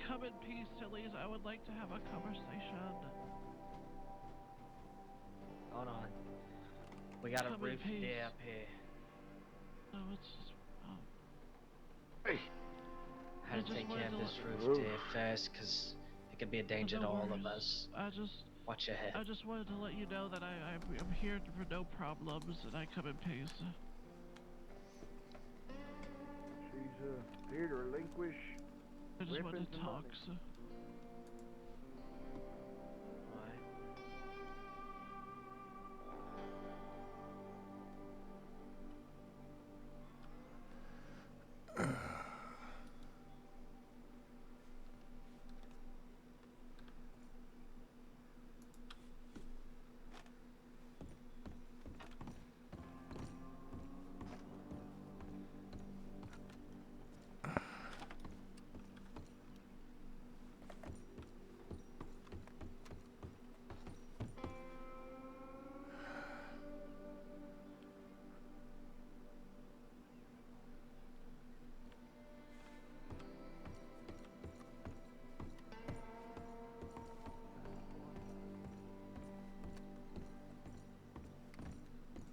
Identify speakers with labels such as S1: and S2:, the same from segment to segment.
S1: come in peace, sillies. I would like to have a conversation.
S2: Hold on. We got a
S1: Come in
S2: roof
S1: peace.
S2: day up here.
S1: No, it's just.
S3: Hey.
S2: I had
S1: I
S2: to
S1: just
S2: take care of
S1: wanted to
S2: this
S1: let-
S2: roof day first, because it could be a danger
S1: no
S2: to all
S1: worries.
S2: of us. Watch your head.
S1: I just wanted to let you know that I'm here for no problems and I come in peace.
S3: She's here to relinquish
S1: I just wanted
S3: weapons
S1: to
S3: and
S1: talk.
S3: money.
S1: So.
S2: Alright.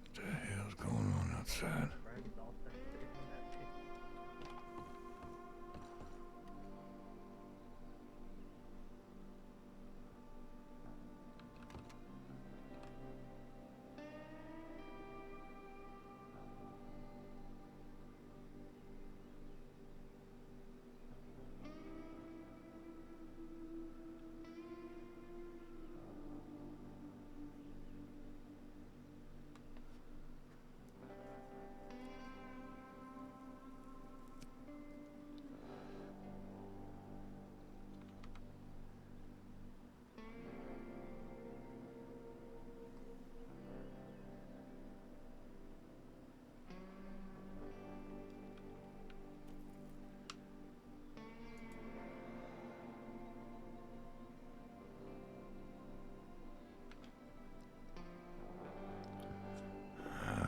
S4: What the hell's going on outside?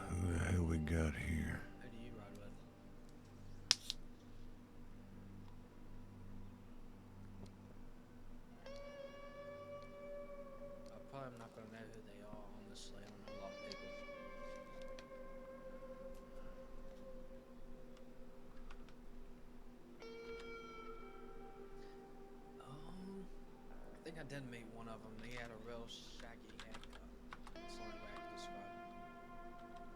S4: Who the hell we got here?
S2: Who do you ride with? I probably am not gonna know who they are, honestly. I don't know a lot of people. I think I did meet one of them. He had a real shaggy haircut. That's the only way I can describe him.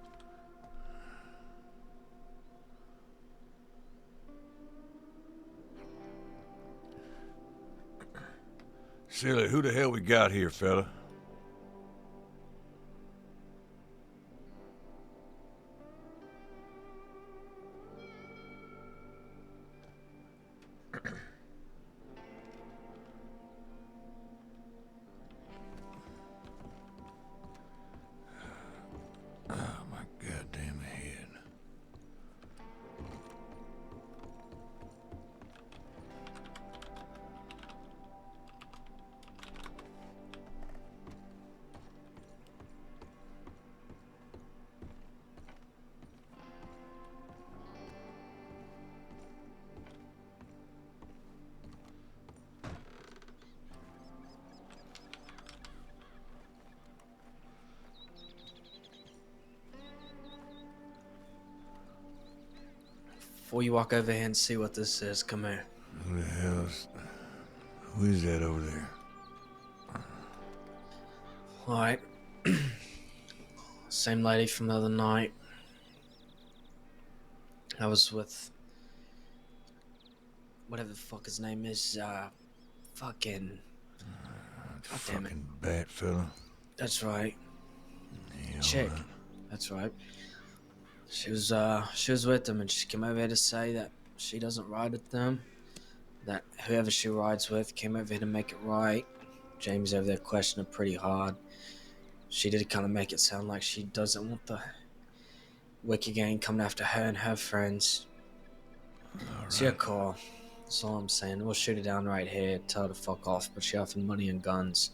S4: Silly, who the hell we got here, fella? Oh, my goddamn head.
S2: Before you walk over here and see what this is, come here.
S4: Who the hell's... Who is that over there?
S2: Alright. Same lady from the other night. I was with... whatever the fuck his name is, fucking... God damn it.
S4: Fucking bat fella.
S2: That's right.
S4: Yeah,
S2: Chick.
S4: alright.
S2: That's right. She was with them and she came over here to say that she doesn't ride with them. That whoever she rides with came over here to make it right. James over there questioned her pretty hard. She did kind of make it sound like she doesn't want the Wicker gang coming after her and her friends. It's your call. That's all I'm saying. We'll shoot her down right here, tell her to fuck off, but she offered money and guns.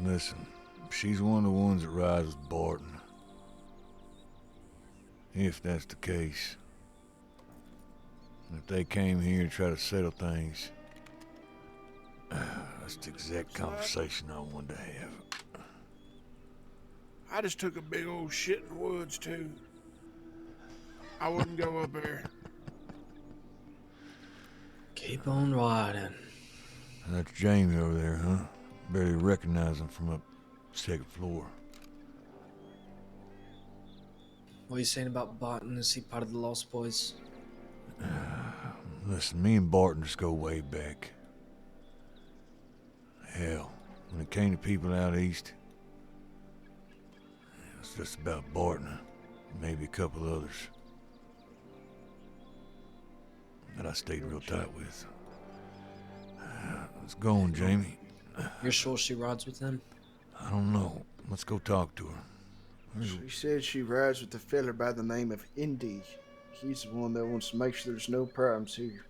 S4: Listen, she's one of the ones that rides with Barton. If that's the case, If they came here to try to settle things, that's the exact conversation I wanted to have.
S5: I just took a big old shit in the woods, too. I wouldn't go up there.
S2: Keep on riding.
S4: That's Jamie over there, huh? Barely recognize him from up second floor.
S2: What are you saying about Barton? Is he part of the Lost Boys?
S4: Listen, me and Barton just go way back. Hell, when it came to people out east, it was just about Barton, and maybe a couple others that I stayed real tight with. Let's go on, Jamie.
S2: You're sure she rides with him?
S4: I don't know. Let's go talk to her.
S3: She said she rides with a fella by the name of Indy. He's the one that wants to make sure there's no problems here.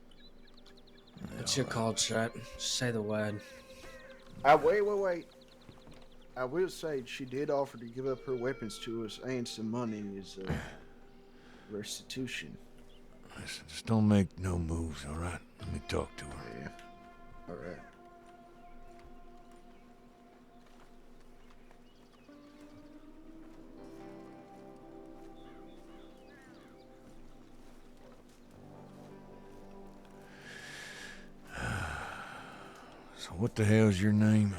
S2: What's your call, Chet? Just say the word.
S3: Wait. I will say she did offer to give up her weapons to us and some money as restitution.
S4: Listen, just don't make no moves, all right? Let me talk to her.
S3: Yeah. All right.
S4: So what the hell's your name?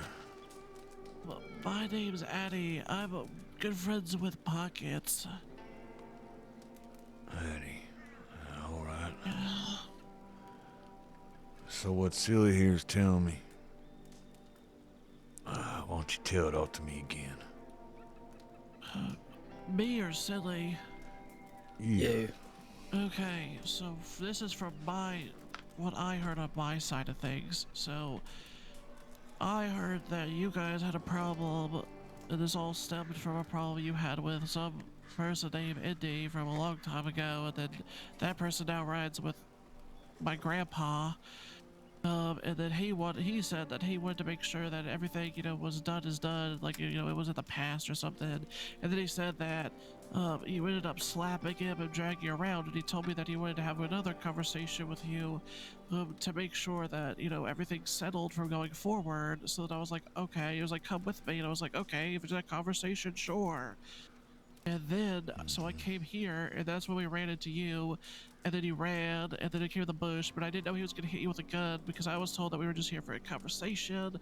S1: Well, my name's Addie. I'm good friends with Pockets.
S4: Addie. All right. So what Silly here's telling me? Why don't you tell it all to me again?
S1: Me or Silly?
S2: You.
S1: Okay, so this is from what I heard on my side of things. So, I heard that you guys had a problem, and this all stemmed from a problem you had with some person named Indy from a long time ago, and then that person now rides with my grandpa. And then he said that he wanted to make sure that everything, was done is done, like, it was in the past or something. And then he said that, you ended up slapping him and dragging you around, and he told me that he wanted to have another conversation with you, to make sure that, everything's settled from going forward. So that I was like, okay. He was like, come with me, and I was like, okay, if it's that conversation, sure. And then, so I came here, and that's when we ran into you, and then he ran, and then it came in the bush, but I didn't know he was going to hit you with a gun, because I was told that we were just here for a conversation,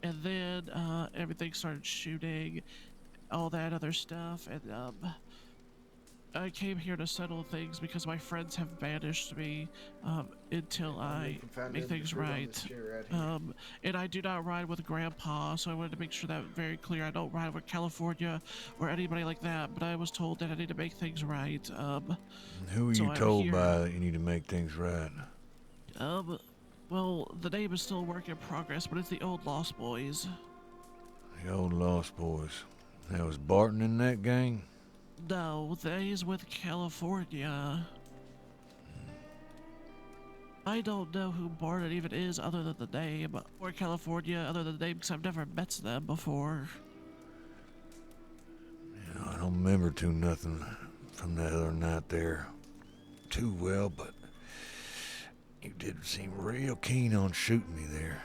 S1: and then, everything started shooting, all that other stuff, and, I came here to settle things because my friends have banished me, until I make things right. And I do not ride with Grandpa, so I wanted to make sure that very clear. I don't ride with California or anybody like that, but I was told that I need to make things right.
S4: Who are
S1: so
S4: you
S1: I'm
S4: told
S1: here.
S4: by that you need to make things right?
S1: Well, the name is still a work in progress, but it's the old Lost Boys.
S4: The old Lost Boys. Now, was Barton in that gang?
S1: No, they's with California. I don't know who Barton even is other than the name, or California other than the name, because I've never met them before.
S4: I don't remember nothing from that other night there too well, but you did seem real keen on shooting me there.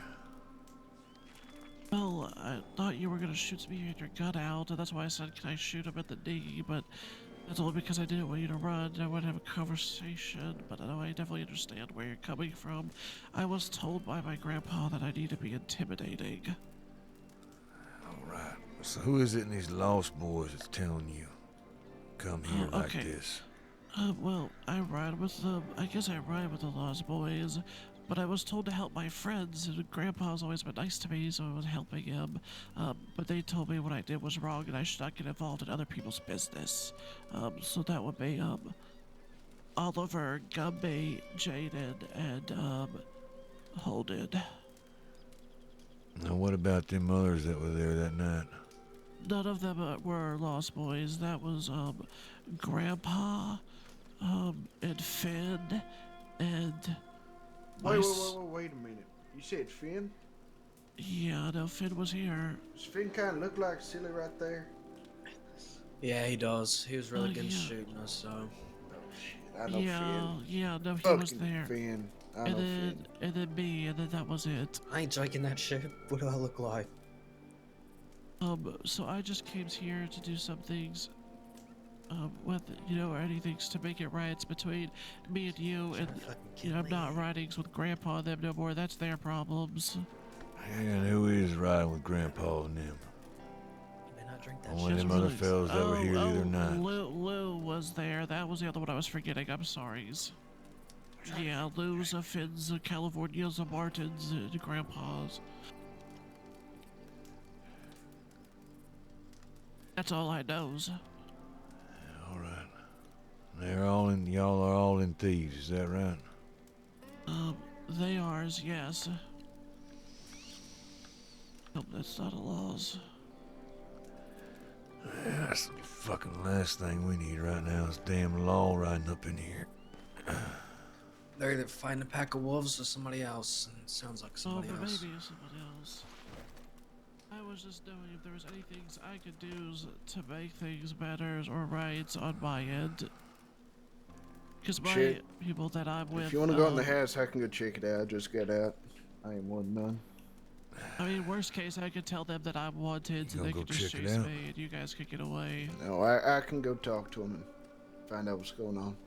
S1: Well, I thought you were gonna shoot me with your gun out, and that's why I said, can I shoot him at the knee, but that's only because I didn't want you to run. I wanted to have a conversation, but I definitely understand where you're coming from. I was told by my grandpa that I need to be intimidating.
S4: Alright, so who is it in these Lost Boys that's telling you come here like this?
S1: Well, I ride with them. I guess I ride with the Lost Boys, but I was told to help my friends, and Grandpa's always been nice to me, so I was helping him. But they told me what I did was wrong, and I should not get involved in other people's business. So that would be, Oliver, Gumby, Jaden, and, Holden.
S4: Now what about them others that were there that night?
S1: None of them were Lost Boys. That was, Grandpa, and Finn, and...
S3: Wait a minute. You said Finn?
S1: Yeah, no, Finn was here.
S3: Does Finn kind of look like Silly right there?
S2: Yeah, he does. He was really good at
S1: yeah.
S2: shooting us, so.
S3: Oh, shit. I know Finn.
S1: no, he was
S3: Fucking
S1: there.
S3: Finn. I
S1: And
S3: know Finn.
S1: then me, and then that was it.
S2: I ain't drinking that shit. What do I look like?
S1: So I just came here to do some things, with, any things to make it right between me and you, and, I'm not riding with Grandpa and them no more. That's their problems.
S4: And who is riding with Grandpa and them?
S2: You may not drink that
S4: Only
S2: shit.
S4: them other fellas that were here the other night.
S1: Lou was there. That was the other one I was forgetting. I'm sorry. Yeah, Lou's, Finn's, California's, Martin's, Grandpa's. That's all I knows.
S4: All right. Y'all are all in thieves, is that right?
S1: They ours, yes. Nope, that's not a laws.
S4: Yeah, that's the fucking last thing we need right now is damn law riding up in here.
S2: They're either fighting a pack of wolves or somebody else. And it sounds like somebody
S1: but
S2: else.
S1: maybe it's somebody else. I was just knowing if there was any things I could do to make things better or right on my end. Because my
S3: Chet,
S1: people that I'm with.
S3: If you want to go in the house, I can go check it out. Just get out. I ain't wanting none.
S1: I mean, worst case, I could tell them that I'm wanted, and
S4: You
S1: they
S4: gonna
S1: could
S4: go
S1: just
S4: check it
S1: chase
S4: out?
S1: me, and you guys could get away.
S3: No, I can go talk to them and find out what's going on.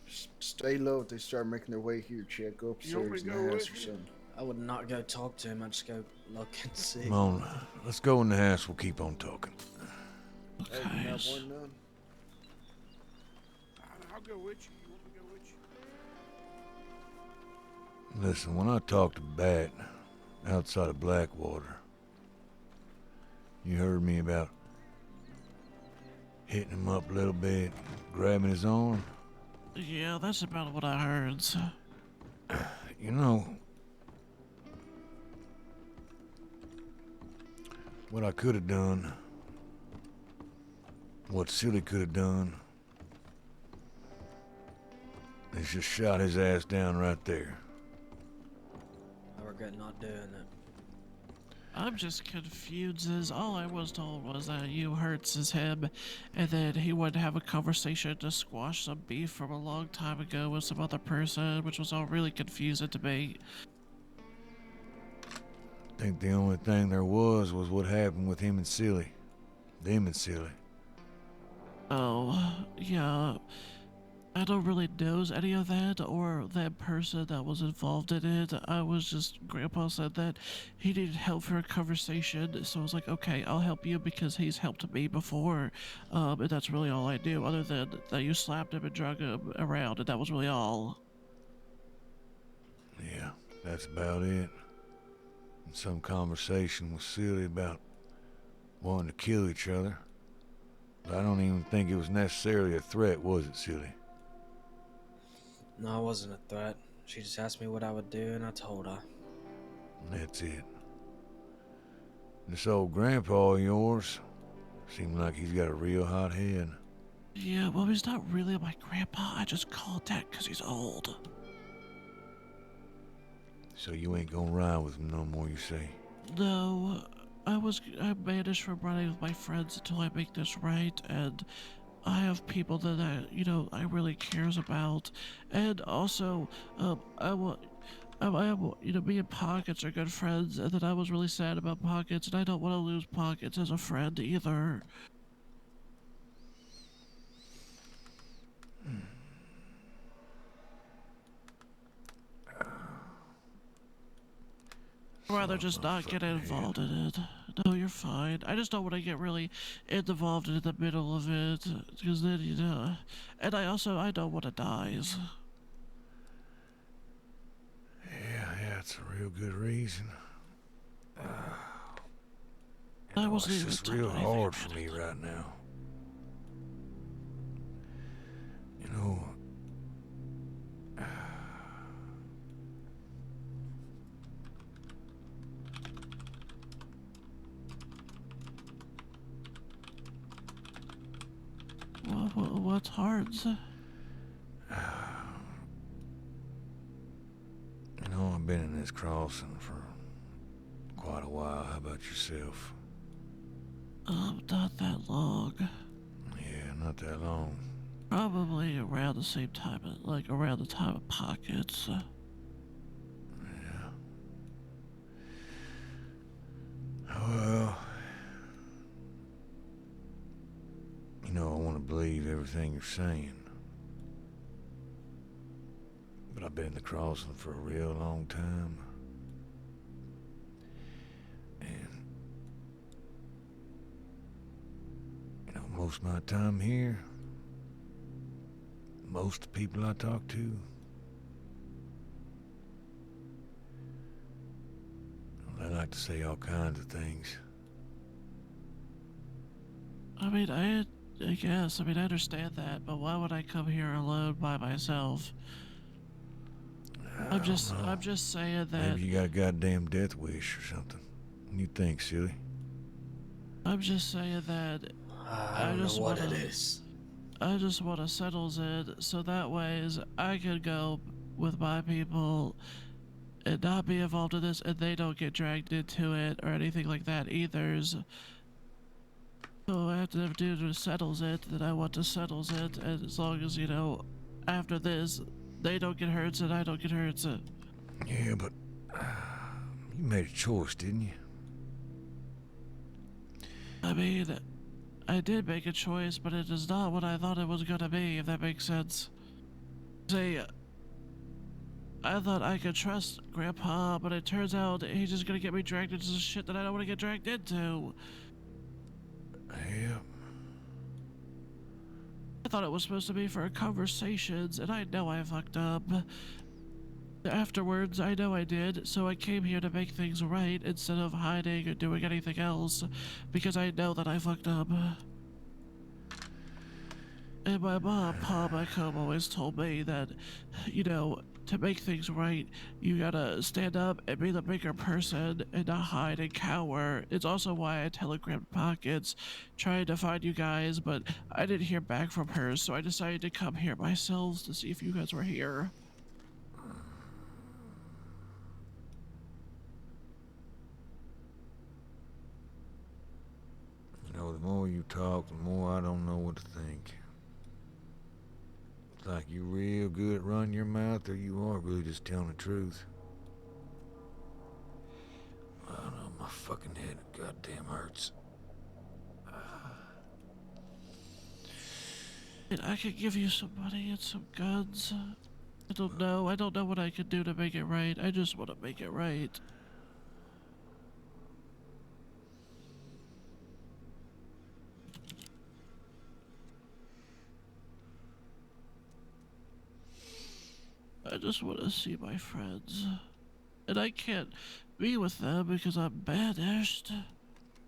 S3: Just stay low if they start making their way here. Check go
S5: You want me
S3: upstairs
S5: to
S3: in
S5: go
S3: the house
S5: with
S3: or
S5: you?
S3: something.
S2: I would not go talk to him. I'd just go look and see.
S4: Come on, let's go in the house. We'll keep on talking.
S3: Hey, you
S1: Okay.
S3: not wanting none?
S5: I'll go with you. You want me to go with you?
S4: Listen, when I talked to Bat outside of Blackwater, you heard me about hitting him up a little bit, grabbing his arm.
S1: Yeah, that's about what I heard.
S4: You know, what I could have done, what Silly could have done, is just shot his ass down right there.
S2: I regret not doing it.
S1: I'm just confused, as all I was told was that you hurts him, and that he would have a conversation to squash some beef from a long time ago with some other person, which was all really confusing to me.
S4: I think the only thing there was what happened with him and Silly. Them and Silly.
S1: Oh, yeah. I don't really know any of that or that person that was involved in it. Grandpa said that he needed help for a conversation, so I was like, okay, I'll help you because he's helped me before. And that's really all I knew, other than that you slapped him and drug him around, and that was really all.
S4: Yeah, that's about it. And some conversation with Silly about wanting to kill each other. But I don't even think it was necessarily a threat, was it, Silly?
S2: No, it wasn't a threat. She just asked me what I would do, and I told her.
S4: And that's it. This old grandpa of yours seems like he's got a real hot head.
S1: Yeah, well, he's not really my grandpa. I just call it that because he's old.
S4: So you ain't gonna ride with him no more, you say?
S1: No, I managed from running with my friends until I make this right, and I have people that I really cares about, and also, me and Pockets are good friends, and then I was really sad about Pockets, and I don't want to lose Pockets as a friend either. I'd rather just not get involved in it. No, you're fine. I just don't want to get really involved in the middle of it, because then, and I don't want to die.
S4: Yeah, it's a real good reason.
S1: I wasn't
S4: It's
S1: even
S4: just
S1: doing
S4: real
S1: anything
S4: hard
S1: about
S4: for
S1: it.
S4: me right now. You know,
S1: What's hard?
S4: I've been in this crossing for quite a while. How about yourself?
S1: Not that long.
S4: Yeah, not that long.
S1: Probably around the same time, like around the time of Pockets.
S4: Yeah. Well, you know, I want to believe everything you're saying. But I've been in the crossing for a real long time. And, you know, most of my time here, most of the people I talk to, they like to say all kinds of things.
S1: I mean, I guess. I mean, I understand that, but why would I come here alone by myself? I'm just saying that.
S4: Maybe you got a goddamn death wish or something. What do you think, silly?
S1: I'm just saying that
S2: I don't know what it is.
S1: I just want to settle it so that ways I can go with my people and not be involved in this, and they don't get dragged into it or anything like that either. So after the dude settles it, then I want to settle it, and as long as, you know, after this, they don't get hurt and I don't get hurt. So.
S4: Yeah, but you made a choice, didn't you?
S1: I mean, I did make a choice, but it is not what I thought it was gonna be, if that makes sense. See, I thought I could trust Grandpa, but it turns out he's just gonna get me dragged into some shit that I don't want to get dragged into.
S4: Yeah.
S1: I thought it was supposed to be for conversations, and I know I fucked up. Afterwards, I know I did, so I came here to make things right instead of hiding or doing anything else, because I know that I fucked up. And my mom, Pa back home, always told me that, you know, to make things right, you gotta stand up and be the bigger person and not hide and cower. It's also why I telegrammed Pockets, trying to find you guys, but I didn't hear back from her, so I decided to come here myself to see if you guys were here.
S4: You know, the more you talk, the more I don't know what to think. It's like you're real good at running your mouth, or you are really just telling the truth. I don't know, my fucking head goddamn hurts.
S1: And I could give you some money and some guns. I don't know what I could do to make it right. I just want to make it right. I just want to see my friends. And I can't be with them because I'm banished.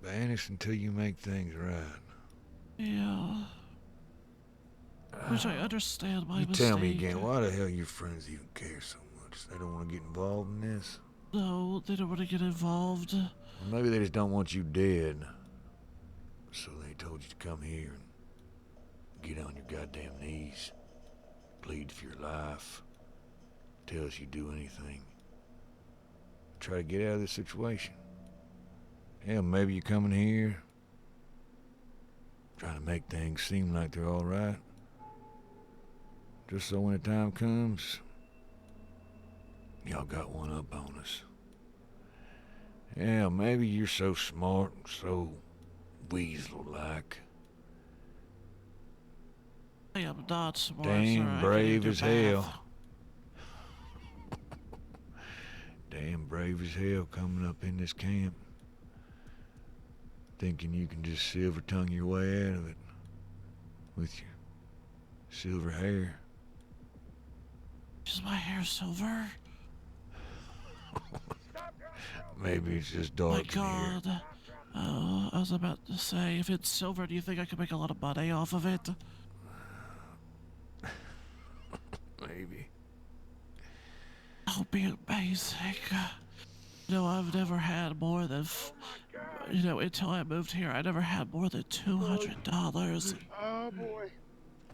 S4: Banished until you make things right.
S1: Yeah. Which I understand my
S4: You
S1: mistake.
S4: tell me again, why the hell your friends even care so much? They don't want to get involved in this?
S1: No, they don't want to get involved.
S4: Well, maybe they just don't want you dead. So they told you to come here and get on your goddamn knees. Plead for your life. Tell us you'd do anything. Try to get out of this situation. Hell, maybe you're coming here, trying to make things seem like they're all right. Just so when the time comes, y'all got one up on us. Yeah, maybe you're so smart, so weasel-like.
S1: I am not smart,
S4: Damn
S1: sir.
S4: brave
S1: I can't
S4: as
S1: do
S4: hell.
S1: math.
S4: Damn brave as hell coming up in this camp. Thinking you can just silver tongue your way out of it. With your silver hair.
S1: Is my hair silver?
S4: Maybe it's just
S1: My
S4: dark in here.
S1: God. Oh, I was about to say, if it's silver, do you think I could make a lot of money off of it?
S4: Maybe.
S1: That would be amazing. You know, I've never had more than, you know, until I moved here, I never had more than $200.
S3: Oh boy.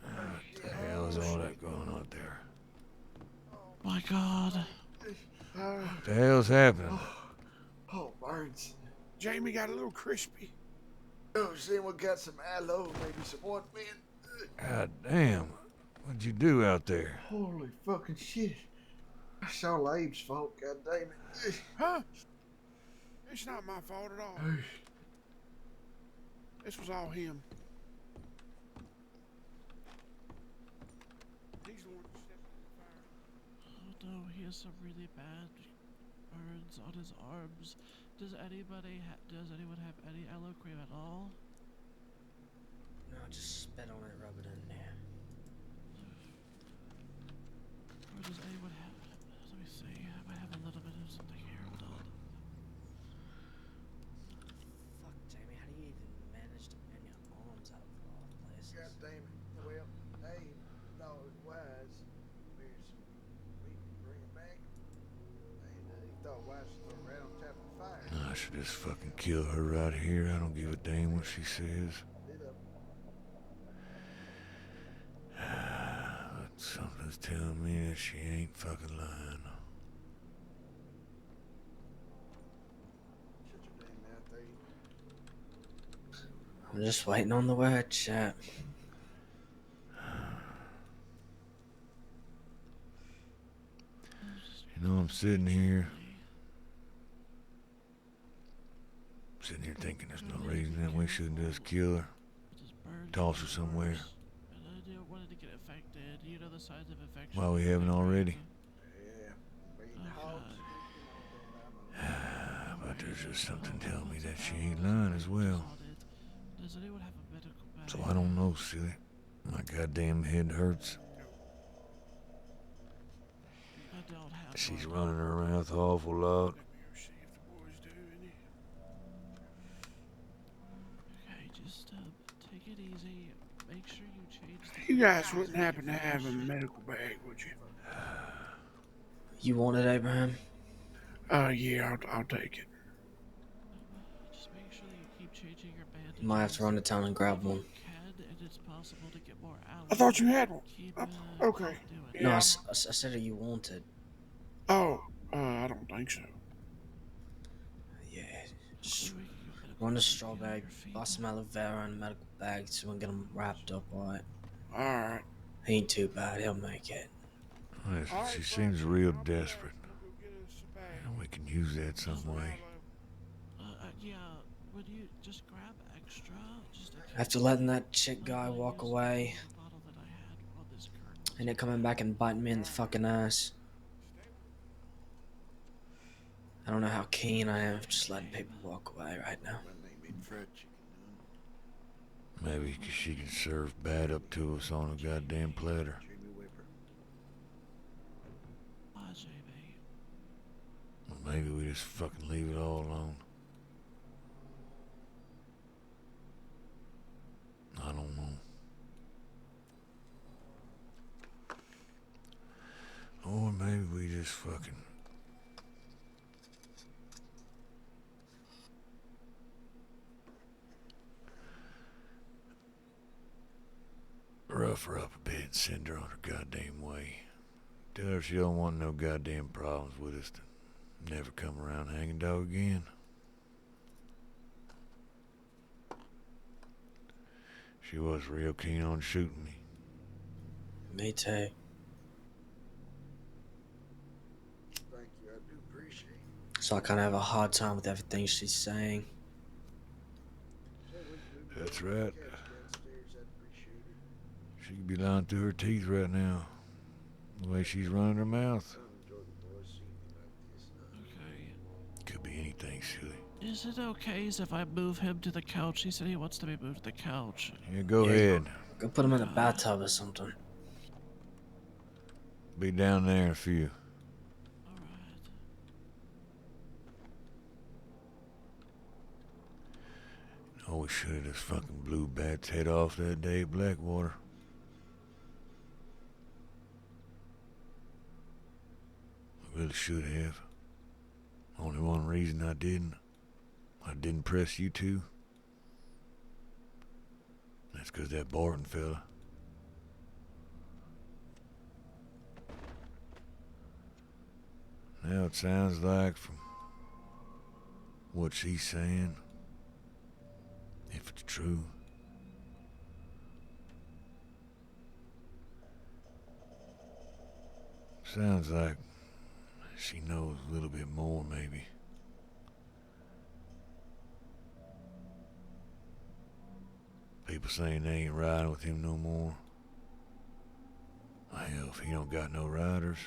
S4: What the hell is all that going on there?
S1: My God.
S4: What the hell's happening?
S3: Oh, burns.
S5: Jamie got a little crispy.
S3: Oh, see, we got some aloe, maybe some ointment.
S4: God damn. What'd you do out there?
S3: Holy fucking shit. It's all Abe's fault, god damn it.
S5: Huh? It's not my fault at all. This was all him. He's the one who stepped in the fire.
S1: Oh no, he has some really bad burns on his arms. Does anyone have any aloe cream at all?
S2: No, just spit on it, rub it in there.
S1: Or does anyone have... Let me see. I might have a little bit of something here. Hold on.
S2: Fuck, Jamie, how do you even manage to bend your arms out of all places?
S3: God damn it. Well, Abe thought it was wise. We can bring it back. And he thought wise to throw it right on top of the fire.
S4: I should just fucking kill her right here. I don't give a damn what she says.
S3: Lit up.
S4: But something's telling me that she ain't fucking lying.
S3: Shut your damn mouth, Abe.
S2: I'm just waiting on the word, Chet.
S4: You know, I'm sitting here thinking there's no reason that we shouldn't just kill her. Toss her somewhere.
S1: And I didn't want it to get infected. You know the signs of infection.
S4: Well, we haven't already.
S3: Yeah. Beating
S1: Oh,
S3: hogs.
S4: But there's just something telling me that she ain't lying as well.
S1: Does anyone have a medical bag?
S4: So I don't know, silly. My goddamn head hurts.
S1: I don't have
S4: She's
S1: one.
S4: running her mouth an awful lot.
S5: Let me go see if the boys do any.
S1: Okay, just take it easy. Make sure you change
S5: You guys wouldn't happen to have a medical bag, would you?
S2: You want it, Abraham?
S5: Yeah, I'll take it.
S1: Just make sure that you keep changing your bandages.
S2: You might have to run to town and grab one.
S1: If you can, and it's possible to get more out.
S5: I thought you had one.
S1: Keep,
S5: Okay.
S1: keep doing it.
S2: No,
S5: Yeah.
S2: I said you wanted.
S5: Oh, I don't think so.
S2: Yeah.
S1: So
S2: Just
S1: we can go get a
S2: run the
S1: quick
S2: straw
S1: look at
S2: bag,
S1: your feet.
S2: buy some aloe vera in a medical bag so we can get them wrapped up, alright?
S5: All right.
S2: He ain't too bad, he'll make it.
S4: Listen,
S5: All right,
S4: she
S5: fine,
S4: seems
S5: Jimmy,
S4: real
S5: I'll be back.
S4: desperate.
S5: We'll go get us a bag.
S4: And we can use that some way.
S1: Yeah, would you just grab extra? Just in
S2: After
S1: case.
S2: letting that chick
S1: I'm
S2: guy
S1: gonna
S2: walk
S1: use
S2: away
S1: the bottle that I had on this curtain.
S2: and it coming back and biting me in the fucking ass. I don't know how keen I am of just letting people walk away right now.
S3: My name ain't fried chicken.
S4: Maybe 'cause she can serve bad up to us on a goddamn platter.
S3: Jamie Whipper.
S1: Ah, JB.
S4: Or maybe we just fucking leave it all alone. I don't know. Or maybe we just fucking... rough her up a bit and send her on her goddamn way. Tell her she don't want no goddamn problems with us to never come around hanging dog again. She was real keen on shooting me.
S2: Me too.
S3: Thank you, I do appreciate it.
S2: So I kind of have a hard time with everything she's saying.
S4: That's right.
S3: Catch downstairs, I'd appreciate it.
S4: She could be lying through her teeth right now. The way she's running her mouth.
S3: I don't enjoy the boys seeing me like this.
S1: Okay.
S4: Could be anything, silly.
S1: Is it okay if I move him to the couch? He said he wants to be moved to the couch.
S4: Yeah, go
S2: Yeah.
S4: ahead.
S2: Go put him in a bathtub or something.
S4: Be down there in a few.
S1: Alright.
S4: Oh, we should have just fucking blew Bat's head off that day at Blackwater. I really should have. Only one reason I didn't. I didn't press you two. That's 'cause that Barton fella. Now it sounds like, from what she's saying, if it's true, Sounds like she knows a little bit more, maybe. People saying they ain't riding with him no more. Hell, if he don't got no riders,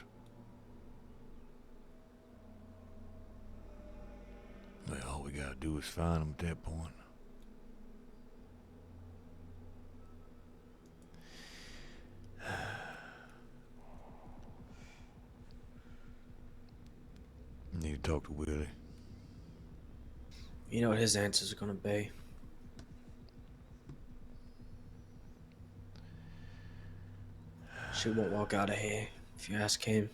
S4: well, all we gotta do is find him at that point. Need to talk to Willie.
S2: You know what his answers are gonna be. She won't walk out of here if you ask him.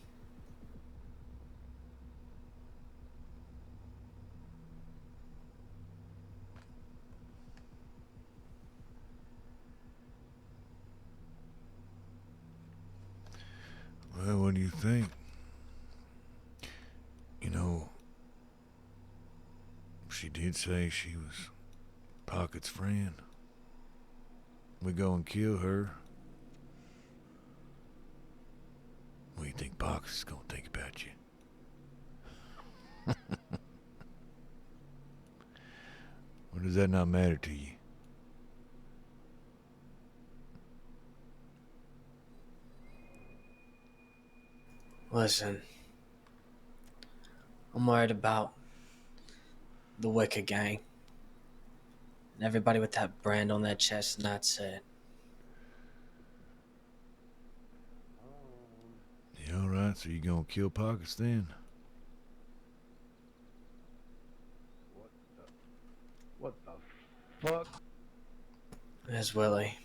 S4: Well, what do you think? You know, she did say she was Pocket's friend. We go and kill her. What do you think Pockets is gonna think about you? Or does that not matter to you?
S2: Listen, I'm worried about the Wicker gang. And everybody with that brand on their chest, and that's it.
S4: Yeah, alright, so you gonna kill Pockets then?
S6: What the fuck?
S2: There's Willie.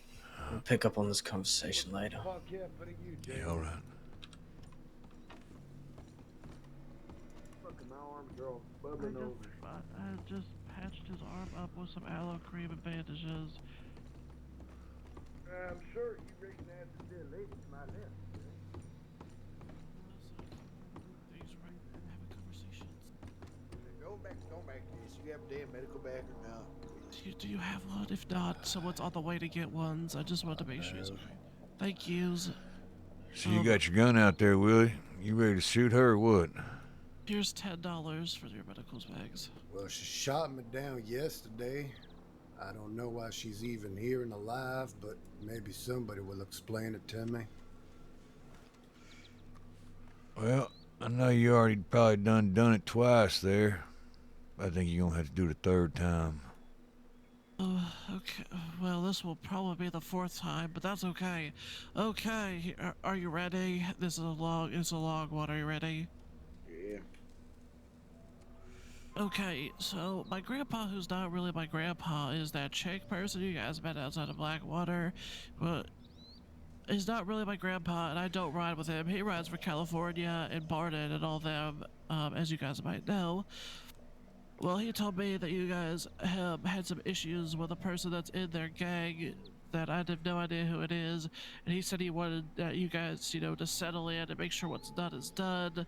S2: We'll pick up on this conversation later.
S6: Fuck yeah, putting you, Jay.
S4: Yeah, alright.
S6: Fucking my arms are all
S1: I
S6: bubbling over.
S1: just patched his arm up with some aloe cream and bandages.
S6: I'm sure you recognize the dear lady to my left.
S1: Things right, having conversations.
S3: Going back to this. You have a damn medical bag or not?
S1: Do you have one? If not, someone's on the way to get ones. I just wanted to make sure he's okay. Thank yous.
S4: So you got your gun out there, Willie? You ready to shoot her or what?
S1: Here's $10 for your medicals bags.
S7: Well, she shot me down yesterday. I don't know why she's even here and alive, but maybe somebody will explain it to me.
S4: Well, I know you already probably done it twice there. I think you're gonna have to do it a third time.
S1: Oh, okay. Well, this will probably be the fourth time, but that's okay. Okay, are you ready? This is a long. It's a long one. Are you ready?
S3: Yeah.
S1: Okay, so my grandpa, who's not really my grandpa, is that chick person you guys met outside of Blackwater, but he's not really my grandpa, and I don't ride with him. He rides for California and Barton and all them, as you guys might know. Well, he told me that you guys had some issues with a person that's in their gang that I have no idea who it is, and he said he wanted you guys, to settle in and make sure what's done is done.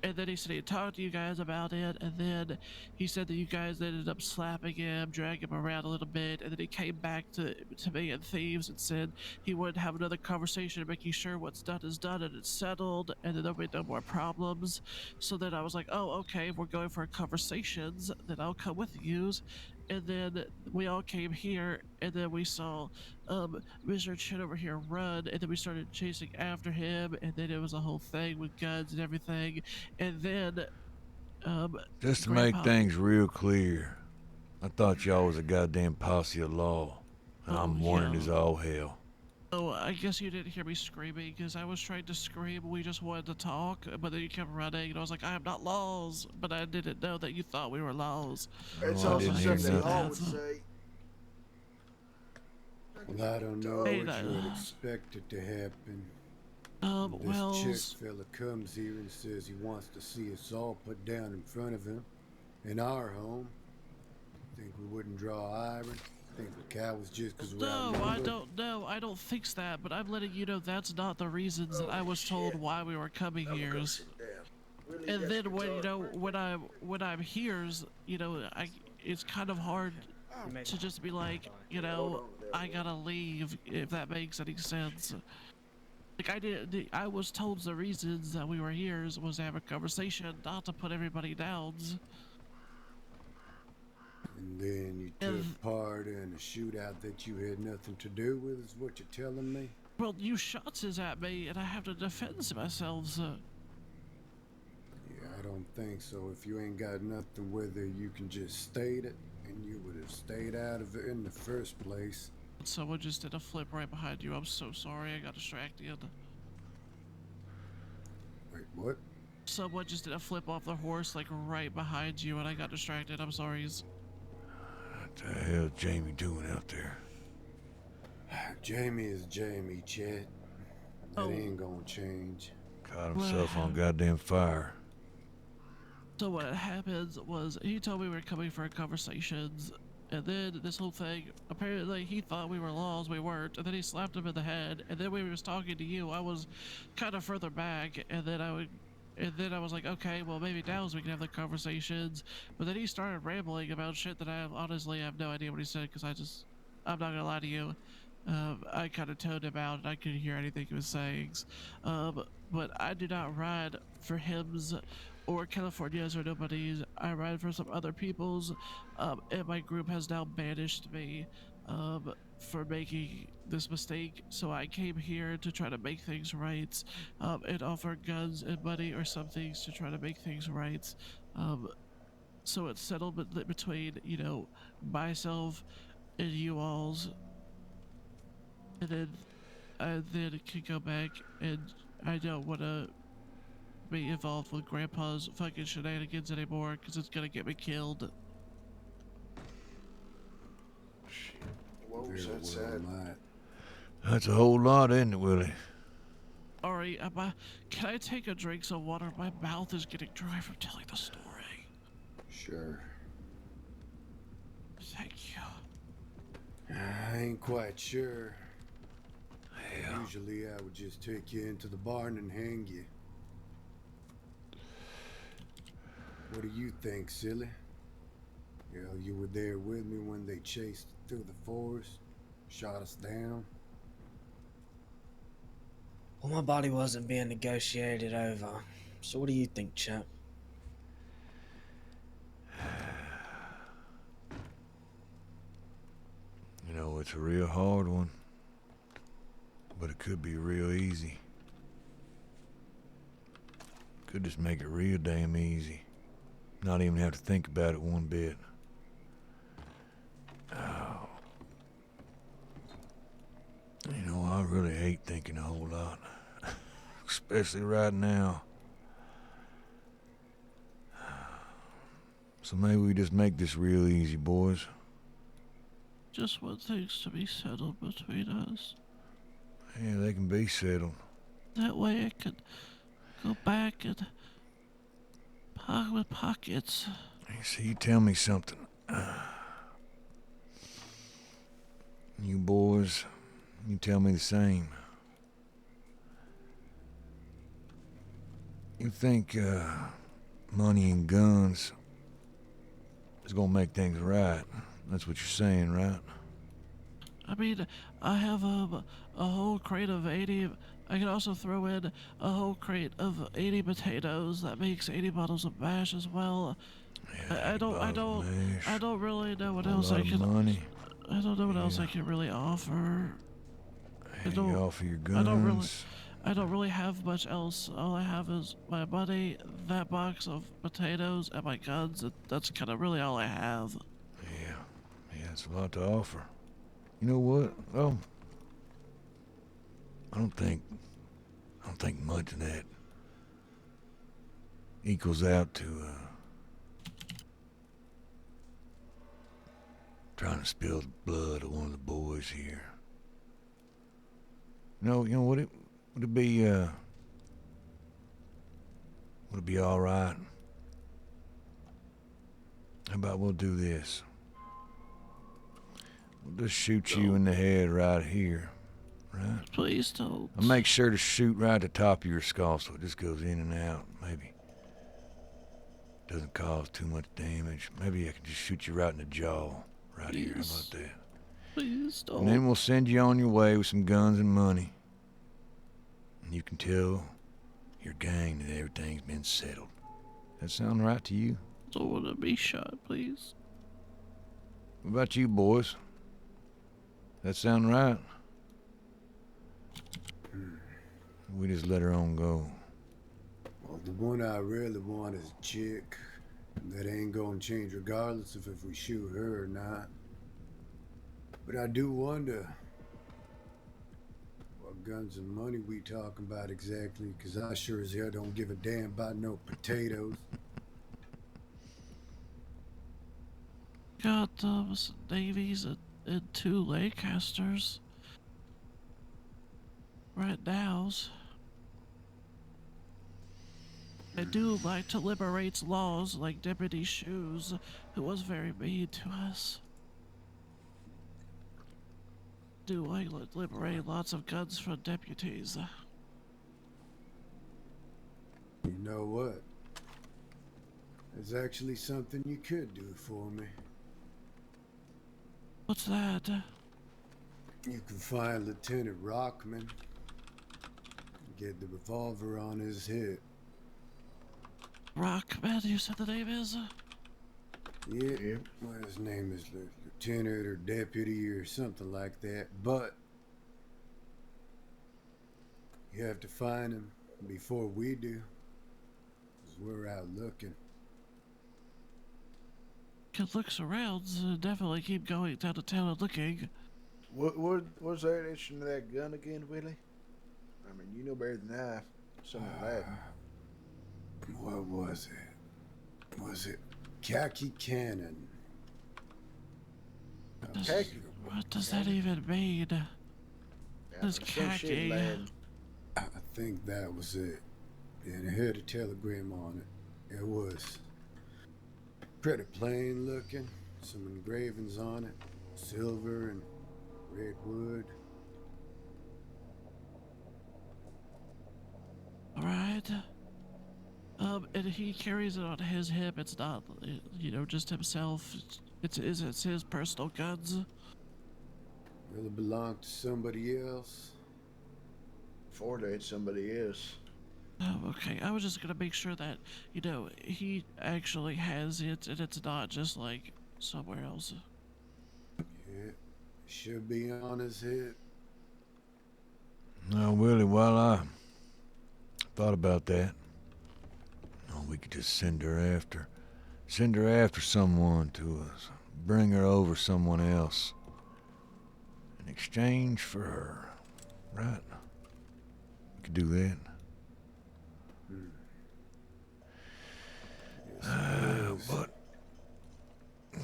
S1: And then he said he talked to you guys about it, and then he said that you guys ended up slapping him, dragging him around a little bit, and then he came back to me and Thieves and said he would have another conversation, making sure what's done is done and it's settled, and then there'll be no more problems. So then I was like, oh, okay, if we're going for conversations, then I'll come with yous. And then we all came here, and then we saw Mr. Chet over here run, and then we started chasing after him, and then it was a whole thing with guns and everything. And then
S4: Just to
S1: Grandpa,
S4: make things real clear, I thought y'all was a goddamn posse of law. And
S1: Oh,
S4: I'm warning
S1: yeah.
S4: as all hell.
S1: Oh, I guess you didn't hear me screaming, because I was trying to scream. We just wanted to talk, but then you kept running, and I was like, I am not laws, but I didn't know that you thought we were laws.
S3: It's
S4: I
S3: also
S4: didn't hear
S3: something
S4: nothing.
S3: I would say.
S7: Well, I don't know
S1: Hey,
S7: what you would
S1: that-
S7: expect it to happen. This
S1: Well,
S7: chick fella comes here and says he wants to see us all put down in front of him in our home. Think we wouldn't draw iron? Think the cow was just because we're
S1: no, I
S7: outnumbered?
S1: don't know. I don't think that, but I'm letting you know that's not the reasons that I was told why we were coming here. And then when I'm here's, it's kind of hard to just be like, I gotta leave, if that makes any sense. Like I was told the reasons that we were here was to have a conversation, not to put everybody down.
S7: And then you took part in a shootout that you had nothing to do with, is what you're telling me?
S1: Well, you shot at me, and I have to defend myself.
S7: Yeah, I don't think so. If you ain't got nothing with it, you can just state it, and you would have stayed out of it in the first place.
S1: Someone just did a flip right behind you. I'm so sorry. I got distracted.
S7: Wait, what?
S1: Someone just did a flip off the horse, like right behind you, and I got distracted. I'm sorry.
S4: What the hell's Jamie doing out there?
S7: Jamie is Jamie, Chet. That ain't gonna change.
S4: Caught himself on goddamn fire.
S1: So what happened was he told me we were coming for conversations, and then this whole thing, apparently he thought we were lost, we weren't, and then he slapped him in the head, and then when he was talking to you, I was kind of further back, and then I was like, okay, well maybe now we can have the conversations, but then he started rambling about shit that I honestly have no idea what he said, because I'm not gonna lie to you. I kind of toned him out and I couldn't hear anything he was saying. But I do not ride for him's or California's or nobody's. I ride for some other people's, and my group has now banished me for making this mistake. So I came here to try to make things right, and offer guns and money or some things to try to make things right. So it's settlement between, myself and you alls. And then it can go back, and I don't want to be involved with Grandpa's fucking shenanigans anymore, because it's gonna get me killed.
S3: What was
S7: Very
S3: that said?
S7: well might.
S4: That's a whole lot, isn't it, Willie?
S1: Alright, can I take a drink of water? My mouth is getting dry from telling the story.
S7: Sure.
S1: Thank you.
S7: I ain't quite sure.
S4: Yeah.
S7: Usually I would just take you into the barn and hang you. What do you think, silly? You were there with me when they chased through the forest, shot us down.
S2: Well, my body wasn't being negotiated over. So what do you think, Chet?
S4: You know, it's a real hard one. But it could be real easy. Could just make it real damn easy. Not even have to think about it one bit. Oh. You know, I really hate thinking a whole lot. Especially right now. So maybe we just make this real easy, boys.
S1: Just want things to be settled between us.
S4: Yeah, they can be settled.
S1: That way I can go back and pocket with pockets.
S4: You see, tell me something. You boys, you tell me the same. You think money and guns is gonna make things right? That's what you're saying, right?
S1: I mean, I have a whole crate of 80. I can also throw in a whole crate of 80 potatoes. That makes 80 bottles of mash as well.
S4: Yeah,
S1: I don't really know what else I can.
S4: Money.
S1: I don't know what else I can really offer.
S4: Hey,
S1: don't-
S4: you offer your guns.
S1: I don't really have much else. All I have is my money, that box of potatoes, and my guns. That's kind of really all I have.
S4: Yeah, it's a lot to offer. You know what? Well, I don't think much of that equals out to trying to spill the blood of one of the boys here. No, you know, would it be all right? How about we'll do this? We'll just shoot you in the head right here, right?
S1: Please don't.
S4: I'll make sure to shoot right at the top of your skull so it just goes in and out. Maybe doesn't cause too much damage. Maybe I can just shoot you right in the jaw, right here. How about that?
S1: Please don't.
S4: And then we'll send you on your way with some guns and money. you can tell your gang that everything's been settled. That sound right to you?
S1: Don't want to be shot, please.
S4: What about you, boys? That sound right? We just let her on go.
S7: Well, the one I really want is a chick. That ain't gonna change regardless of if we shoot her or not. But I do wonder what guns and money we talking about exactly, because I sure as hell don't give a damn about no potatoes.
S1: Got some navies and 2 Lancasters. Right nows. I do like to liberate laws like Deputy Shoes, who was very mean to us. Do like liberate lots of guns from deputies.
S7: You know what? There's actually something you could do for me.
S1: What's that?
S7: You can find Lieutenant Rockman. Get the revolver on his hip.
S1: Rockman, you said the name is?
S7: Yeah, well, his name is Lieutenant or Deputy or something like that, but you have to find him before we do, because we're out looking.
S1: Kid looks around, so definitely keep going down to town and looking.
S3: What's that issue to that gun again, Willie? I mean, you know better than I. Something like that.
S7: What was it? Was it khaki cannon?
S3: Khaki?
S1: What does that even mean?
S3: Yeah,
S1: It's
S3: some shit,
S1: khaki.
S3: lad.
S7: I think that was it. And it had a telegram on it. It was pretty plain looking. Some engravings on it. Silver and red wood.
S1: Alright. And he carries it on his hip. It's not, you know, just himself. It's his personal guns.
S7: Will it belong to somebody else?
S3: Before that, somebody else.
S1: Oh, okay. I was just gonna make sure that, you know, he actually has it and it's not just like somewhere else.
S7: Yeah, it should be on his hip.
S4: Now, Willie, while I thought about that, we could just send her after someone to us. Bring her over someone else. In exchange for her. Right? We could do that. But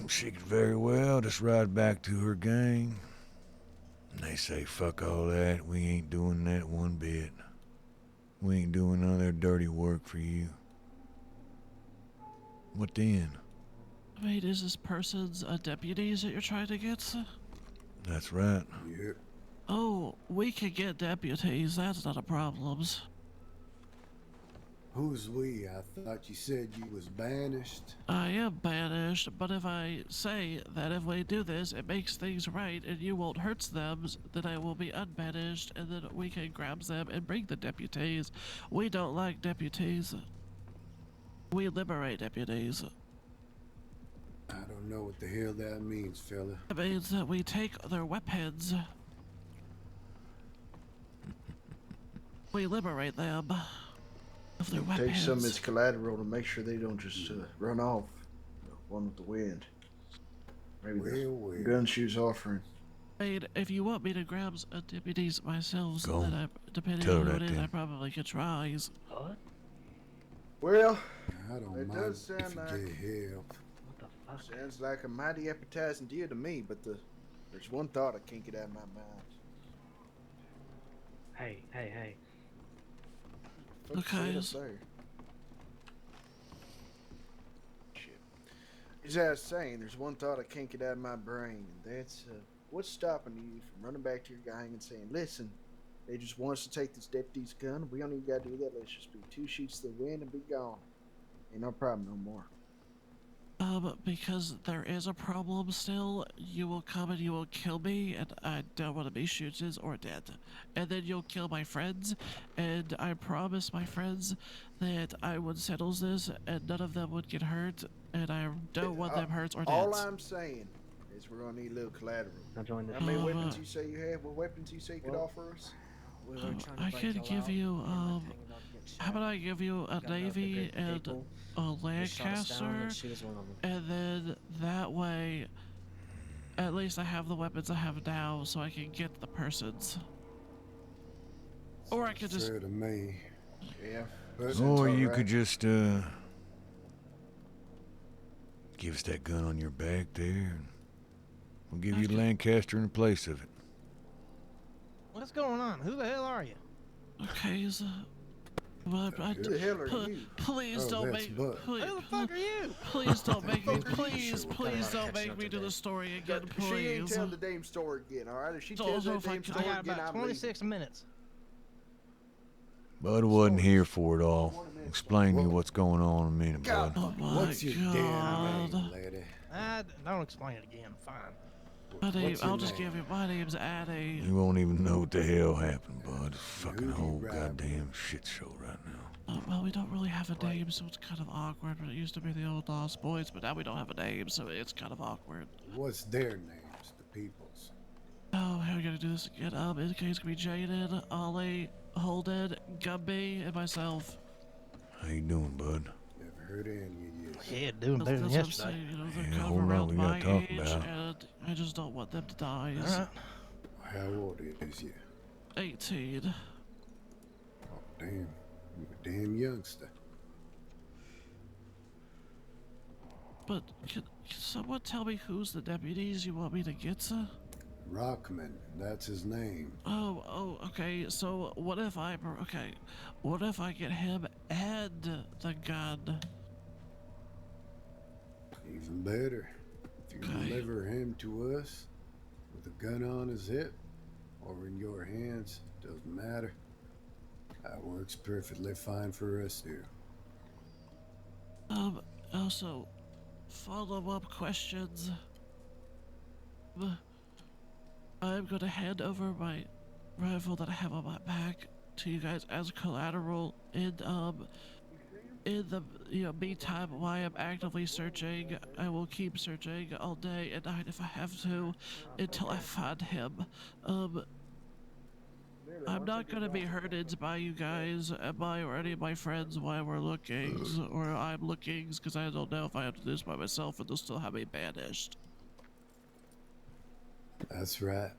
S4: she could very well just ride back to her gang. And they say, fuck all that. We ain't doing that one bit. We ain't doing none of their dirty work for you. What then?
S1: Wait, is this person's deputies that you're trying to get?
S4: That's right.
S7: Yep.
S1: Oh, we could get deputies. That's not a problem.
S7: Who's we? I thought you said you was banished.
S1: I am banished, but if I say that if we do this, it makes things right and you won't hurt them, then I will be unbanished and then we can grab them and bring the deputies. We don't like deputies. We liberate deputies.
S7: I don't know what the hell that means, fella.
S1: It means that we take their weapons. We liberate them of their weapons.
S3: Take some as collateral to make sure they don't just run off. One with the wind. Maybe the gun shoes offering.
S1: I mean, if you want me to grab deputies myself,
S4: Go.
S1: then depending
S4: Tell
S1: on
S4: her
S1: who it
S4: that
S1: is,
S4: then.
S1: I probably could try.
S6: What?
S3: Well,
S7: I don't
S3: It
S7: mind
S3: does
S7: if
S3: sound
S7: you
S3: like-
S7: get help.
S6: What the fuck?
S3: sounds like a mighty appetizing deal to me, but there's one thought I can't get out of my mind.
S6: Hey.
S3: Fuck
S1: Okay,
S3: shit up
S1: is-
S3: there. Shit. As I was saying, there's one thought I can't get out of my brain, and that's what's stopping you from running back to your gang and saying, listen, they just want us to take this deputy's gun. We don't even got to do that. Let's just be 2 sheets to the wind and be gone. Ain't no problem no more.
S1: Because there is a problem still, you will come and you will kill me, and I don't want to be shooted or dead. And then you'll kill my friends, and I promise my friends that I would settle this, and none of them would get hurt, and I don't want them hurt or dead.
S3: All I'm saying is we're gonna need a little collateral.
S2: Now join the
S3: How many
S1: Uh,
S3: weapons you say you have? What weapons you say you could
S2: Well,
S3: offer us?
S2: We were trying to
S1: I
S2: break
S1: could
S2: y'all
S1: give
S2: out,
S1: you,
S2: and my tango dog get shot.
S1: how about I give you a
S2: Got another
S1: navy
S2: group of
S1: and
S2: people
S1: a
S2: that shot us down,
S1: Lancaster,
S2: and she was one of them.
S1: and then that way, at least I have the weapons I have now, so I can get the persons. Or I could just,
S7: Fair to me.
S3: Yeah.
S7: But
S4: Or you
S3: alright.
S4: could just, give us that gun on your back there, and we'll give you
S1: Okay.
S4: Lancaster in place of it.
S8: What's going on? Who the hell are you?
S1: okay, so, but I,
S3: Who the hell are you?
S1: please
S7: Oh,
S1: don't
S7: that's
S1: make,
S7: Bud.
S1: please,
S8: Who the fuck are you?
S1: please don't make me,
S3: Fuck are you?
S1: please
S2: Sure,
S1: don't
S2: catching
S1: make
S2: up
S1: me do
S2: today.
S1: the story again,
S3: She ain't
S1: please.
S3: tell the damn story again, alright? If she
S1: So,
S3: tells
S1: so
S3: that
S1: if I
S3: damn
S1: could-
S8: I
S3: story
S8: got
S3: again,
S8: about
S3: I'm leaving.
S8: 26 minutes.
S4: Bud wasn't here for it all. Explain to you what's going on in a minute,
S3: God,
S4: Bud.
S1: Oh my
S7: What's your damn
S1: god.
S7: name, lady?
S8: Don't explain it again. Fine.
S1: My name,
S7: What's your
S1: I'll just
S7: name?
S1: give you, my name's Addy.
S4: You won't even know what the hell happened, Bud. It's fucking
S7: Who do you
S4: whole
S7: ride
S4: goddamn shit show right now.
S1: Well, we don't really have a name, so it's kind of awkward. But it used to be the old Lost Boys, but now we don't have a name, so it's kind of awkward.
S7: What's their names, the people's?
S1: Oh, how are we gonna do this again? It's gonna be Jaden, Ollie, Holden, Gumby, and myself.
S4: How you doing, Bud?
S7: Never heard of any of you.
S8: Yeah, doing better than
S1: That's what I'm
S8: yesterday.
S1: saying, you know, they're
S4: Yeah,
S1: kind
S4: hold
S1: of
S4: on,
S1: around
S4: we
S1: my
S4: gotta talk
S1: age,
S4: about.
S1: and I just don't want them to die.
S8: All right.
S7: How old is you?
S1: 18.
S7: Oh, damn. You're a damn youngster.
S1: But can someone tell me who's the deputies you want me to get to?
S7: Rockman, that's his name.
S1: Oh, okay. So what if what if I get him and the gun?
S7: Even better. If you
S1: Okay.
S7: deliver him to us with a gun on his hip or in your hands, doesn't matter. That works perfectly fine for us too.
S1: Also, follow-up questions. I'm gonna hand over my rifle that I have on my back to you guys as collateral in the meantime while I'm actively searching. I will keep searching all day and night if I have to until I find him. I'm not gonna be hurted by you guys, or any of my friends while we're looking, or I'm looking, because I don't know if I have to do this by myself and they'll still have me banished.
S7: That's right.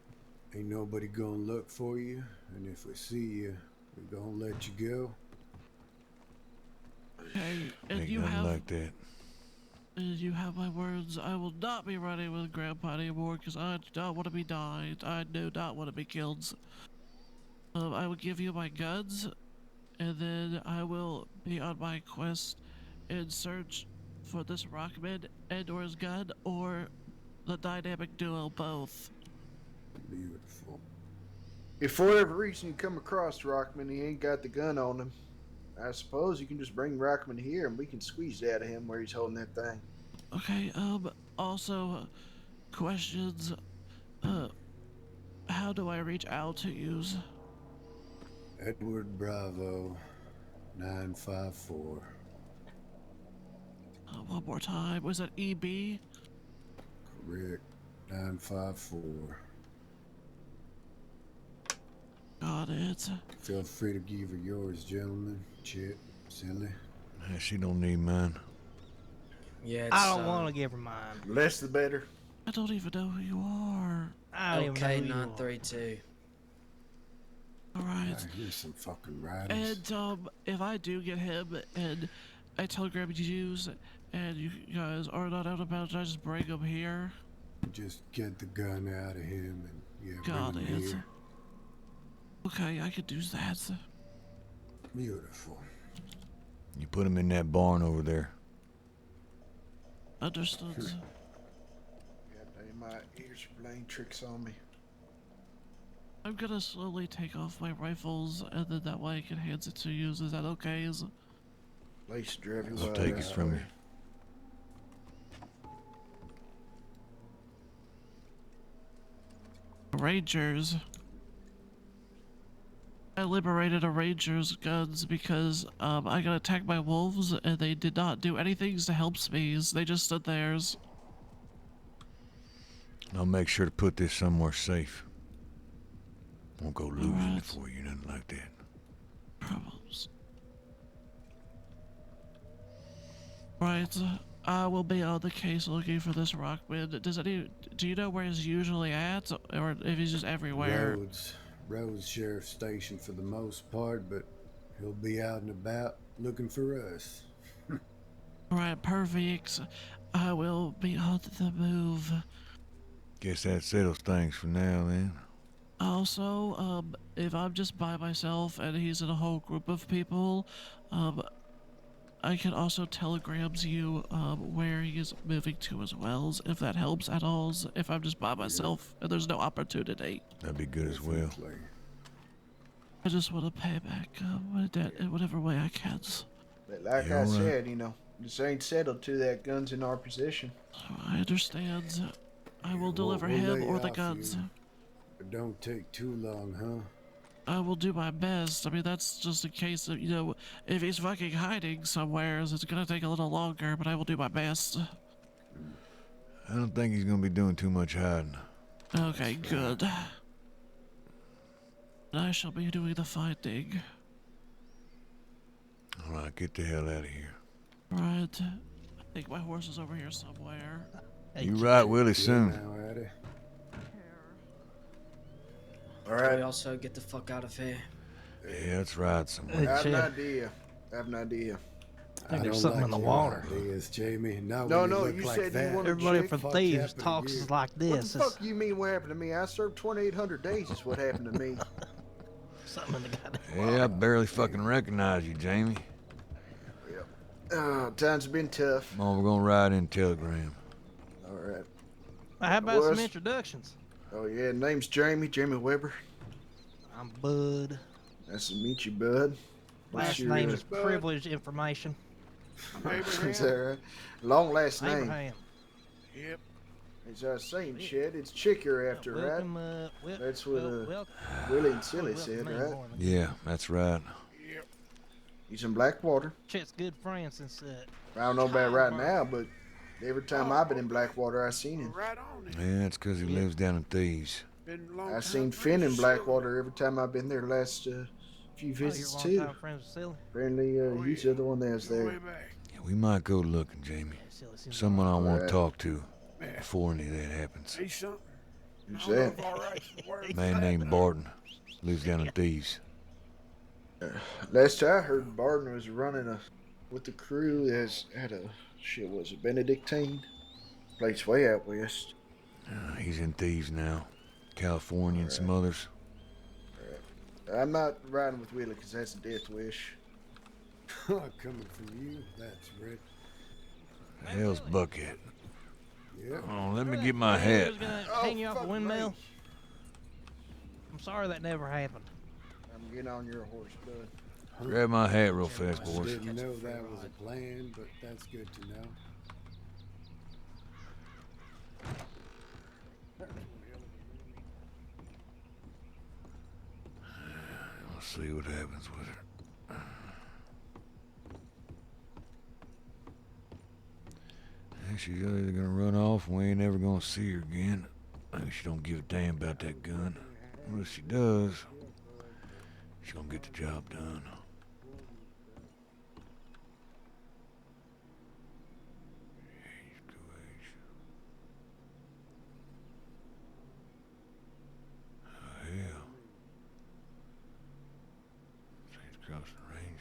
S7: Ain't nobody gonna look for you, and if we see you, we're gonna let you go.
S1: Okay, and
S4: Ain't
S1: you
S4: nothing
S1: have
S4: like that.
S1: my words. I will not be running with Grandpa anymore because I do not want to be died. I do not want to be killed. I will give you my guns, and then I will be on my quest and search for this Rockman and or his gun or the dynamic duo both.
S7: Beautiful.
S3: If for whatever reason you come across Rockman, he ain't got the gun on him, I suppose you can just bring Rockman here and we can squeeze it out of him where he's holding that thing.
S1: Okay, also, questions, how do I reach out to yous?
S7: Edward Bravo 954.
S1: One more time, was that EB?
S7: Correct. 954.
S1: Got it.
S7: Feel free to give her yours, gentlemen. Chet, Silly.
S4: She don't need mine.
S2: Yeah, it's,
S8: I don't want to give her mine.
S3: Less the better.
S1: I don't even know who you are.
S8: I don't even know who you are.
S2: LK932.
S1: Alright.
S7: Here's some fucking riders.
S1: And, if I do get him and I telegram yous and you guys are not out about it, I just bring him here.
S7: Just get the gun out of him and yeah,
S1: Got
S7: bring him
S1: it.
S7: here.
S1: Okay, I could do that.
S7: Beautiful.
S4: You put him in that barn over there.
S1: Understood.
S3: God damn, my ears are playing tricks on me.
S1: I'm gonna slowly take off my rifles and then that way I can hand it to you. Is that okay?
S3: Lace drive you
S4: I'll
S3: wild
S4: take it
S3: out
S4: from
S3: there.
S4: you.
S1: rangers. I liberated a ranger's guns because I got attacked by wolves and they did not do anything to help me. They just stood theirs.
S4: I'll make sure to put this somewhere safe. Won't go losing
S1: Alright.
S4: it for you, nothing like that.
S1: Problems. Right. I will be on the case looking for this Rockman. Do you know where he's usually at, or if he's just everywhere?
S7: Rhodes Sheriff Station for the most part, but he'll be out and about looking for us.
S1: Right, perfect. I will be on the move.
S4: Guess that settles things for now, then.
S1: Also, if I'm just by myself and he's in a whole group of people, I can also telegrams you where he is moving to as well, if that helps at all. If I'm just by myself and there's no opportunity.
S4: That'd be good as well.
S7: Definitely.
S1: I just want to pay back my debt in whatever way I can.
S3: But like
S4: Yeah,
S3: I
S4: all right.
S3: said, you know, this ain't settled to that gun's in our possession.
S1: I understand. I will deliver
S7: We'll
S1: him
S7: lay
S1: or the
S7: off
S1: guns.
S7: you, but don't take too long, huh?
S1: I will do my best. I mean, that's just in case of, if he's fucking hiding somewhere, it's gonna take a little longer, but I will do my best.
S4: I don't think he's gonna be doing too much hiding.
S1: Okay, good. I shall be doing the finding.
S4: All right, get the hell out of here.
S1: Right. I think my horse is over here somewhere.
S8: Hey,
S4: You
S8: Chet.
S4: right, Willie,
S7: Yeah,
S4: soon.
S7: now, Addy.
S2: Alright, also get the fuck out of here.
S4: Yeah, that's right, somewhere.
S3: I have an
S8: Chet,
S3: idea. I have an idea.
S8: I think there's
S7: don't
S8: something in the
S7: your
S8: water.
S7: Ideas, Jamie. Not
S3: No,
S7: when
S3: no,
S7: look
S3: you
S7: like
S3: said you
S7: that.
S3: wanted-
S8: Everybody
S3: Chick,
S8: from
S7: fuck
S8: Thieves
S7: happened to
S8: talks
S7: you?
S8: like
S3: What
S8: this.
S3: the fuck you mean what happened to me? I served 2,800 days is what happened to me.
S8: Something in the goddamn
S4: Yeah, I barely fucking recognize you, Jamie.
S3: Times have been tough.
S4: Come on, we're gonna ride in Telegram.
S3: All right.
S8: How about some
S3: Was-
S8: introductions?
S3: Oh, yeah, name's Jamie Weber.
S8: I'm Bud.
S3: Nice to meet you, bud.
S8: Last
S3: your,
S8: name
S3: uh,
S8: is privileged information.
S3: Is
S5: Abraham.
S3: that right? Long last name.
S8: Abraham.
S5: Yep.
S3: As I was saying, Chet, it's Chick you're after, right?
S8: Welcome,
S3: That's what,
S8: welcome,
S3: Willie and Silly
S8: welcome
S3: said,
S8: me
S3: right?
S8: more than-
S4: Yeah, that's right.
S5: Yep.
S3: He's in Blackwater.
S8: Chet's good friend since
S3: I don't know about right
S8: Childbirth.
S3: now, but every time I've been in Blackwater, I seen him.
S5: Right on it.
S4: Yeah, it's 'cause he lives down in Thieves.
S5: Been a long
S3: I
S5: time
S3: seen
S5: friends
S3: Finn in
S5: with
S3: Blackwater every time I've been there last few
S8: Oh, you're
S3: visits
S8: a
S3: too.
S8: long-time friends with Silly?
S3: Apparently, he's the other one that was
S5: Silly. Go way
S3: there.
S5: back.
S4: Yeah, we might go looking, Jamie.
S8: Yeah, Silly seems
S4: Someone I want
S3: Alright.
S4: to talk to
S5: Man,
S4: before any of that happens.
S5: see something?
S3: Who's
S5: I don't know
S3: that?
S5: if all right's the word.
S4: Man named Barton. Lives down in Thieves.
S3: Last I heard, Barton was running with the crew that had was it Benedictine? Place way out west.
S4: He's in Thieves now. California and some others.
S3: I'm not riding with Willie because that's a death wish.
S7: Coming from you, that's rich.
S4: The hell's Buckhead?
S7: Yeah.
S4: Oh, let me get my
S8: He
S4: hat.
S8: was gonna
S3: Oh,
S8: hang you off a
S3: fuck
S8: windmill.
S3: me.
S8: I'm sorry that never happened.
S3: I'm getting on your horse, bud.
S4: Grab my hat real fast,
S7: I
S4: boys.
S7: didn't know that was a plan, but that's good to know.
S4: We'll see what happens with her. Yeah, she's either gonna run off and we ain't ever gonna see her again. Maybe she don't give a damn about that gun. Well, if she does, she's gonna get the job done. Hell. She's crossing the range.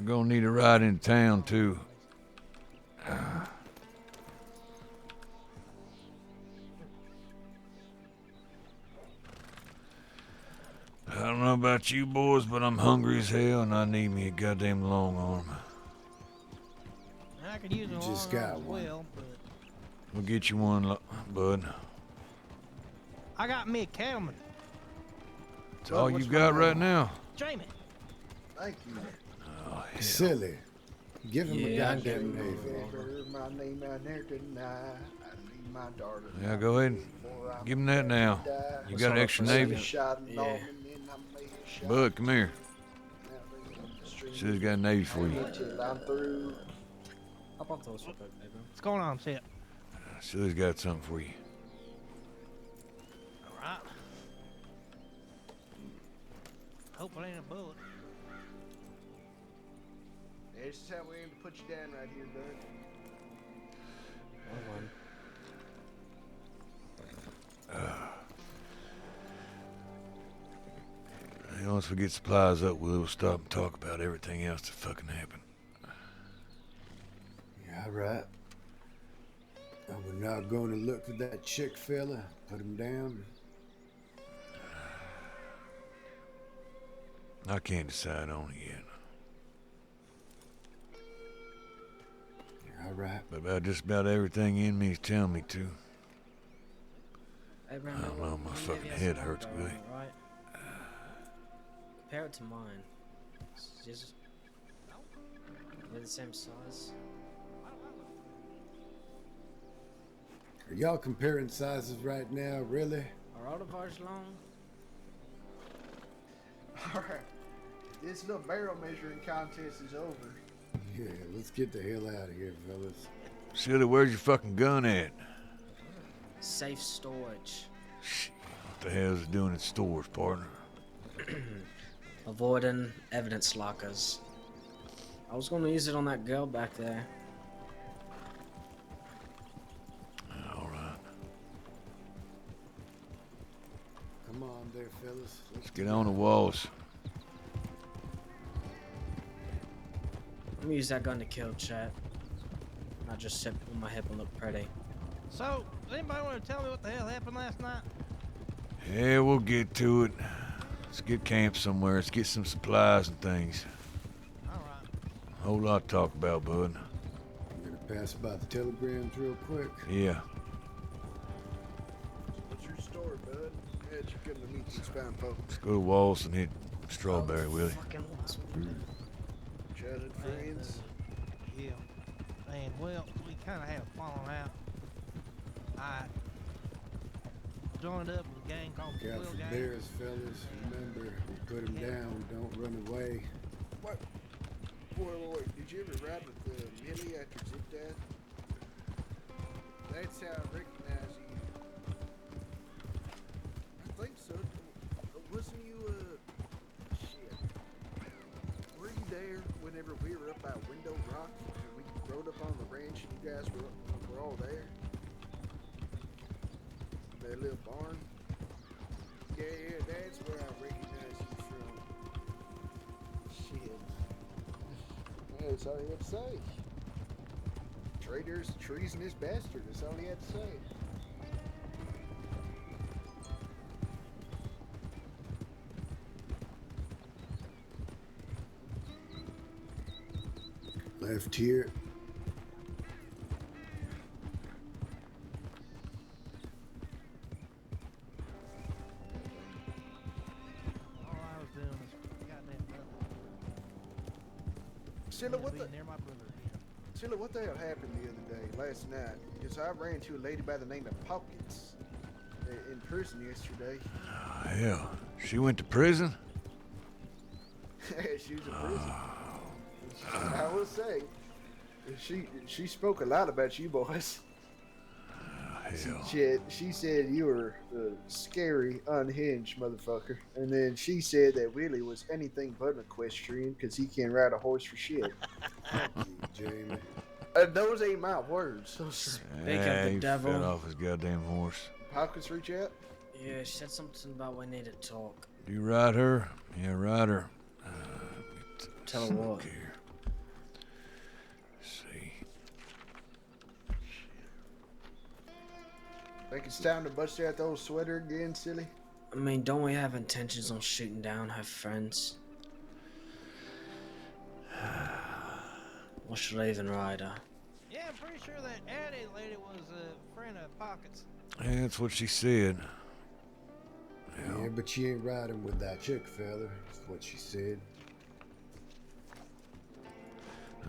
S4: I'm gonna need a ride into town, too. I don't know about you boys, but I'm hungry as hell and I need me a goddamn long arm.
S8: I could use a
S7: You
S8: long
S7: just
S8: arm
S7: got
S8: as
S7: one.
S8: well, but
S4: We'll get you one, bud.
S8: I got me a cattleman.
S4: It's
S3: Bud,
S4: all
S3: what's
S4: you
S3: my
S4: got
S3: name?
S4: right now.
S8: Jamie.
S3: Thank you.
S4: Oh, hell.
S7: Silly. Give him a
S2: Yeah, I give
S7: goddamn
S2: him a
S7: name.
S3: Remember my name out there tonight. I need my daughter.
S4: Yeah, go ahead and give him that now. You
S2: Let's
S4: got an
S2: hold up
S4: extra
S2: for a
S4: navy?
S2: second.
S3: Shot
S2: Yeah.
S3: Norman and I made a shot.
S4: Bud, come here.
S3: Now they want to string
S4: Should've
S3: me
S4: got a navy for you.
S3: till I'm through.
S2: Hop off those real quick, baby.
S8: What's going on, Chet?
S4: Should've got something for you.
S8: All right. Hope it ain't a bullet.
S3: Yeah, this is how we aim to put you down right here, bud.
S4: Once we get supplies up, we'll stop and talk about everything else that fucking happened.
S7: Yeah, right. And we're not going to look for that chick fella. Put him down.
S4: I can't decide on it yet.
S7: Yeah, all right.
S4: But about just about everything in me is telling me to.
S2: Hey, Brandon,
S4: I don't know, my
S2: maybe
S4: fucking
S2: that's
S4: head
S2: not
S4: hurts
S2: bad,
S4: good.
S2: Right? Compare it to mine. It's just... They're the same size.
S7: Are y'all comparing sizes right now, really?
S2: Are all of ours long?
S3: Alright. This little barrel measuring contest is over.
S7: Yeah, let's get the hell out of here, fellas.
S4: Silly, where's your fucking gun at?
S2: Safe storage.
S4: Shit, what the hell is it doing in stores, partner?
S2: Avoiding evidence lockers. I was gonna use it on that girl back there.
S4: All right.
S7: Come on there, fellas.
S4: Let's get on the walls.
S2: I'm gonna use that gun to kill Chet. Not just sit on my hip and look pretty.
S8: So, does anybody want to tell me what the hell happened last night?
S4: Yeah, we'll get to it. Let's get camp somewhere. Let's get some supplies and things.
S8: All right.
S4: Whole lot to talk about, bud.
S7: I'm gonna pass by the telegrams real quick.
S4: Yeah.
S3: What's your story, bud? Glad you come to meet these fine folks.
S4: Let's go to Walls and hit Strawberry, will you?
S2: Fucking awesome.
S3: Childhood friends.
S8: Yeah. And, well, we kind of had a falling out. I joined up with a gang called the
S7: Look out
S8: Quill
S7: for
S8: Gang.
S7: bears, fellas. Remember, we put him down. Don't run away.
S3: What? Wait. Did you ever ride with Millie after Zip Dad? That's how I recognize you. I think so. Wasn't you, shit. Were you there whenever we were up by Window Rock and we rode up on the ranch and you guys were all there? That little barn? Yeah, that's where I recognize you from. Shit. That's all he had to say. Traitor's treasonous bastard. That's all he had to say.
S7: Left here.
S8: All I was doing was goddamn nothing.
S3: Silla, what the?
S8: Being near my brother again.
S3: Silla, what the hell happened the other day, last night? Because I ran into a lady by the name of Pockets in prison yesterday.
S4: Oh, hell. She went to prison?
S3: She was in prison. I will say, she spoke a lot about you boys.
S4: Hell.
S3: She said you were a scary, unhinged motherfucker. And then she said that Willie was anything but an equestrian because he can't ride a horse for shit.
S7: Thank you, Jamie.
S3: Those ain't my words.
S2: Speak
S4: Yeah,
S2: of the
S4: he
S2: devil.
S4: fell off his goddamn horse.
S3: Pockets reach out?
S2: Yeah, she said something about we need to talk.
S4: Do you ride her? Yeah, ride her.
S2: Tell her what.
S4: Here.
S3: Think it's time to bust out the old sweater again, silly?
S2: I mean, don't we have intentions on shooting down her friends? What should I even write her?
S8: Yeah, I'm pretty sure that Addie lady was a friend of Pockets.
S4: Yeah, that's what she said.
S7: Yeah, but she ain't riding with that chick fella, is what she said.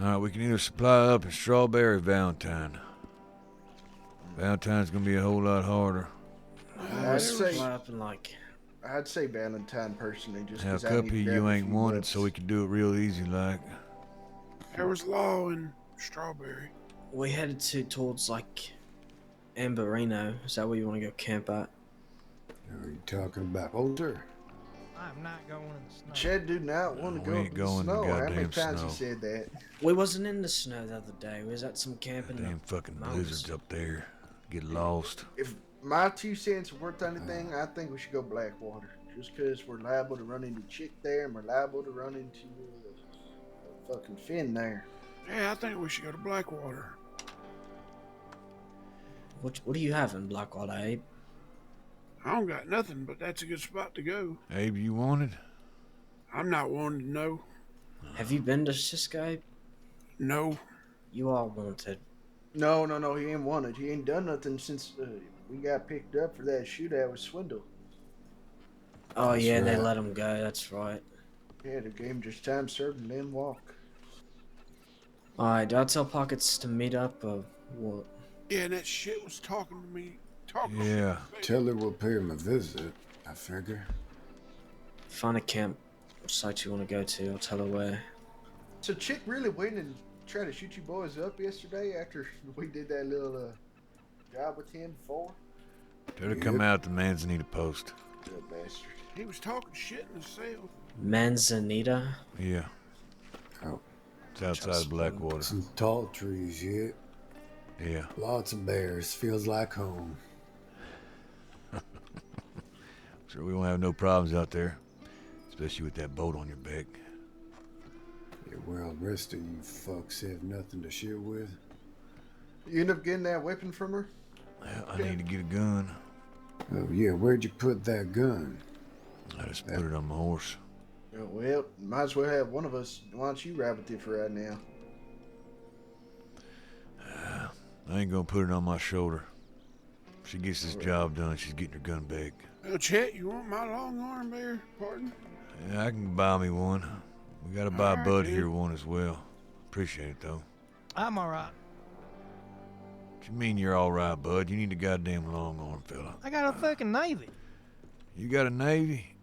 S4: Alright, we can either supply up in Strawberry or Valentine. Valentine's gonna be a whole lot harder.
S2: Supply up in like...
S3: I'd say Valentine personally, just
S4: Now,
S3: because I need to
S4: Cuppy,
S3: grab
S4: you
S3: a
S4: ain't
S3: few
S4: wanted,
S3: bucks.
S4: so we can do it real easy like.
S5: There was law in Strawberry.
S2: We headed towards like Amberino. Is that where you want to go camp at?
S7: Are you talking about Holter?
S8: I'm not going in the snow.
S3: Chad do not want to
S4: we
S3: go
S4: ain't
S3: in the
S4: going in the
S3: snow. How many
S4: goddamn
S3: times
S4: snow.
S3: he said that?
S2: We wasn't in the snow the other day. We was at some camping.
S4: Damn fucking
S2: mountains.
S4: blizzards up there. Get lost.
S3: If my 2 cents are worth anything, I think we should go Blackwater. Just because we're liable to run into Chick there, and we're liable to run into fucking Finn there.
S5: Yeah, I think we should go to Blackwater.
S2: What do you have in Blackwater, Abe?
S5: I don't got nothing, but that's a good spot to go.
S4: Abe, you wanted?
S5: I'm not wanting to know.
S2: Have you been to Cisco, Abe?
S5: No.
S2: You all wanted.
S3: No, he ain't wanted. He ain't done nothing since we got picked up for that shootout with Swindle.
S2: Oh
S7: That's
S2: yeah, they
S7: right.
S2: let him go. That's right.
S3: Yeah, the game just time served and then walk.
S2: Alright, do I tell Pockets to meet up or what?
S5: Yeah, and that shit was talking to me. Talking
S4: Yeah.
S5: shit.
S7: Tell her we'll pay him a visit, I figure.
S2: Find a camp site you want to go to. I'll tell her where.
S3: So Chick really went and tried to shoot you boys up yesterday after we did that little job with him before?
S4: Tell her to come out to Manzanita Post.
S3: Little bastard.
S5: He was talking shit in the cell.
S2: Manzanita?
S4: Yeah.
S7: Oh,
S4: It's outside of Blackwater.
S7: some tall trees yet.
S4: Yeah.
S7: Lots of bears. Feels like home.
S4: Sure we won't have no problems out there. Especially with that boat on your back.
S7: Yeah, well, rest of you fucks have nothing to shoot with.
S3: You end up getting that weapon from her?
S4: Well, I need to get a gun.
S7: Oh, yeah, where'd you put that gun?
S4: I just put it on my horse.
S3: Oh, well, might as well have one of us. Why don't you ride with it for right now?
S4: I ain't gonna put it on my shoulder. If she gets this job done, she's getting her gun back.
S5: Oh, Chet, you want my long arm there? Pardon?
S4: Yeah, I can buy me one. We gotta buy
S5: Alright,
S4: Bud
S5: dude.
S4: here one as well. Appreciate it, though.
S8: I'm alright.
S4: What you mean you're alright, Bud? You need a goddamn long arm, fella.
S8: I got a fucking Navy.
S4: You got a Navy?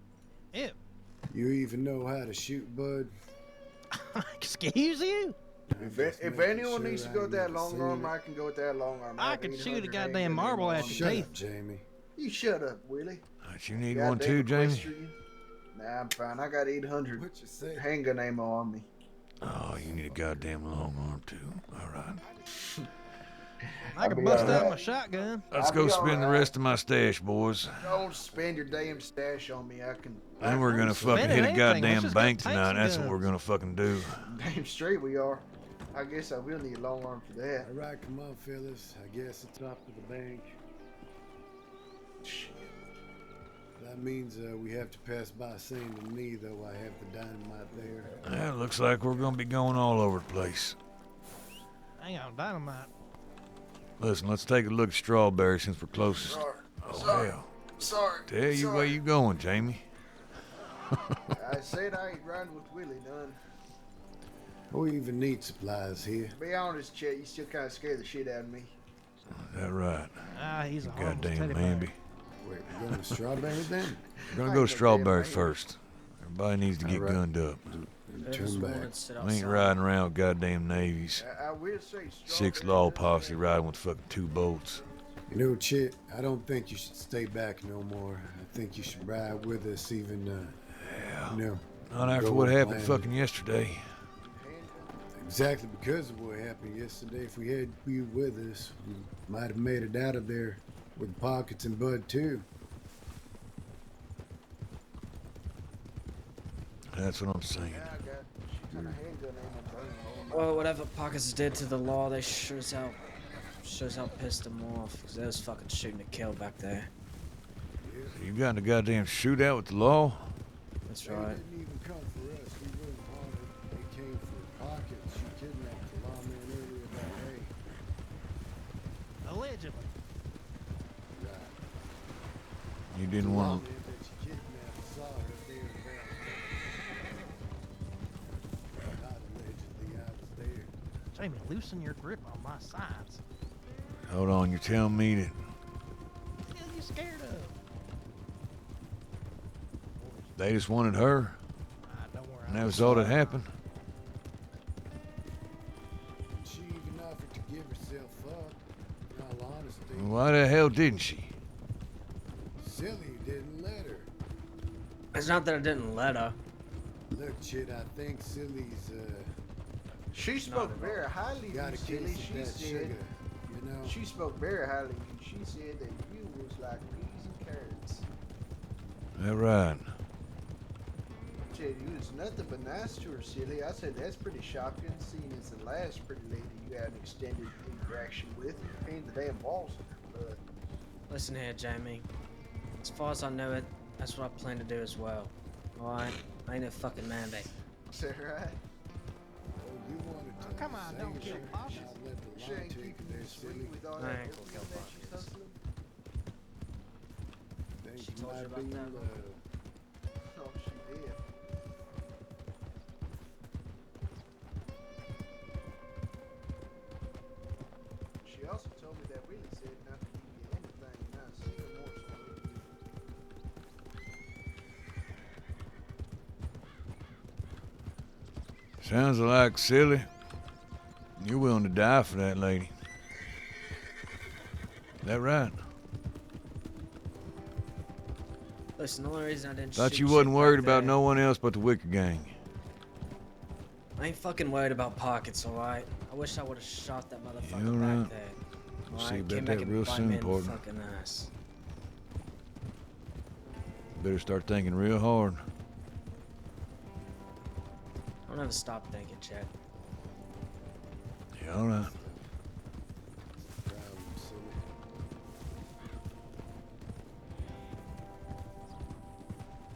S8: Yep.
S7: You even know how to shoot, bud?
S8: Excuse you?
S3: If anyone needs to go with that long arm, I can go with that long arm.
S8: I
S3: have
S8: could
S3: 800
S8: shoot a
S3: handgun
S8: goddamn marble
S3: ammo
S8: at
S3: on
S8: your
S3: me.
S7: Shut
S8: teeth.
S7: up, Jamie.
S3: You shut up, Willie.
S4: Alright, you need
S3: Goddamn
S4: one too, Jamie?
S3: equestrian. Nah, I'm fine. I got 800
S7: What you say?
S3: handgun ammo on me.
S4: Oh, you need a goddamn long arm too. Alright.
S8: I
S3: I'll
S8: could
S3: be
S8: bust out
S3: alright.
S8: my shotgun.
S4: Let's
S3: I'll
S4: go
S3: be
S4: spend the
S3: alright.
S4: rest of my stash, boys.
S3: Don't spend your damn stash on me. I can.
S4: Then we're gonna fucking
S8: Spending
S4: hit a
S8: anything, let's
S4: goddamn
S8: just go
S4: bank
S8: take
S4: tonight.
S8: some
S4: That's what we're
S8: guns.
S4: gonna fucking do.
S3: Damn straight we are. I guess I will need a long arm for that.
S7: All right, come on, fellas. I guess it's off to the bank.
S3: Shit.
S7: That means we have to pass by Saint Denis, though I have the dynamite there.
S4: Yeah, looks like we're gonna be going all over the place.
S8: Hang on, dynamite.
S4: Listen, let's take a look at Strawberry since we're closest.
S3: Sorry.
S4: Oh,
S3: Sorry.
S4: hell.
S3: Sorry.
S4: Tell you
S3: Sorry.
S4: where you going, Jamie.
S3: I said I ain't riding with Willie, none.
S7: We even need supplies here.
S3: To be honest, Chet, you still kind of scare the shit out of me.
S4: Is that right?
S8: Ah, he's a harmless
S4: Goddamn
S8: teddy bear.
S4: Mamby.
S7: Wait, we're going to Strawberry then?
S4: We're gonna
S3: I
S4: go
S3: ain't no
S4: Strawberry
S3: damn
S4: first. Everybody needs to get
S7: Alright.
S4: gunned up.
S7: And turn back.
S4: We ain't riding around with goddamn navies.
S3: I will say
S4: Six
S3: Strawberry
S4: law
S3: does
S4: posse
S3: have-
S4: riding with fucking 2 boats.
S7: You know, Chet, I don't think you should stay back no more. I think you should ride with us even,
S4: Yeah.
S7: you know,
S4: Not after
S7: Go
S4: what
S7: with
S4: happened
S7: plan.
S4: fucking yesterday.
S7: exactly because of what happened yesterday. If we had you with us, we might have made it out of there with Pockets and Bud, too.
S4: That's what I'm saying.
S3: Yeah, I got shit ton of handgun ammo burning on me.
S2: Well, whatever Pockets did to the law, they sure as hell Shows how pissed him off because they was fucking shooting to kill back there.
S4: So you got in a goddamn shootout with the law?
S2: That's
S7: They
S2: right.
S7: didn't even come for us. We weren't wanted. They came for pockets. She kidnapped the lawman earlier that day.
S8: Allegedly.
S7: Right.
S4: You
S7: The
S4: didn't want
S7: lawman that she kidnapped saw her there about. Not allegedly, I was there.
S8: Jamie, loosen your grip on my sides.
S4: to... Hold on, you're telling me that...
S8: What the hell are you scared of?
S4: They just wanted her,
S8: Don't worry.
S4: and that was all that happened?
S7: She even offered to give herself up. In all honesty,
S4: Why the hell didn't she?
S7: Silly didn't let her.
S2: It's not that I didn't let her.
S7: Look, Chet, I think Silly's
S3: She spoke very highly of
S7: got a
S3: you,
S7: case
S3: Silly.
S7: of
S3: She
S7: that
S3: said
S7: sugar. You know,
S3: she spoke very highly of you. She said that you was like peas and carrots.
S4: That right.
S3: Said you was nothing but nice to her, Silly. I said that's pretty shocking, seeing as the last pretty lady you had an extended interaction with painted the damn walls in her blood.
S2: Listen here, Jamie. As far as I know it, that's what I plan to do as well. Alright? I ain't no fucking mandate.
S3: Is that right?
S7: oh, you wanted to
S8: come on,
S7: say
S8: don't
S7: it,
S8: kill
S7: not
S8: Poppy.
S7: let the
S3: She
S7: law
S3: ain't
S7: take
S3: keeping
S7: you
S3: you
S7: there,
S3: sweet
S7: Silly.
S3: with all
S2: I
S3: that
S2: ain't gonna kill
S3: opium that she's
S2: Poppy.
S3: hustling.
S7: Think
S2: She
S7: you
S2: told you
S7: might
S2: about
S7: be
S2: that?
S7: in love.
S3: Oh, she did. She also told me that Willie said not to give you anything nice, even more so than you.
S4: Sounds like silly. You're willing to die for that lady. That right?
S2: Listen, the only reason I didn't
S4: Thought
S2: shoot
S4: you
S2: shit
S4: wasn't
S2: back
S4: worried about
S2: there-
S4: no one else but the Wicker gang.
S2: I ain't fucking worried about pockets, alright? I wish I would've shot that motherfucker
S4: You're
S2: back
S4: right.
S2: there.
S4: We'll
S2: Alright?
S4: see about
S2: Came
S4: that
S2: back and
S4: real
S2: bite
S4: soon,
S2: me in the
S4: partner.
S2: fucking ass.
S4: Better start thinking real hard.
S2: Don't ever stop thinking, Chet.
S4: Yeah, all right.
S7: Problem, Silly.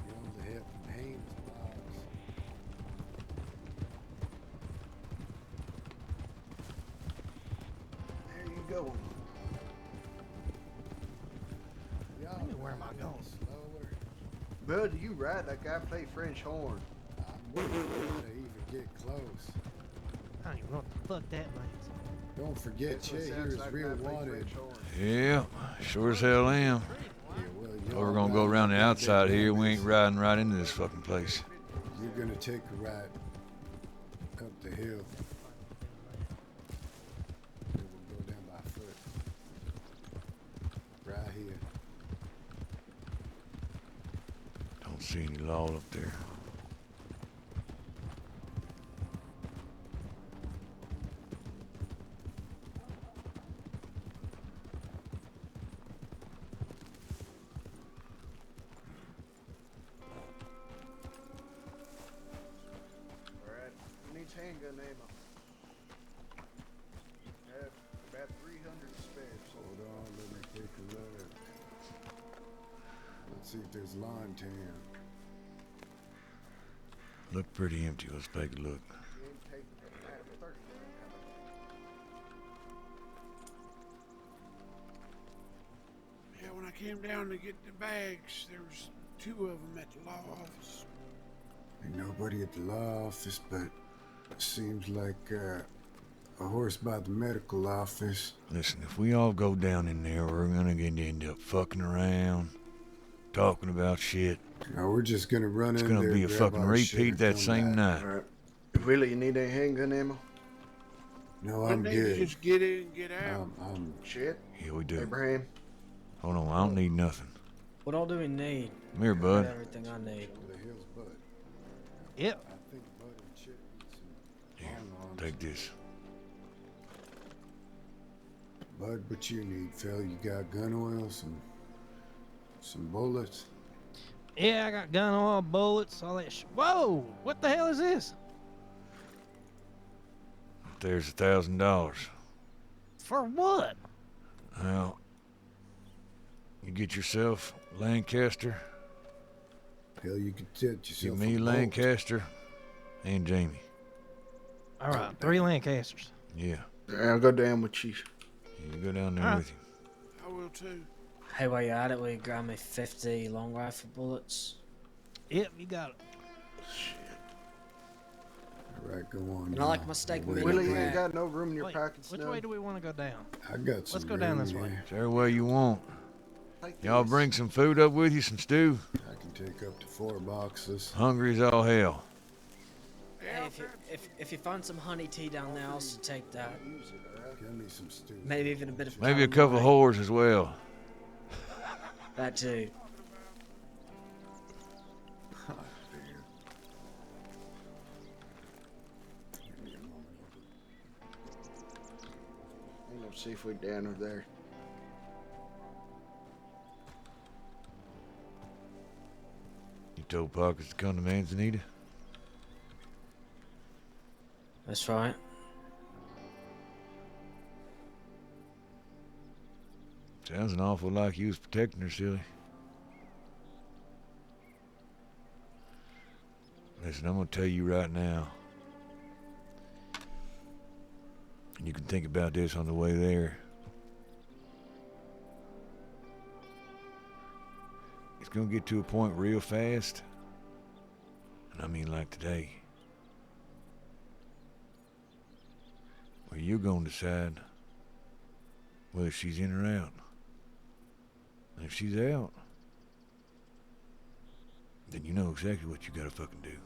S7: You only have them Haynes box.
S3: There you go.
S7: Y'all
S8: Maybe where am I
S7: ride
S8: going?
S7: slower.
S3: Bud, you right like I play French horn.
S7: I'm not gonna even get close.
S8: I don't even know what the fuck that means.
S7: Don't forget,
S3: That's what it
S7: Chet
S3: sounds
S7: here is
S3: like
S7: real
S3: when I play
S7: wanted.
S3: French horn.
S4: Yeah, sure as hell am.
S7: Yeah, well,
S4: But
S7: y'all
S4: we're gonna go
S7: ride
S4: around the
S7: like
S4: outside
S7: that
S4: here. We
S7: bandits.
S4: ain't riding right into this fucking place.
S7: You're gonna take a ride up the hill. Then we'll go down by foot. Right here.
S4: Don't see any law up there.
S3: Alright. Needs handgun ammo. Have about 300 spares.
S7: Hold on, let me take a look. Let's see if there's lawn tan.
S4: Look pretty empty. Let's take a look.
S3: You ain't taking that 30 gun ammo.
S5: Yeah, when I came down to get the bags, there was 2 of them at the law office.
S7: Ain't nobody at the law office, but seems like a horse by the medical office.
S4: Listen, if we all go down in there, we're gonna end up fucking around, talking about shit.
S7: No, we're just gonna run
S4: It's
S7: in
S4: gonna
S7: there,
S4: be a
S7: grab
S4: fucking
S7: our shit,
S4: repeat
S7: and
S4: that
S7: come
S4: same
S7: back.
S4: night.
S3: Alright. Willie, you need any handgun ammo?
S7: No,
S5: But
S7: I'm
S5: they
S7: good.
S5: just get in and get out.
S7: I'm
S3: Shit.
S4: Yeah, we do.
S3: Abraham.
S4: Hold on, I don't need nothing.
S2: What all do we need?
S4: Come here,
S2: I got
S4: bud.
S2: everything I need.
S7: Where the hell's Bud?
S8: Yep.
S7: I think Bud and Chet need some
S4: Here,
S7: long arms.
S4: take this.
S7: Bud, what you need, fella? You got gun oil, some bullets.
S8: Yeah, I got gun oil, bullets, all that Whoa! What the hell is this?
S4: There's $1,000.
S8: For what?
S4: Well, you get yourself Lancaster,
S7: Hell, you could set yourself
S4: you
S7: a
S4: me
S7: bolt.
S4: Lancaster, and Jamie.
S8: All right, 3 Lancasters.
S4: Yeah,
S3: I'll go down with you.
S4: you go down there
S8: Alright.
S4: with him.
S5: I will too.
S2: Hey, while you're at it, will you grab me 50 long rifle bullets?
S8: Yep, you got it.
S5: Shit.
S7: All right, go on.
S2: And I
S7: now.
S2: like my steak
S7: Wait,
S3: Willie, you
S2: medium
S3: ain't
S2: rare.
S3: got no room in your
S8: Wait,
S3: pockets.
S8: which
S3: none.
S8: way do we want to go down?
S7: I got some.
S8: Let's go down
S7: room
S8: this way.
S7: here.
S4: Whichever way you want.
S3: Take
S4: Y'all
S3: this.
S4: bring some food up with you, some stew.
S7: I can take up to 4 boxes.
S4: Hungry as all hell.
S2: Hey, if you find some honey tea down there, I'll also take that.
S3: Use it, all right?
S7: Get me some stew.
S2: Maybe even a bit of
S4: Maybe a couple of
S2: calamari.
S4: whores as well.
S2: That too.
S7: Ah, dear. Give me a moment.
S3: Ain't no seafood down over there.
S4: You told Pockets to come to Manzanita?
S2: That's right.
S4: Sounds an awful like you was protecting her, silly. Listen, I'm gonna tell you right now. And you can think about this on the way there. It's gonna get to a point real fast. And I mean like today. Where you're gonna decide whether she's in or out. And if she's out, then you know exactly what you gotta fucking do.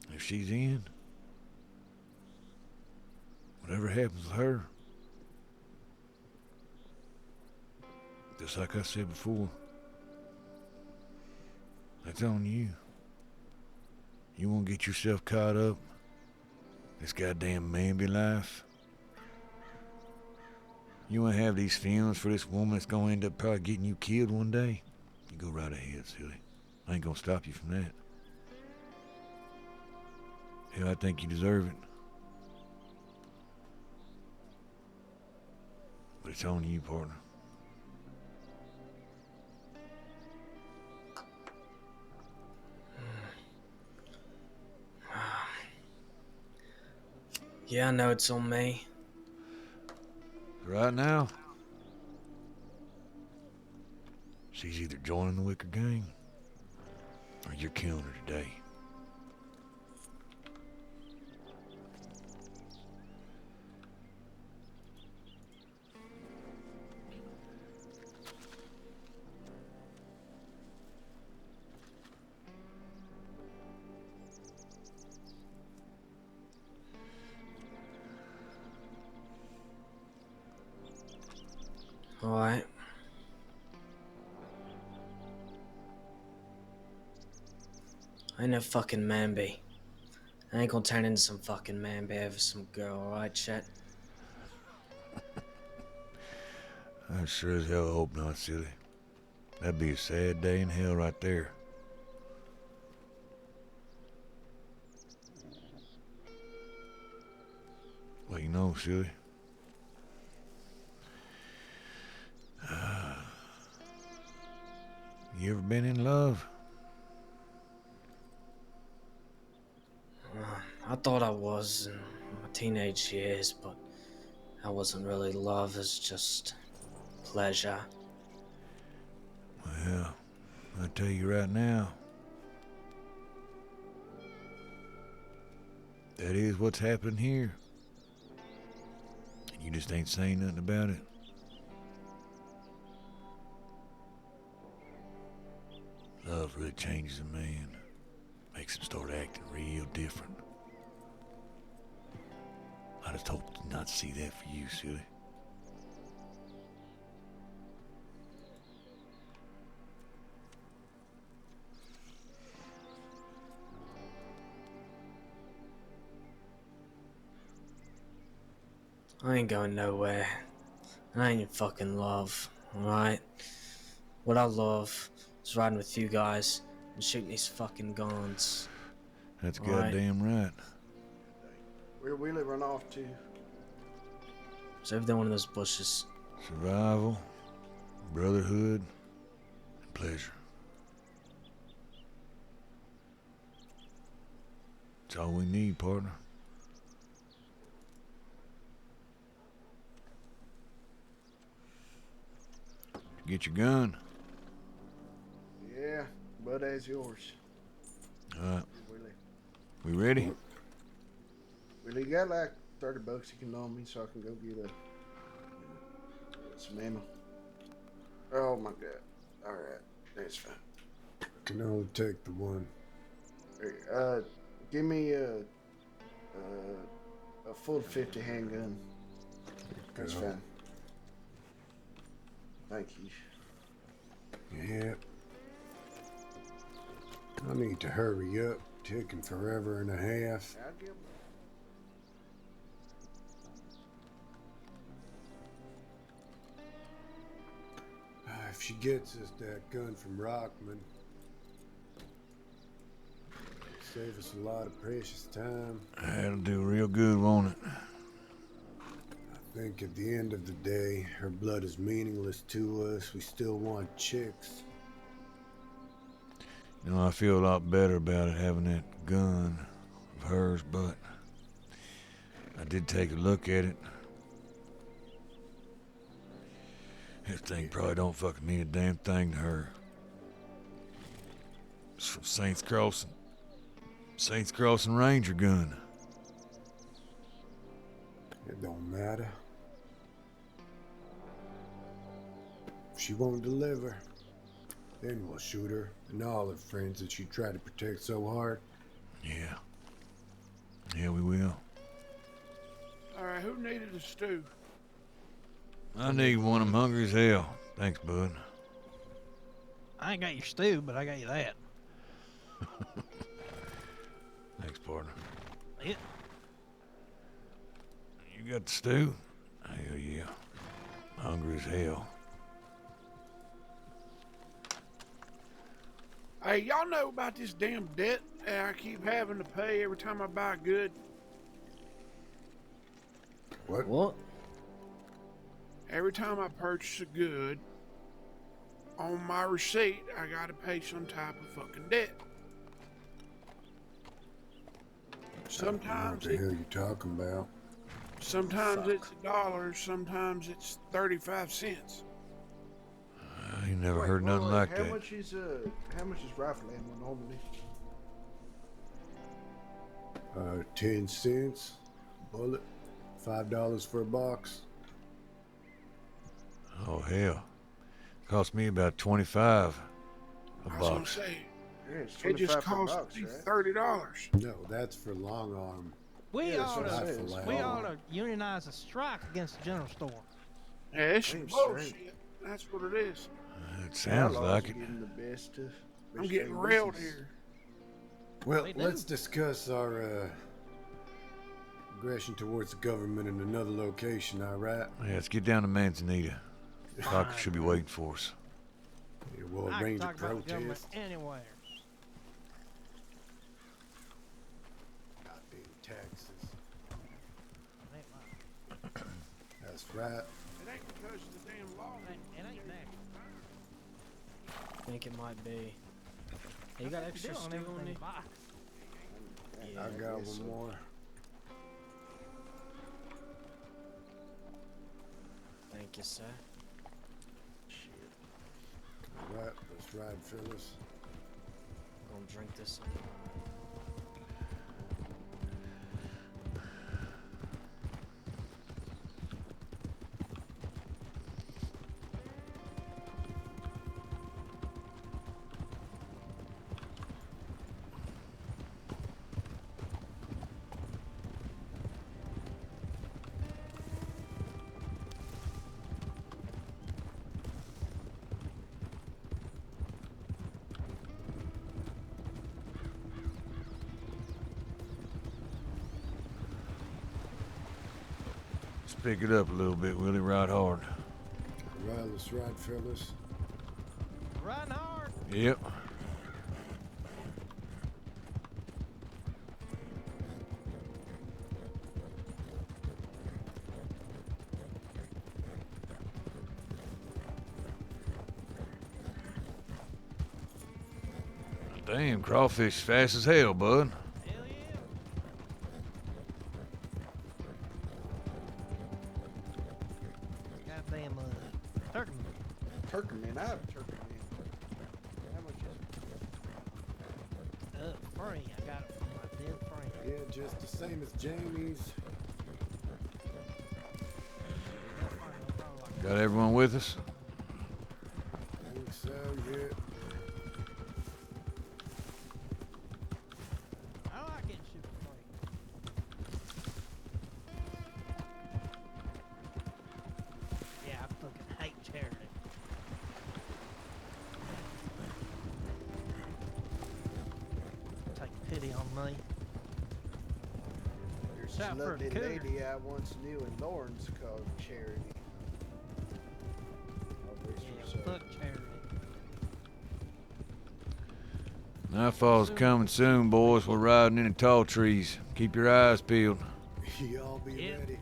S4: And if she's in, whatever happens with her, just like I said before, that's on you. You won't get yourself caught up in this goddamn Mamby life. You want to have these feelings for this woman that's going to end up probably getting you killed one day? You go right ahead, silly. I ain't going to stop you from that. Hell, I think you deserve it. But it's on you, partner.
S2: Yeah, I know it's on me.
S4: Right now, she's either joining the Wicker gang or you're killing her today.
S2: Alright. I ain't no fucking Mamby. I ain't gonna turn into some fucking Mamby over some girl, alright, Chet?
S4: I sure as hell hope not, silly. That'd be a sad day in hell right there. Well, you know, silly. You ever been in love?
S2: I thought I was in my teenage years, but that wasn't really love, it's just pleasure.
S4: Well, I tell you right now, that is what's happening here. And you just ain't saying nothing about it. Love really changes a man. Makes him start acting real different. I just hope to not see that for you, silly.
S2: I ain't going nowhere. I ain't in fucking love, alright? What I love is riding with you guys and shooting these fucking guns.
S4: That's
S2: All right.
S4: goddamn right.
S3: Where Willie run off to?
S2: It's over there in one of those bushes.
S4: Survival, brotherhood, and pleasure. It's all we need, partner. Get your gun.
S3: Yeah, but as yours.
S4: All right,
S3: Willie.
S4: we ready?
S3: Willie, you got like $30 you can loan me so I can go get some ammo. Oh my god. Alright, that's fine.
S7: Can only take the one.
S3: Hey, give me a full 50 handgun. That's
S7: Go.
S3: fine. Thank you.
S7: Yep. I need to hurry up. Taking forever and a half.
S3: I'll give
S7: If she gets us that gun from Rockman, save us a lot of precious time.
S4: That'll do real good, won't it?
S7: I think at the end of the day, her blood is meaningless to us. We still want chicks.
S4: You know, I feel a lot better about it having that gun of hers, but I did take a look at it. That thing probably don't fucking mean a damn thing to her. It's from Saints Crossing Ranger gun.
S7: It don't matter. If she won't deliver, then we'll shoot her and all her friends that she tried to protect so hard.
S4: Yeah. Yeah, we will.
S5: All right, who needed a stew?
S4: I need one. I'm hungry as hell. Thanks, bud.
S8: I ain't got your stew, but I got you that.
S4: Thanks, partner.
S8: Yeah.
S4: You got the stew? Hell yeah. Hungry as hell.
S5: Hey, y'all know about this damn debt that I keep having to pay every time I buy a good?
S2: What?
S5: Every time I purchase a good, on my receipt, I gotta pay some type of fucking debt.
S7: I don't know what the hell you talking about.
S5: Sometimes it's $1, sometimes it's 35 cents.
S4: I ain't never heard nothing like
S3: how
S4: that.
S3: much is rifle ammo normally?
S7: 10 cents a bullet, $5 for a box.
S4: Oh, hell. Cost me about 25 a
S5: I was gonna
S4: box.
S5: say,
S3: Yeah, it's
S5: it just
S3: 25 per
S5: cost
S3: box,
S5: me
S3: right?
S5: $30.
S7: No, that's for long arm.
S8: We
S3: Yeah, that's
S8: ought
S3: what I
S8: to
S3: said, it's
S7: we
S8: we
S3: long
S8: ought
S3: arm.
S8: to unionize a strike against the general store.
S5: Yeah, it's
S3: Ain't
S5: bullshit.
S3: straight.
S5: That's what it is.
S4: It sounds
S3: Outlaws
S4: like
S3: are
S4: it.
S3: getting the best of.
S5: I'm getting railed here.
S7: Well,
S8: We do.
S7: let's discuss our aggression towards the government in another location, all right?
S4: Yeah, let's get down to Manzanita. Doctor should be waiting for us.
S7: Yeah, we'll
S8: I can
S7: arrange a
S8: talk about the government
S7: protest.
S8: anywhere.
S7: Goddamn taxes.
S8: It ain't mine.
S7: That's right.
S5: It ain't because of the damn law.
S8: It ain't natural.
S2: I think it might be. Hey, you got extra
S8: Deal on
S2: stew on
S8: everything
S2: you?
S8: you buy.
S2: Yeah,
S7: I got
S3: guess
S7: one
S3: so.
S7: more.
S2: Thank you, sir.
S7: All right, let's ride, fellas.
S2: Gonna drink this.
S4: Let's pick it up a little bit, Willie. Ride hard.
S7: All right, let's ride, fellas.
S8: Riding hard.
S4: Yep. Damn, crawfish fast as hell, bud.
S8: Hell yeah. Goddamn turkey meat.
S3: Turkey man, I have turkey man. How much is it?
S8: Free. I got it from my dead friend.
S7: Yeah, just the same as Jamie's.
S8: That's fine, no problem.
S4: Got everyone with us?
S7: I think so, yeah.
S8: I like getting super free. Yeah, I fucking hate charity. Take pity on me.
S3: There's
S8: Shout
S3: a
S8: for a
S3: lovely
S8: cougar.
S3: lady I once knew in Lawrence called Charity. Oh, rest her
S8: Yeah,
S3: soul.
S8: fuck charity.
S4: Nightfall's coming soon, boys. We're riding into tall trees. Keep your eyes peeled.
S7: Y'all be
S8: Yeah.
S7: ready.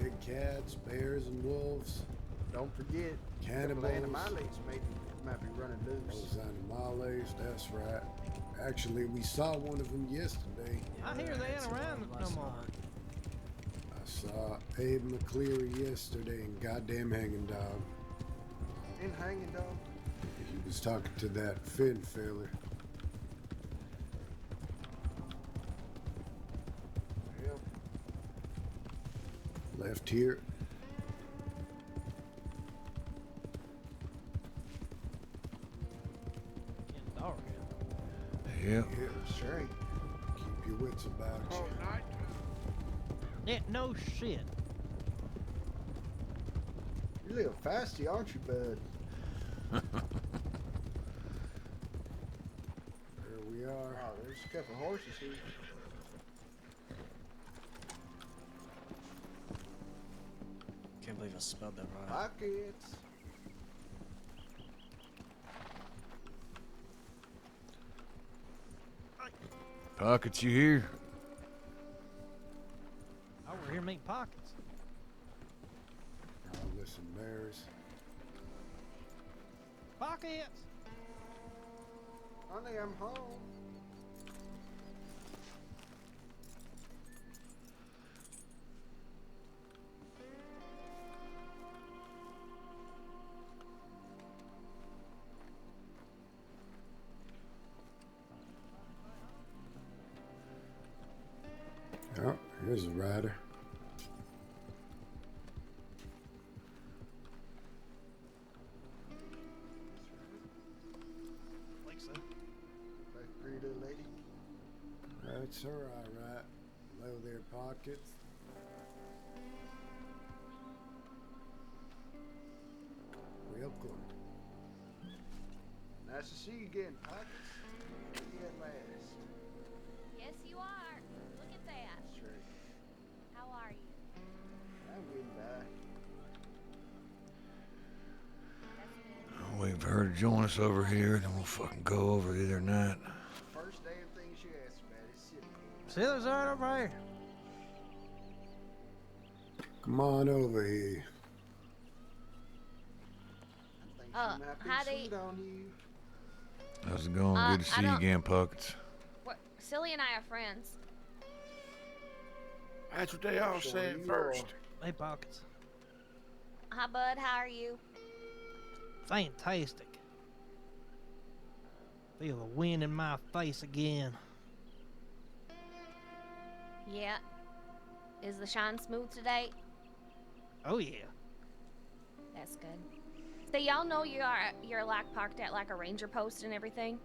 S7: Big cats, bears, and wolves.
S3: Don't forget,
S7: Cannibals.
S3: animals might be running loose.
S7: Those animales, that's right. Actually, we saw one of them yesterday.
S8: I hear they ain't around no more.
S7: I saw Abe McCleary yesterday in goddamn Hanging Dog.
S3: In hanging dog.
S7: He was talking to that Finn fella.
S3: Yep.
S7: Left here.
S8: Getting dark here.
S4: Yep.
S7: Yeah,
S3: Straight.
S7: keep your wits about you.
S5: Oh, night.
S8: Yeah, no shit.
S3: You're a little fasty, aren't you, bud?
S7: There we are.
S3: Oh, there's a couple horses here.
S2: Can't believe I spelled that right.
S3: Pockets.
S4: Pockets, you here?
S8: Oh, we're here meeting pockets.
S7: Oh, listen, bears.
S8: Pockets!
S3: Honey, I'm home.
S7: Oh, here's a rider.
S8: Like so.
S3: Like a pretty little lady.
S7: That's her, all right. Hello there, pockets. Welcome.
S3: Nice to see you again, Pockets. See you at last.
S9: Yes, you are. Look at that.
S3: Straight.
S9: How are you?
S3: I'm getting by.
S9: That's good.
S4: I'll wait for her to join us over here, then we'll fucking go over the other night.
S3: First damn thing she asked about is sitting here.
S8: See, there's right over here.
S7: Come on over here.
S3: I think she might be
S9: howdy.
S3: sweet on you.
S4: How's it going? Good to
S9: I
S4: see you
S9: don't-
S4: again, Pockets.
S9: Silly and I are friends.
S5: That's what they all
S3: Sure
S5: say at
S3: you
S5: first.
S3: are.
S8: Hey, pockets.
S9: Hi, bud. How are you?
S8: Fantastic. Feel the wind in my face again.
S9: Yeah. Is the shine smooth today?
S8: Oh yeah.
S9: That's good. So y'all know you're like parked at like a ranger post and everything?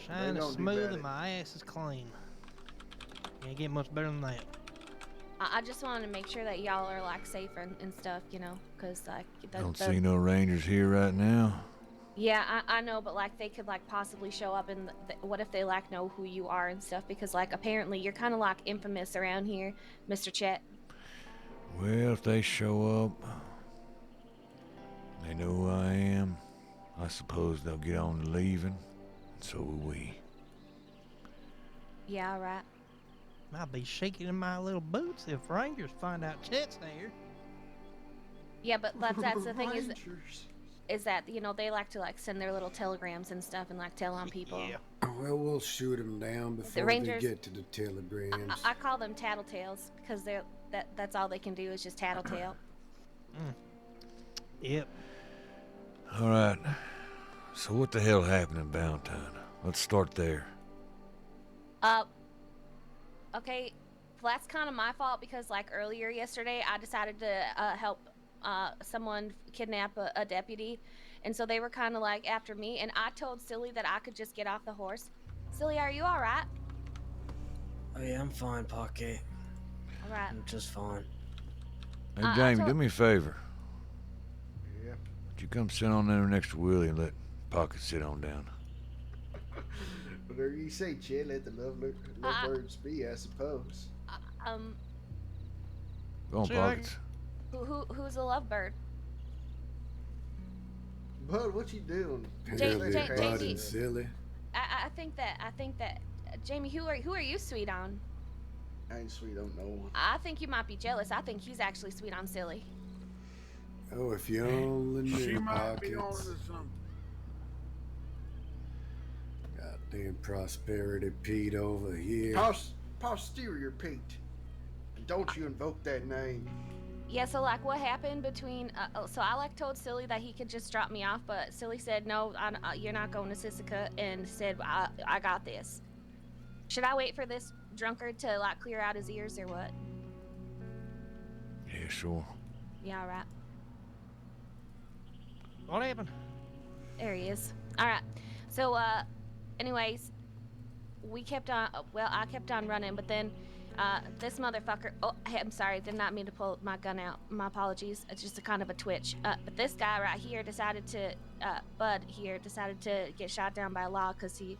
S8: Shine is
S3: don't do
S8: smooth
S3: better.
S8: and my ass is clean. Can't get much better than that.
S9: I just wanted to make sure that y'all are like safe and stuff, you know, cause like
S4: Don't see no rangers here right now.
S9: Yeah, I know, but like they could like possibly show up and what if they like know who you are and stuff? Because like apparently you're kind of like infamous around here, Mr. Chet.
S4: Well, if they show up, they know who I am. I suppose they'll get on to leaving, and so will we.
S9: Yeah, right.
S8: Might be shaking in my little boots if Rangers find out Chet's here.
S9: Yeah, but that's the thing is,
S3: Rangers.
S9: is that they like to like send their little telegrams and stuff and like tell on people.
S8: Yeah.
S7: Well, we'll shoot them down before they
S9: Rangers-
S7: get to the telegrams.
S9: I call them tattletales because that's all they can do is just tattletale.
S8: Yep.
S4: All right. So what the hell happened in Boundtown? Let's start there.
S9: Okay, that's kind of my fault because like earlier yesterday I decided to help someone kidnap a deputy, and so they were kind of like after me, and I told Silly that I could just get off the horse. Silly, are you all right?
S2: Oh yeah, I'm fine, Pocket.
S9: All right.
S2: I'm just fine.
S4: Hey,
S9: I
S4: Jamie,
S9: told-
S4: do me a favor.
S3: Yeah.
S4: Would you come sit on there next to Willie and let Pocket sit on down?
S3: Whatever you say, Chet, let the lovebirds be, I suppose.
S4: Go on,
S8: See, I-
S4: Pockets.
S9: Who's a lovebird?
S3: Bud, what you doing?
S7: Apparently,
S9: J-
S7: Bud
S9: JD.
S7: and Silly.
S9: I think that Jamie, who are you sweet on?
S3: I ain't sweet on no one.
S9: I think you might be jealous. I think he's actually sweet on Silly.
S7: Oh, if you only
S5: She
S7: knew,
S5: might be on to
S7: Pockets.
S5: something.
S7: Goddamn prosperity Pete over here.
S3: Posterior Pete. And don't you invoke that name.
S9: Yeah, so like what happened between so I like told Silly that he could just drop me off, but Silly said no, you're not going to Sissica, and said I got this. Should I wait for this drunkard to like clear out his ears or what?
S4: Yeah, sure.
S9: Yeah, all right.
S8: What happened?
S9: There he is. All right. So anyways, we kept on I kept on running, but then this motherfucker, hey, I'm sorry, did not mean to pull my gun out. My apologies. It's just a kind of a twitch. But this guy right here decided to Bud here decided to get shot down by a law because he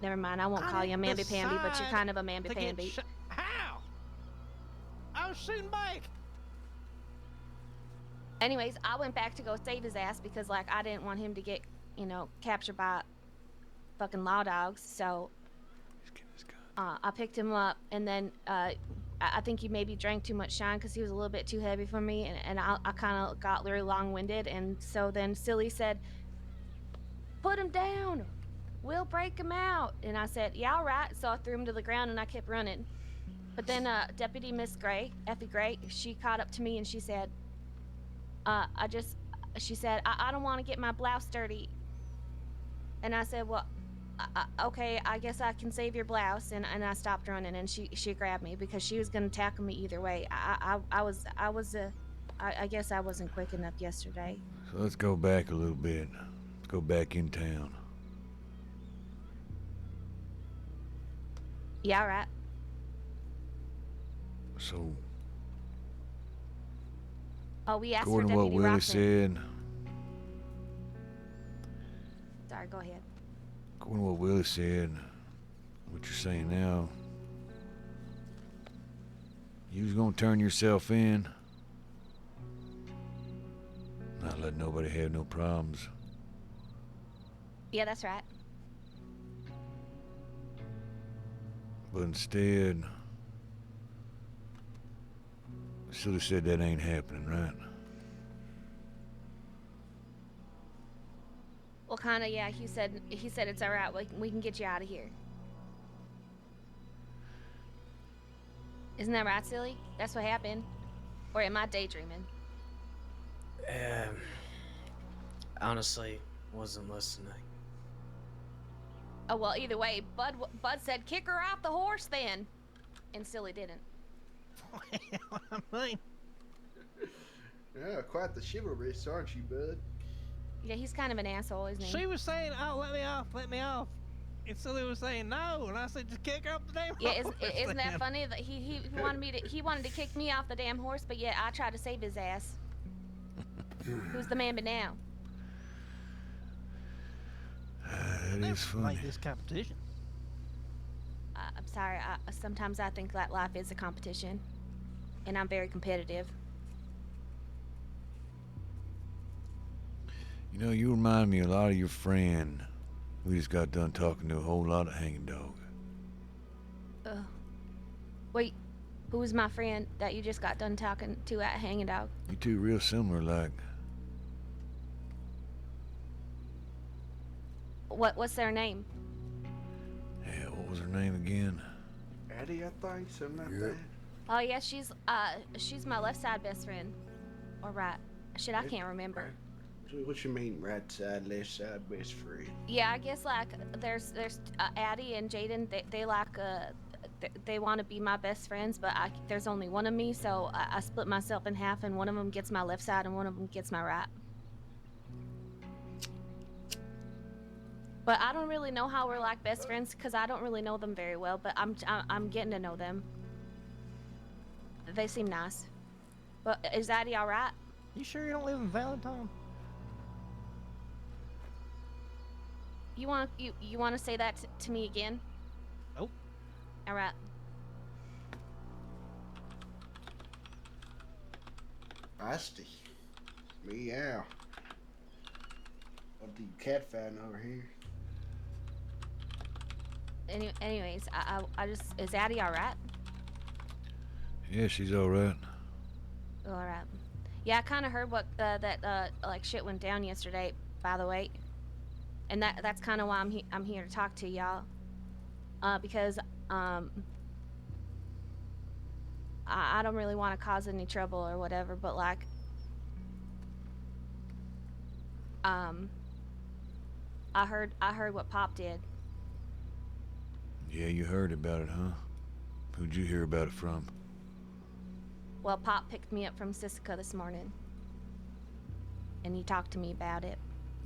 S9: never mind, I won't call you a mamby-pamby, but you're kind of a mamby-pamby.
S8: How? I was shooting back.
S9: Anyways, I went back to go save his ass because like I didn't want him to get, captured by fucking law dogs. So I picked him up, and then I think he maybe drank too much shine because he was a little bit too heavy for me, and I kind of got very long-winded, and so then Silly said, "Put him down. We'll break him out." And I said, "Yeah, all right." So I threw him to the ground, and I kept running. But then Deputy Miss Gray, Effie Gray, she caught up to me, and she said, she said, I don't want to get my blouse dirty. And I said, well, okay, I guess I can save your blouse. And I stopped running, and she grabbed me because she was going to tackle me either way. I guess I wasn't quick enough yesterday.
S4: So let's go back a little bit. Let's go back in town.
S9: Yeah, all right.
S4: So,
S9: Oh, we asked
S4: according
S9: for
S4: to what
S9: Deputy
S4: Willie
S9: Rockman.
S4: said,
S9: Sorry, go ahead.
S4: according to what Willie said, what you're saying now, you was gonna turn yourself in, not let nobody have no problems.
S9: Yeah, that's right.
S4: But instead, Silly said that ain't happening, right?
S9: Well, kind of, yeah. He said it's all right. We can get you out of here. Isn't that right, Silly? That's what happened. Or am I daydreaming?
S2: Honestly, wasn't listening.
S9: Oh, well, either way, Bud said, kick her off the horse then. And Silly didn't.
S8: I mean,
S3: Yeah, quite the chivalrous, aren't you, Bud?
S9: Yeah, he's kind of an asshole, isn't he?
S8: she was saying, "Oh, let me off," and Silly was saying no, and I said, "Just kick her up the damn
S9: Yeah,
S8: horse."
S9: isn't that
S8: then."
S9: funny that he wanted to kick me off the damn horse, but yet I tried to save his ass. Who's the man but now?
S4: That
S8: Never
S4: is funny.
S8: like this competition.
S9: I'm sorry. Sometimes I think that life is a competition, and I'm very competitive.
S4: You know, you remind me a lot of your friend. We just got done talking to a whole lot of hanging dog.
S9: Wait, who was my friend that you just got done talking to at Hanging Dog?
S4: You two real similar, like.
S9: What's their name?
S4: Yeah, what was her name again?
S3: Addie, I think, something like
S7: Yep.
S3: that.
S9: Oh yeah, she's my left side best friend. Or right. Shit, I can't remember.
S3: What you mean, right side, left side, best friend?
S9: Yeah, I guess like there's Addie and Jaden. They like they want to be my best friends, but there's only one of me, so I split myself in half, and one of them gets my left side, and one of them gets my right. But I don't really know how we're like best friends because I don't really know them very well. But I'm getting to know them. They seem nice. But is Addie all right?
S8: You sure you don't live in Valentine?
S9: You want to say that to me again?
S8: Nope.
S9: All right.
S3: Feisty. Meow. What the cat fighting over here?
S9: Anyways, I just is Addie all right?
S4: Yeah, she's all right.
S9: All right. Yeah, I kind of heard what that like shit went down yesterday. By the way, and that's kind of why I'm here to talk to y'all. Because I don't really want to cause any trouble or whatever, but like I heard what Pop did.
S4: Yeah, you heard about it, huh? Who'd you hear about it from?
S9: Well, Pop picked me up from Siska this morning, and he talked to me about it.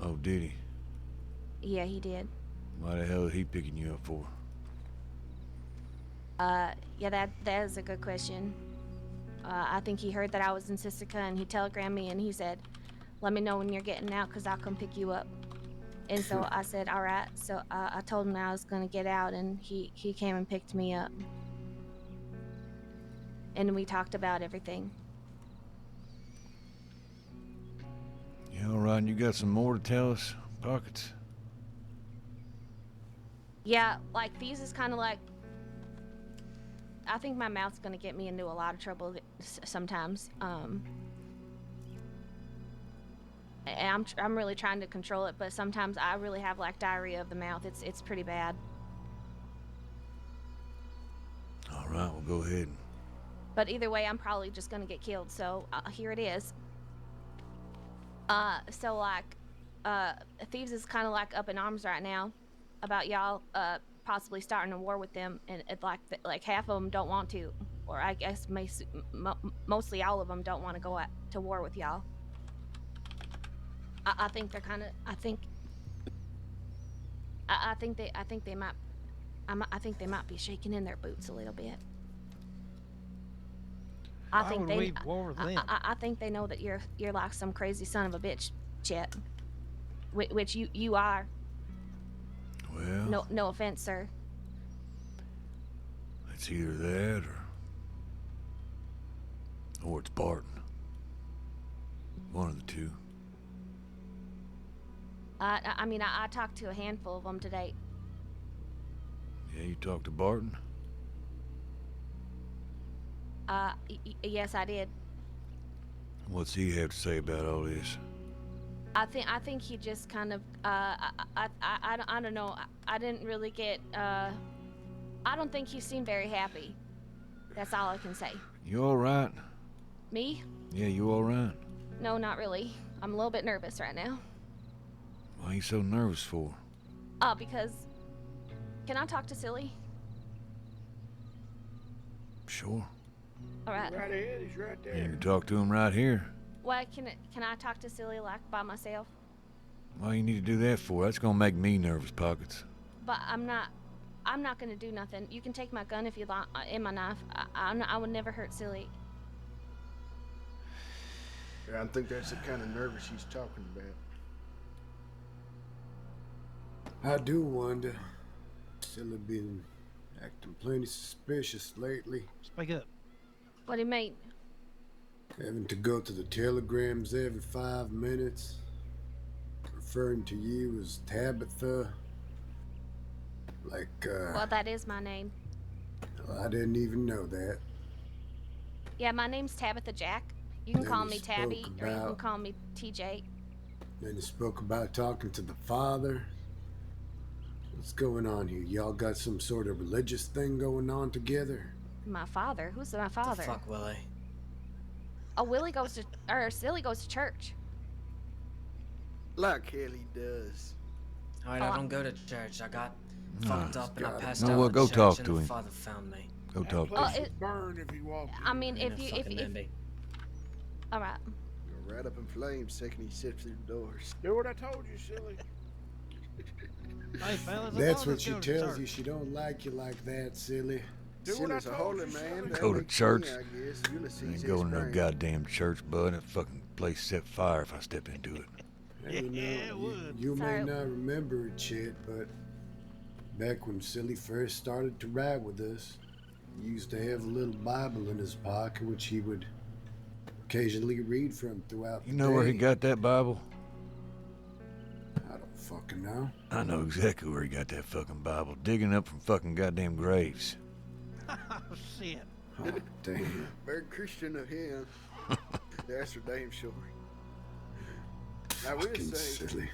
S4: Oh, did he?
S9: Yeah, he did.
S4: Why the hell is he picking you up for?
S9: Yeah, that is a good question. I think he heard that I was in Siska, and he telegrammed me, and he said, "Let me know when you're getting out, 'cause I'll come pick you up." And so I said, "All right." So I told him I was gonna get out, and he came and picked me up, and we talked about everything.
S4: You all right? You got some more to tell us, Pockets?
S9: Yeah, like Thieves is kind of like. I think my mouth's gonna get me into a lot of trouble sometimes. And I'm really trying to control it, but sometimes I really have like diarrhea of the mouth. It's pretty bad.
S4: All right, well, go ahead.
S9: But either way, I'm probably just gonna get killed. So here it is. So like, Thieves is kind of like up in arms right now about y'all possibly starting a war with them, and like half of them don't want to, or I guess mostly all of them don't want to go to war with y'all. I think they're kind of. I think they might. I think they might be shaking in their boots a little bit. I
S8: Why
S9: think
S8: would
S9: they.
S8: we war with them?
S9: I think they know that you're like some crazy son of a bitch, Chet. Which you are.
S4: Well,
S9: No offense, sir.
S4: it's either that or it's Barton. One of the two.
S9: I mean, I talked to a handful of them today.
S4: Yeah, you talked to Barton?
S9: Yes, I did.
S4: What's he have to say about all this?
S9: I think he just kind of I don't know. I didn't really get I don't think he seemed very happy. That's all I can say.
S4: You all right?
S9: Me?
S4: Yeah, you all right?
S9: No, not really. I'm a little bit nervous right now.
S4: Why you so nervous for?
S9: Because can I talk to Silly?
S4: Sure.
S9: All right.
S5: Right ahead, he's right
S4: You
S5: there.
S4: can talk to him right here.
S9: Well, can I talk to Silly like by myself?
S4: Why you need to do that for? That's gonna make me nervous, Pockets.
S9: But I'm not gonna do nothing. You can take my gun if you want, and my knife. I would never hurt Silly.
S3: Yeah, I think that's the kind of nervous he's talking about.
S7: I do wonder. Still have been acting plenty suspicious lately.
S8: Speak up.
S9: What do you mean?
S7: Having to go to the telegrams every 5 minutes. Referring to you as Tabitha. Like,
S9: Well, that is my name.
S7: I didn't even know that.
S9: Yeah, my name's Tabitha Jack. You can
S7: Then
S9: call
S7: you
S9: me Tabby,
S7: spoke
S9: or you can
S7: about-
S9: call me TJ.
S7: Then you spoke about talking to the father. What's going on here? Y'all got some sort of religious thing going on together?
S9: My father? Who's my
S2: The
S9: father?
S2: fuck, Willie?
S9: Oh, Willie goes to, or Silly goes to church.
S3: Like hell he does.
S2: Alright, I don't go to church. I got fucked up and I
S7: God.
S2: passed
S4: You know
S2: out
S4: what?
S2: in
S4: Go
S2: church
S4: talk
S2: and
S4: to
S2: the
S4: him.
S2: father found me.
S4: Go
S5: That
S4: talk to
S5: place
S4: him.
S5: would burn if you walked in.
S9: I mean,
S2: In
S9: if
S2: a
S9: you,
S2: fucking
S9: if,
S2: NB.
S9: all right.
S3: Go right up in flames second he steps through the doors.
S5: Do what I told you, silly.
S8: Hey, fellas,
S7: That's
S8: let's
S7: what
S8: go
S7: she
S8: to
S7: tells
S8: church.
S7: you. She don't like you like that, silly.
S5: Do what I
S3: Silly's a
S5: told
S3: holy
S5: you,
S3: man.
S5: silly.
S3: That
S4: Go to
S3: makes
S4: church?
S3: Me, I guess.
S4: I
S3: Ulysses
S4: ain't
S3: has
S4: going to no
S3: brain.
S4: goddamn church, bud. That fucking place set fire if I step into it.
S7: Hey, you know,
S8: Yeah, it would.
S7: you may
S9: Sorry.
S7: not remember it, Chet, but back when Silly first started to ride with us, he used to have a little Bible in his pocket, which he would occasionally read from throughout
S4: You
S7: the
S4: know
S7: day.
S4: where he got that Bible?
S7: I don't fucking know.
S4: I know exactly where he got that fucking Bible. Digging up from fucking goddamn graves.
S8: Oh, shit.
S7: Oh, damn.
S3: Very Christian of him. That's for damn sure. I will
S7: Fucking
S3: say,
S7: silly.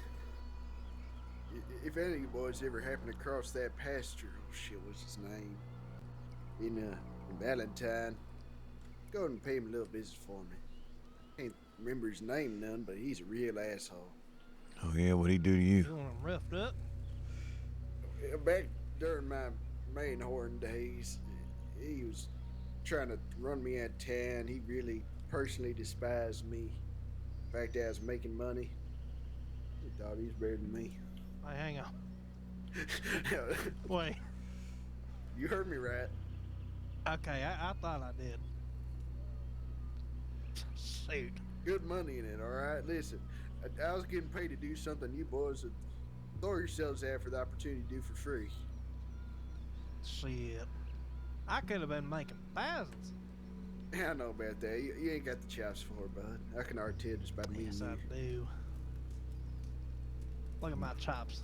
S3: if any of you boys ever happen across that pastor, oh shit, what's his name? In Valentine, go ahead and pay him a little visit for me. Can't remember his name none, but he's a real asshole.
S4: Oh yeah, what'd he do to you?
S8: You want him roughed up?
S3: Back during my main horn days, he was trying to run me out of town. He really personally despised me. The fact that I was making money, he thought he was better than me.
S8: Hey, hang on. Wait.
S3: You heard me right.
S8: Okay, I thought I did. Shoot.
S3: Good money in it, all right? Listen, I was getting paid to do something you boys would throw yourselves at for the opportunity to do for free.
S8: Shit. I could have been making thousands.
S3: I know about that. You ain't got the chops for it, bud. I can already tell just by meeting
S8: Yes,
S3: you.
S8: I do. Look at my chops.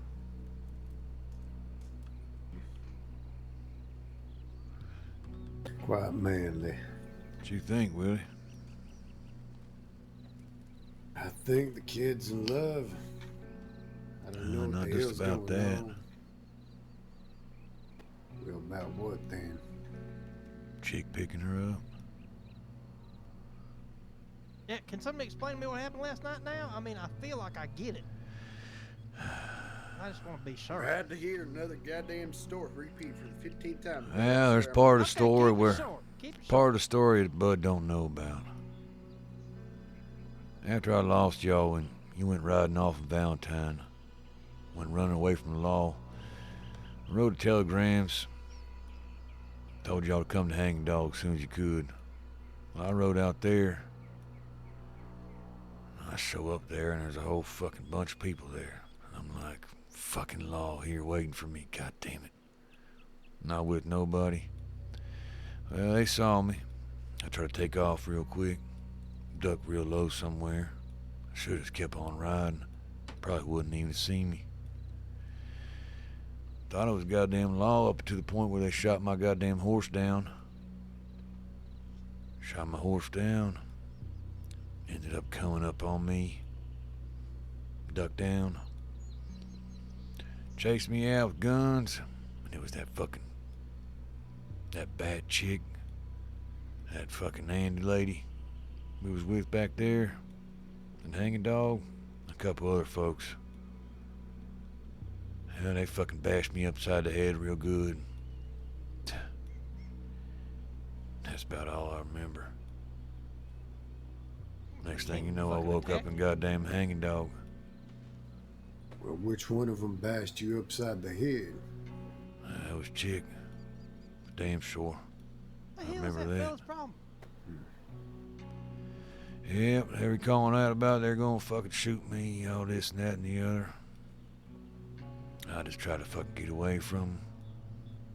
S7: Quite manly.
S4: What you think, Willie?
S7: I think the kid's in love. I don't know
S4: not
S7: what the
S4: just
S7: hell's
S4: about
S7: going
S4: that.
S7: on. Well, about what then?
S4: Chick picking her up.
S8: Yeah, can somebody explain to me what happened last night now? I mean, I feel like I get it. I just want to be sure.
S3: Glad to hear another goddamn story repeat for the 15th time.
S4: Well, there's
S3: Sure,
S4: part of the
S8: Okay,
S4: story
S8: keep it
S4: where
S8: short. Keep it
S4: part
S8: short.
S4: of the story that Bud don't know about. After I lost y'all and you went riding off in Valentine, went running away from the law, wrote telegrams, told y'all to come to Hanging Dog as soon as you could. Well, I rode out there. I show up there and there's a whole fucking bunch of people there. I'm like, fucking law here waiting for me, god damn it. Not with nobody. Well, they saw me. I tried to take off real quick, duck real low somewhere. I should have kept on riding. Probably wouldn't even see me. Thought it was goddamn law up to the point where they shot my goddamn horse down. Shot my horse down. Ended up coming up on me. Ducked down. Chased me out with guns. And it was that bad chick. That fucking Andy lady we was with back there. And Hanging Dog. A couple other folks. And they fucking bashed me upside the head real good. That's about all I remember. Next thing you know, I woke up in goddamn Hanging Dog.
S7: Well, which one of them bashed you upside the head?
S4: That was Chick. Damn sure.
S8: What the
S4: I
S8: hell is
S4: remember
S8: that
S4: that.
S8: fella's problem?
S4: Yep, they were calling out about they're gonna fucking shoot me, all this and that and the other. I just try to fucking get away from them.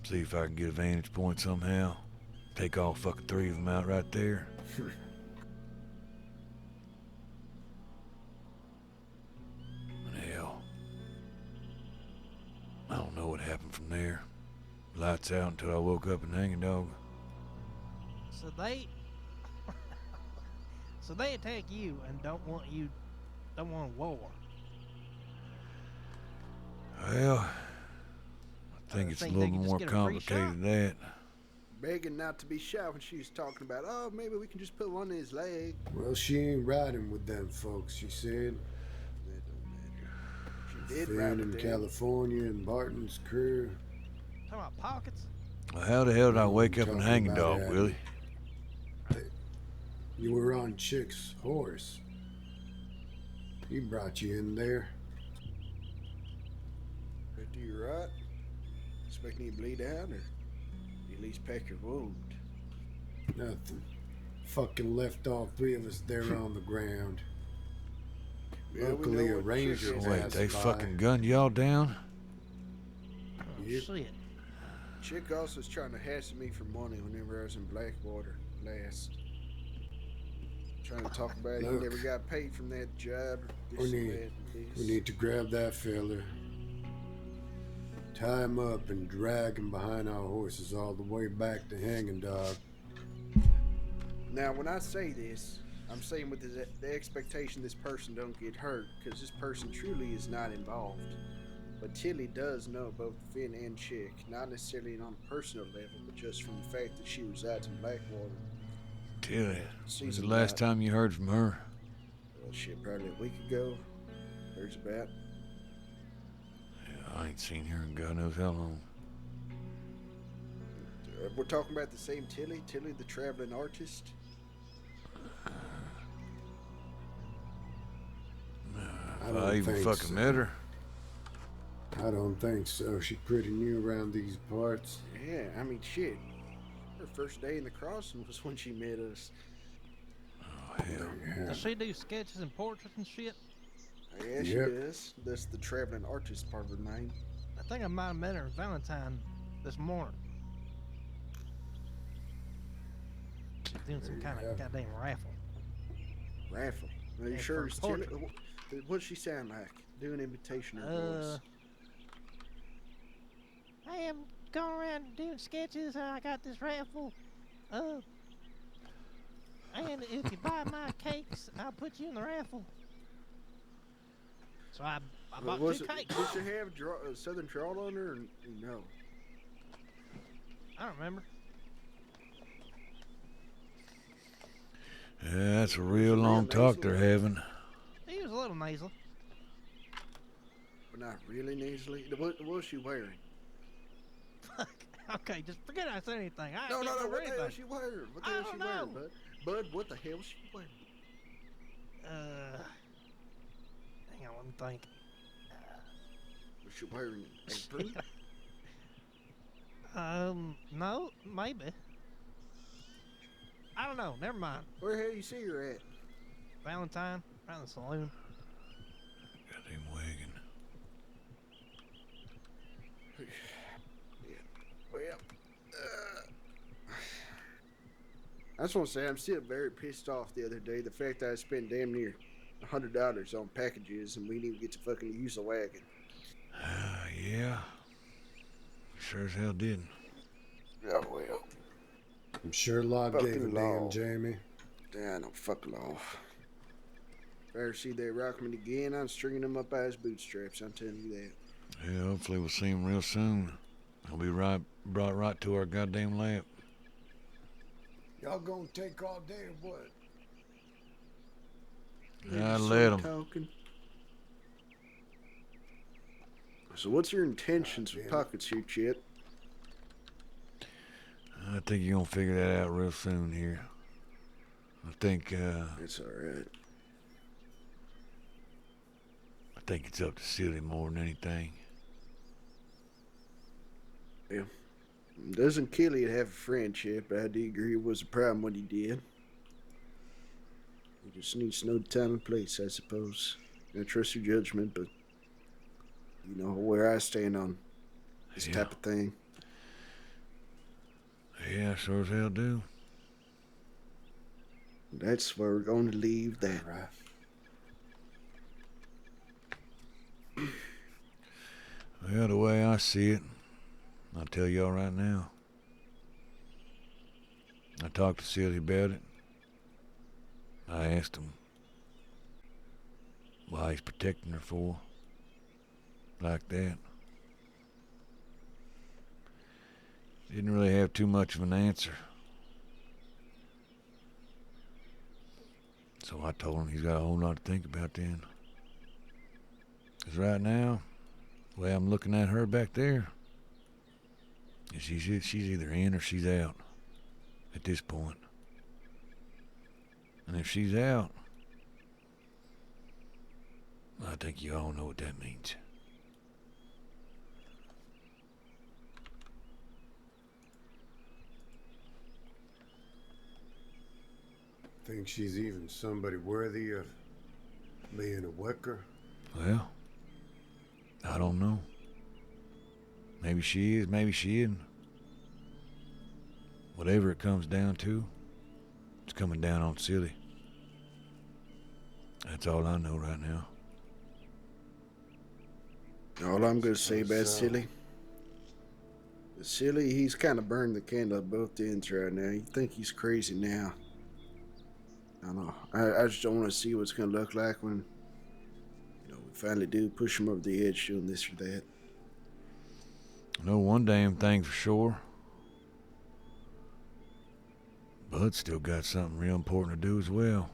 S4: See if I can get a vantage point somehow. Take all fucking three of them out right there. And hell, I don't know what happened from there. Lights out until I woke up in Hanging Dog.
S8: So they, so they attack you and don't want a war.
S4: Well, I think it's a
S8: think
S4: little
S8: they can just
S4: more
S8: get a free shot?
S4: complicated than that.
S3: Begging not to be shot when she was talking about, oh, maybe we can just put one in his leg.
S7: Well, she ain't riding with them folks, she said.
S3: That don't matter. She did
S7: Finn
S3: ride
S7: in
S3: with them.
S7: California and Barton's crew.
S8: Talking about pockets?
S4: Well, how the hell did I
S7: No,
S4: wake
S7: I'm
S4: up and
S7: talking
S4: hang a
S7: about
S4: dog,
S7: Adam.
S4: Willie?
S7: You were on Chick's horse. He brought you in there.
S3: But do you right? Expecting you to bleed out or at least pack your wound?
S7: Nothing. Fucking left all three of us there on the ground.
S3: Yeah, we
S7: Luckily,
S3: know
S7: a
S3: what
S7: ranger
S3: Chick is.
S4: Wait,
S7: passed
S4: they
S7: by.
S4: fucking gunned y'all down?
S8: Oh,
S7: Yep.
S8: shit.
S3: Chick also was trying to hassle me for money whenever I was in Blackwater last. Trying to talk about he
S7: Look.
S3: never got paid from that job. Or this
S7: We
S3: and
S7: need-
S3: that and this.
S7: We need to grab that fella, tie him up, and drag him behind our horses all the way back to Hanging Dog.
S3: Now, when I say this, I'm saying with the expectation this person don't get hurt, because this person truly is not involved. But Tilly does know both Finn and Chick, not necessarily on a personal level, but just from the fact that she resides in Blackwater.
S4: Tilly,
S3: Sees
S4: when's the
S3: him
S4: last
S3: out.
S4: time you heard from her?
S3: Well, shit, probably a week ago. There's about.
S4: Yeah, I ain't seen her in God knows how long.
S3: We're talking about the same Tilly? Tilly the traveling artist?
S7: I
S4: If
S7: don't
S4: I even
S7: think
S4: fucking
S7: so.
S4: met her.
S7: I don't think so. She's pretty new around these parts.
S3: Yeah, I mean, shit. Her first day in the crossing was when she met us.
S4: Oh, hell.
S7: Yeah.
S8: Does she do sketches and portraits and shit?
S3: Yeah, she
S7: Yep.
S3: does. That's the traveling artist part of her name.
S8: I think I might have met her in Valentine this morning. She's doing some kind
S7: Yeah.
S8: of goddamn raffle.
S3: Raffle. Are you
S8: Yeah,
S3: sure
S8: for
S3: it's Tilly?
S8: portrait.
S3: What's she sound like? Do an imitation of her voice.
S8: I am going around doing sketches. I got this raffle. And if you buy my cakes, I'll put you in the raffle. So I bought
S3: Was
S8: two
S3: it,
S8: cakes.
S3: did she have a southern drawl on her? Or no.
S8: I don't remember.
S4: Yeah, that's a real
S3: real
S4: long talk
S3: nasally.
S4: they're having.
S8: He was a little nasal.
S3: But not really nasally. What was she wearing?
S8: Fuck. Okay, just forget I said anything. I
S3: No,
S8: can't
S3: no, no.
S8: remember
S3: What the hell
S8: anything.
S3: was she wearing? What the
S8: I
S3: hell was she
S8: don't
S3: wearing,
S8: know.
S3: Bud? Bud, what the hell was she wearing?
S8: Hang on, let me think.
S3: Was she wearing an apron?
S8: No, maybe. I don't know. Never mind.
S3: Where the hell you see her at?
S8: Valentine, around the saloon.
S4: Goddamn wagon.
S3: Well, I just want to say I'm still very pissed off the other day. The fact that I spent damn near $100 on packages and we didn't even get to fucking use a wagon.
S4: Yeah. Sure as hell did.
S3: Oh, well.
S7: I'm sure Law gave a
S3: Fucking
S7: damn,
S3: law.
S7: Jamie.
S3: Damn, no fucking off. If I ever see that Rockman again, I'm stringing him up by his bootstraps. I'm telling you that.
S4: Yeah, hopefully we'll see him real soon. He'll be brought right to our goddamn lap.
S7: Y'all gonna take all day or what?
S4: I let him.
S3: Talking. So what's your intentions with pockets here, Chet?
S4: I think you're gonna figure that out real soon here. I think
S3: It's alright.
S4: it's up to Silly more than anything.
S3: Yeah. Doesn't kill you to have a friend, Chet, but I do agree it was a problem what he did. You just need to know the time and place, I suppose. I trust your judgment, but you know where I stand on this
S4: Yeah.
S3: type of thing.
S4: Yeah, sure as hell do.
S3: That's where we're going to leave that.
S7: Right.
S4: Well, the way I see it, I'll tell y'all right now. I talked to Silly about it. I asked him why he's protecting her for. Like that. Didn't really have too much of an answer. So I told him he's got a whole lot to think about then. 'Cause right now, the way I'm looking at her back there, she's either in or she's out at this point. And if she's out, I think you all know what that means.
S7: Think she's even somebody worthy of being a Wicker?
S4: Well, I don't know. Maybe she is, maybe she isn't. Whatever it comes down to, it's coming down on Silly. That's all I know right now.
S3: All I'm gonna say about Silly, he's kind of burned the candle at both ends right now. You think he's crazy now? I don't know. I just don't want to see what's gonna look like when, we finally do push him over the edge, doing this or that.
S4: I know one damn thing for sure. Bud's still got something real important to do as well.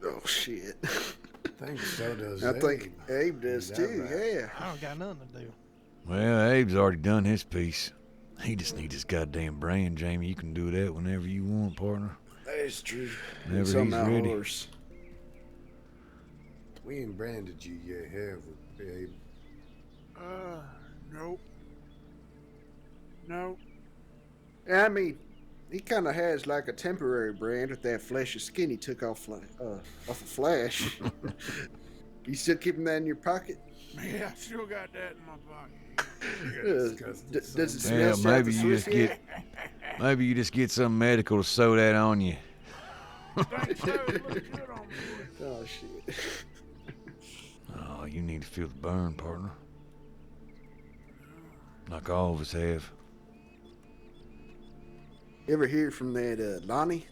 S3: Oh shit!
S7: I think so does
S3: I
S7: Abe.
S3: think Abe does
S7: Is that
S3: too.
S7: right?
S3: Yeah.
S8: I don't got nothing to do.
S4: Well, Abe's already done his piece. He just needs his goddamn brand, Jamie. You can do that whenever you want, partner.
S3: That's true.
S4: Whenever
S3: It's on
S4: he's
S3: my
S4: ready.
S3: horse.
S7: We ain't branded you yet, have we, Abe?
S5: Nope. Nope.
S3: Yeah, I mean, he kind of has like a temporary brand with that fleshy skin he took off of Flash. You still keeping that in your pocket?
S5: Yeah, I still got that in my pocket.
S3: Does it smell
S4: Yeah,
S3: south
S4: maybe
S3: of
S4: you
S3: Swiss
S4: just
S3: yet?
S4: maybe you just get some medical to sew that on you.
S5: Thanks, so. It looks good on me.
S3: Oh shit!
S4: Oh, you need to feel the burn, partner. Like all of us have.
S3: You ever hear from that Lonnie?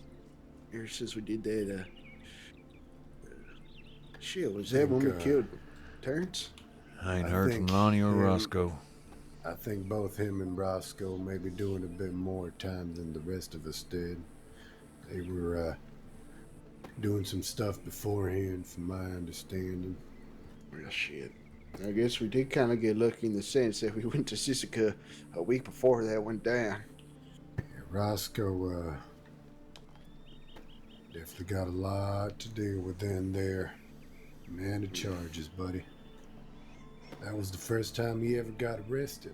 S3: Ever since we did that shit, was that when we killed Terrence?
S4: I ain't
S7: I
S4: heard from
S7: think
S4: Lonnie or
S7: him-
S4: Roscoe.
S7: I think both him and Roscoe may be doing a bit more time than the rest of us did. They were doing some stuff beforehand, from my understanding.
S3: Well, shit. I guess we did kind of get lucky in the sense that we went to Sissica a week before that went down.
S7: Roscoe definitely got a lot to deal with in there. Man of charges, buddy. That was the first time he ever got arrested.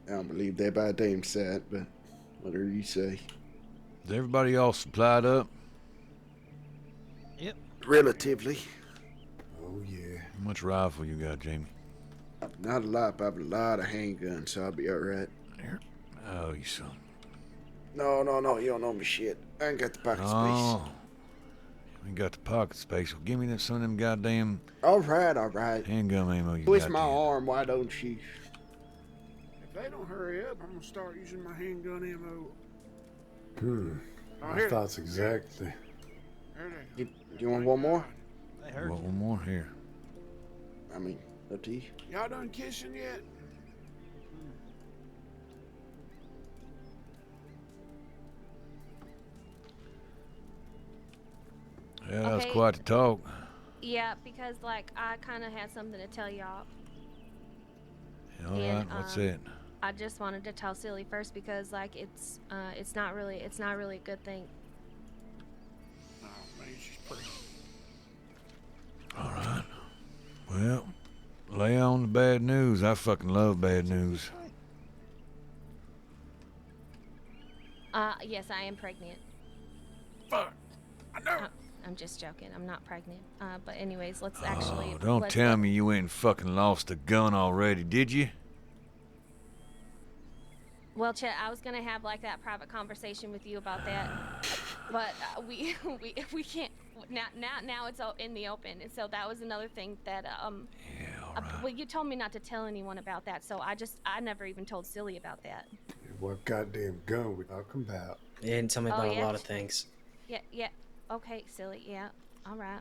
S3: I don't believe that by a damn sight, but whatever you say.
S4: Is everybody all supplied up?
S8: Yep.
S3: Relatively.
S7: Oh, yeah.
S4: How much rifle you got, Jamie?
S3: Not a lot, but I have a lot of handguns, so I'll be alright.
S4: Here. Oh, you son.
S3: No, you don't know me shit. I ain't got the pocket space.
S4: Oh. We got the pocket space. Well, give me some of them goddamn
S3: Alright.
S4: handgun ammo you
S3: Twist
S4: got
S3: my
S4: there.
S3: arm, why don't you?
S5: If they don't hurry up, I'm gonna start using my handgun ammo.
S3: Oh,
S7: My thoughts exactly.
S5: There they go.
S3: You want one more?
S8: They heard
S4: Well,
S8: you.
S4: one more here.
S3: I mean, up to you.
S5: Y'all done kissing yet?
S4: Yeah, that was
S9: Okay.
S4: quite the talk.
S9: Yeah, because like I kind of had something to tell y'all.
S4: All right,
S9: And,
S4: what's
S9: um,
S4: it?
S9: I just wanted to tell Silly first because like it's not really a good thing.
S5: Oh man, she's pretty.
S4: All right. Well, lay on the bad news. I fucking love bad news.
S9: Yes, I am pregnant.
S5: Fuck. I know.
S9: I'm just joking. I'm not pregnant. But anyways, let's actually.
S4: Oh, don't tell me you ain't fucking lost a gun already, did you?
S9: Well, Chet, I was gonna have like that private conversation with you about that, but we can't. Now it's in the open, and so that was another thing that
S4: Yeah, all right.
S9: well, you told me not to tell anyone about that, so I never even told Silly about that.
S7: What goddamn gun we talking about?
S2: He didn't tell me
S9: Oh,
S2: about
S9: yeah?
S2: a lot of things.
S9: Yeah. Okay, Silly. Yeah. All right.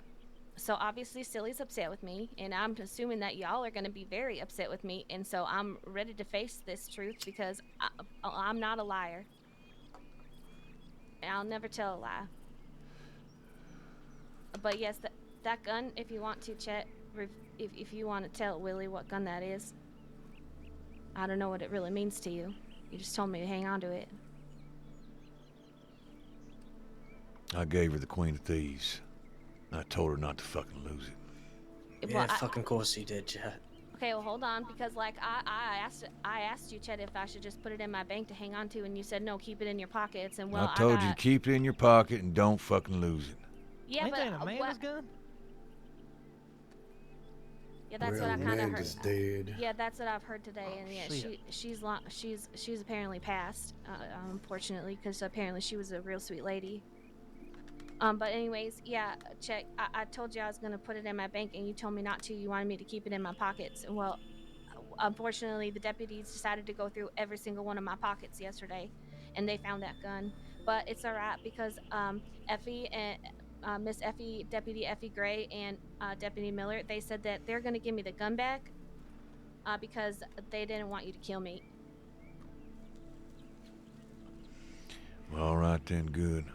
S9: So obviously Silly's upset with me, and I'm assuming that y'all are going to be very upset with me, and so I'm ready to face this truth because I'm not a liar. And I'll never tell a lie. But yes, that gun, if you want to, Chet, if you want to tell Willie what gun that is, I don't know what it really means to you. You just told me to hang on to it.
S4: I gave her the Queen of Thieves. I told her not to fucking lose it.
S2: Yeah, fucking course you did, Chet.
S9: Okay, well hold on, because like I asked you, Chet, if I should just put it in my bank to hang on to, and you said no, keep it in your pockets. And well,
S4: I told you to keep it in your pocket and don't fucking lose it.
S9: Yeah,
S8: Ain't
S9: but
S8: that Amanda's gun?
S9: Yeah, that's
S7: well,
S9: what I kind of
S7: Amanda's
S9: heard.
S7: dead.
S9: Yeah, that's what I've heard today,
S8: Oh,
S9: and yeah,
S8: shit.
S9: she's apparently passed, unfortunately, because apparently she was a real sweet lady. But anyways, yeah, Chet, I told you I was gonna put it in my bank, and you told me not to. You wanted me to keep it in my pockets, and well, unfortunately, the deputies decided to go through every single one of my pockets yesterday, and they found that gun. But it's alright because Effie and Miss Effie, Deputy Effie Gray, and Deputy Miller, they said that they're gonna give me the gun back because they didn't want you to kill me.
S4: All right then, good.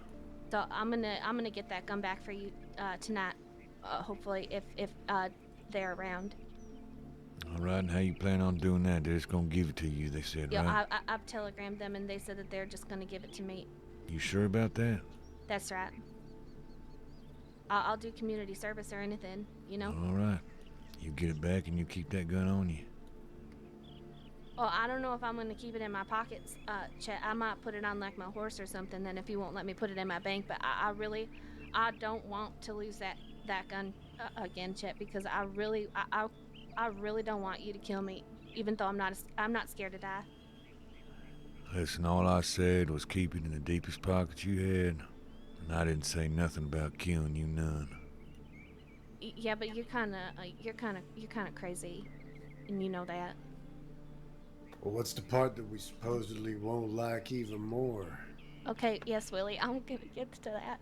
S9: So I'm gonna get that gun back for you tonight, hopefully if they're around.
S4: All right, and how you plan on doing that? They're just gonna give it to you, they said,
S9: Yeah,
S4: right?
S9: I've telegrammed them, and they said that they're just gonna give it to me.
S4: You sure about that?
S9: That's right. I'll do community service or anything, you know.
S4: All right. You get it back and you keep that gun on you.
S9: Well, I don't know if I'm gonna keep it in my pockets, Chet. I might put it on like my horse or something. Then if you won't let me put it in my bank, but I don't want to lose that gun again, Chet, because I really don't want you to kill me, even though I'm not scared to die.
S4: Listen, all I said was keep it in the deepest pocket you had, and I didn't say nothing about killing you none.
S9: Yeah, but you're kind of crazy, and you know that.
S7: Well, what's the part that we supposedly won't like even more?
S9: Okay, yes, Willie, I'm gonna get to that.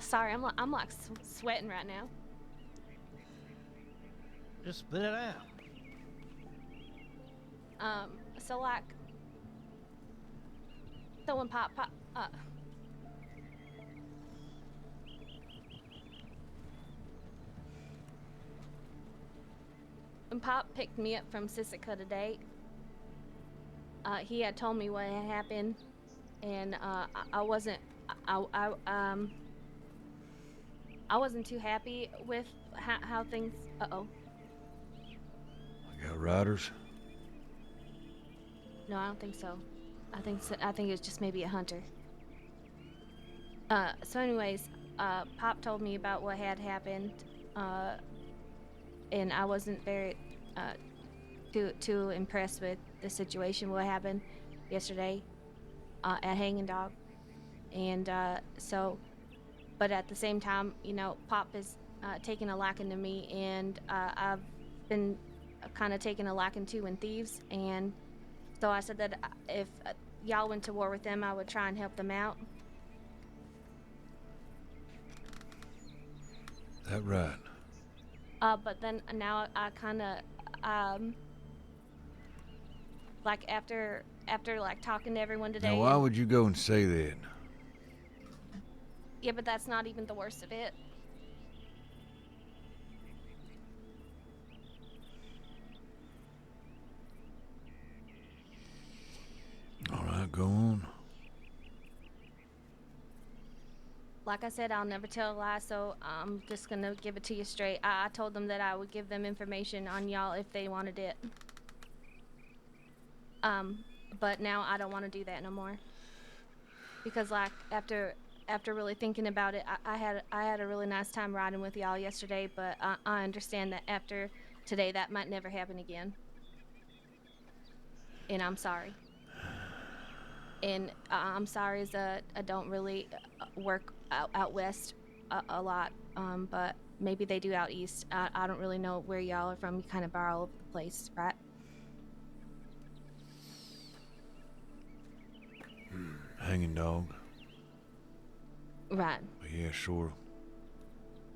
S9: Sorry, I'm like sweating right now.
S8: Just spit it out.
S9: So like, so when Pop, when Pop picked me up from Sisika today, he had told me what had happened, and I wasn't too happy with how things. Uh-oh.
S4: I got riders?
S9: No, I don't think so. I think it was just maybe a hunter. So anyways, Pop told me about what had happened, and I wasn't very too impressed with the situation what happened yesterday at Hanging Dog, and so, but at the same time, you know, Pop is taking a liking to me, and I've been kind of taking a liking to in thieves, and so I said that if y'all went to war with them, I would try and help them out.
S4: That right?
S9: But then now I kind of like after like talking to everyone today.
S4: Now, why would you go and say that?
S9: Yeah, but that's not even the worst of it.
S4: All right, go on.
S9: Like I said, I'll never tell a lie, so I'm just gonna give it to you straight. I told them that I would give them information on y'all if they wanted it. But now I don't want to do that no more. Because like after really thinking about it, I had a really nice time riding with y'all yesterday, but I understand that after today that might never happen again. And I'm sorry. And I'm sorry as I don't really work out west a lot, but maybe they do out east. I don't really know where y'all are from. You kind of are all over the place, right?
S4: Hanging Dog.
S9: Right.
S4: But yeah, sure.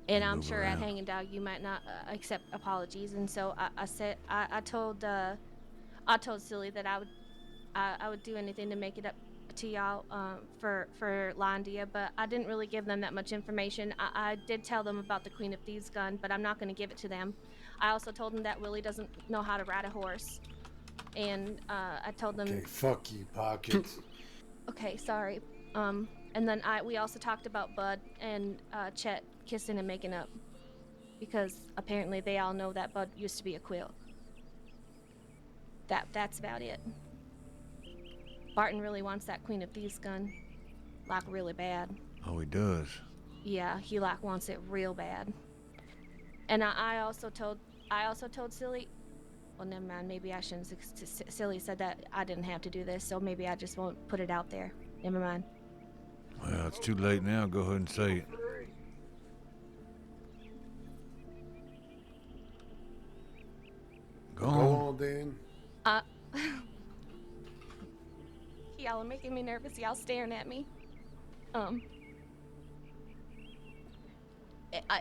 S9: And
S4: You
S9: I'm
S4: move
S9: sure at
S4: around.
S9: Hanging Dog you might not accept apologies, and so I told Silly that I would do anything to make it up to y'all for Landia, but I didn't really give them that much information. I did tell them about the Queen of Thieves gun, but I'm not going to give it to them. I also told them that Willie doesn't know how to ride a horse, and I told them.
S7: Okay, fuck you, Pockets.
S9: Okay, sorry. And then we also talked about Bud and Chet kissing and making up, because apparently they all know that Bud used to be a quill. That's about it. Barton really wants that Queen of Thieves gun, like really bad.
S4: Oh, he does.
S9: Yeah, he like wants it real bad. And I also told Silly. Well, never mind. Maybe I shouldn't. Silly said that I didn't have to do this, so maybe I just won't put it out there. Never mind.
S4: Well, it's too late now. Go ahead and say it. Go
S7: Go
S4: on.
S7: on then.
S9: Y'all are making me nervous. Y'all staring at me.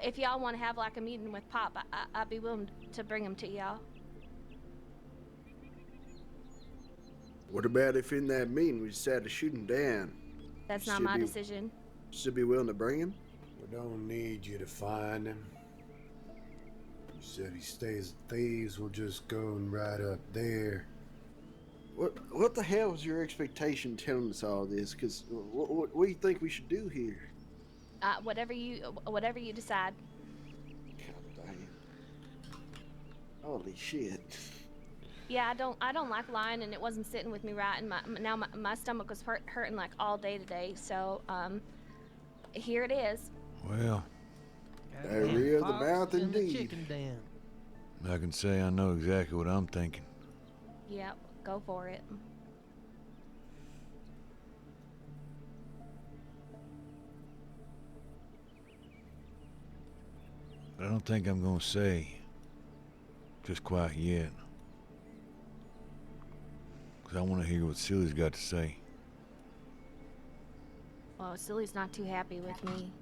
S9: If y'all want to have like a meeting with Pop, I'd be willing to bring him to y'all.
S3: What about if in that meeting we decided to shoot him down?
S9: That's not
S3: Should
S9: my
S3: be-
S9: decision.
S3: Still be willing to bring him?
S7: We don't need you to find him. You said he stays at Thieves. We'll just go and ride up there.
S3: What the hell was your expectation telling us all this? Because what do you think we should do here?
S9: Whatever you decide.
S3: God damn. Holy shit.
S9: Yeah, I don't like lying, and it wasn't sitting with me right, and my stomach was hurting like all day today. So here it is.
S4: Well,
S3: Diarrhea of the
S8: Fox
S3: mouth,
S8: in the
S3: indeed.
S8: chicken den.
S4: I can say I know exactly what I'm thinking.
S9: Yep, go for it.
S4: But I don't think I'm gonna say just quite yet. Because I want to hear what Silly's got to say.
S9: Well, Silly's not too happy with me.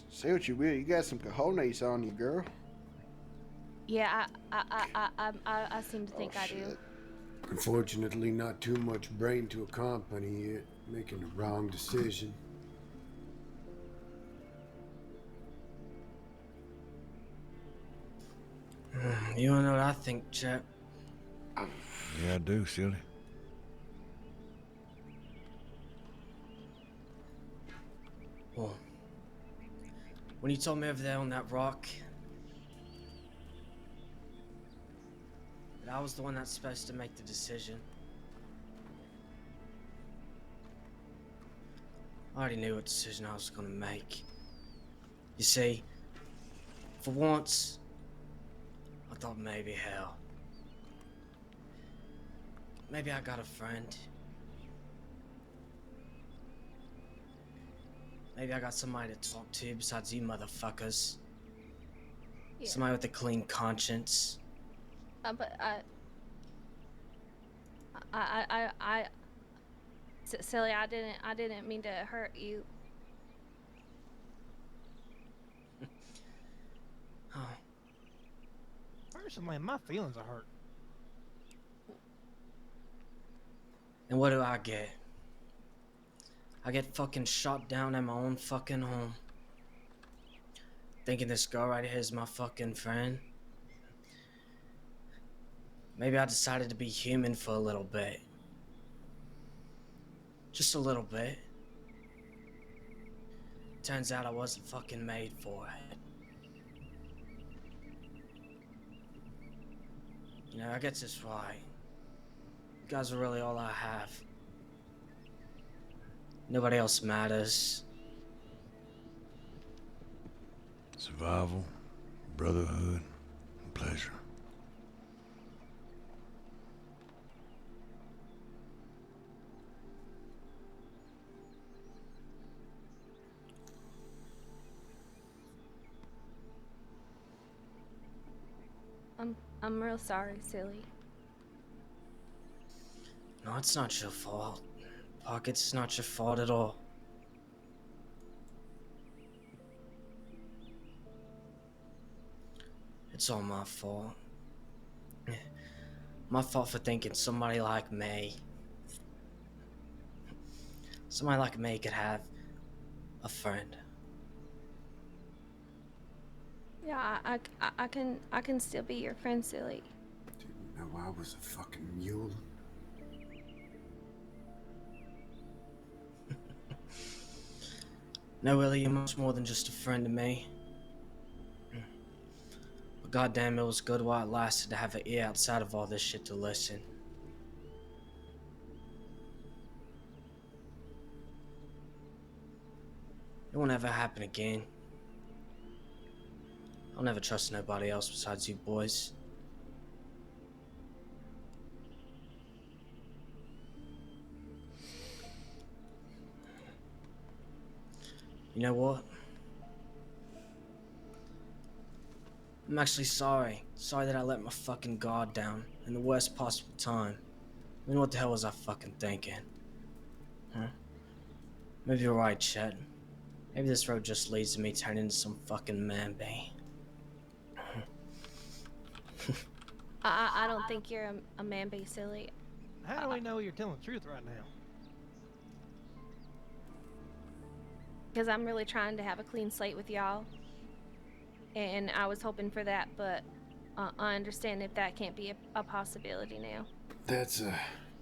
S3: Say what you will. You got some cojones on you, girl.
S9: Yeah, I seem to think I do.
S3: Shit.
S7: Unfortunately, not too much brain to accompany it, making the wrong decision.
S2: You wanna know what I think, Chet?
S4: Yeah, I do, Silly.
S2: Well, when you told me over there on that rock that I was the one that's supposed to make the decision, I already knew what decision I was gonna make. You see, for once, I thought maybe hell. Maybe I got a friend. Maybe I got somebody to talk to besides you motherfuckers.
S9: Yeah.
S2: Somebody with a clean conscience.
S9: But Silly, I didn't mean to hurt you.
S2: Oh,
S8: Personally, my feelings are hurt.
S2: and what do I get? I get fucking shot down at my own fucking home. Thinking this girl right here is my fucking friend. Maybe I decided to be human for a little bit. Just a little bit. Turns out I wasn't fucking made for it. You know, I get this right. You guys are really all I have. Nobody else matters.
S4: Survival, brotherhood, and pleasure.
S9: I'm real sorry, Silly.
S2: No, it's not your fault. Pocket, it's not your fault at all. It's all my fault. My fault for thinking somebody like me could have a friend.
S9: Yeah, I can still be your friend, silly.
S7: Didn't know I was a fucking mule.
S2: No, Willie, you're much more than just a friend to me. But goddamn, it was good while it lasted to have an ear outside of all this shit to listen. It won't ever happen again. I'll never trust nobody else besides you boys. You know what? I'm actually sorry. Sorry that I let my fucking guard down in the worst possible time. I mean, what the hell was I fucking thinking? Huh? Maybe you're right, Chet. Maybe this road just leads to me turning into some fucking man-bee.
S9: I don't think you're a man bee, silly.
S8: How do we know you're telling the truth right now?
S9: Because I'm really trying to have a clean slate with y'all. And I was hoping for that, but I understand if that can't be a possibility now.
S7: That's a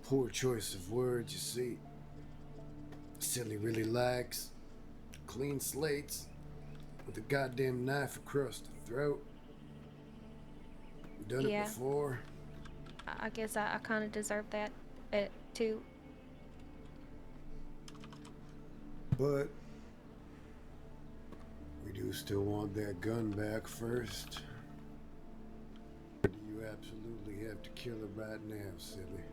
S7: poor choice of words, you see. Silly really likes clean slates with a goddamn knife across the throat. Done it
S9: Yeah.
S7: before.
S9: I guess I kind of deserve that, too.
S7: But we do still want that gun back first. Or do you absolutely have to kill her right now, silly?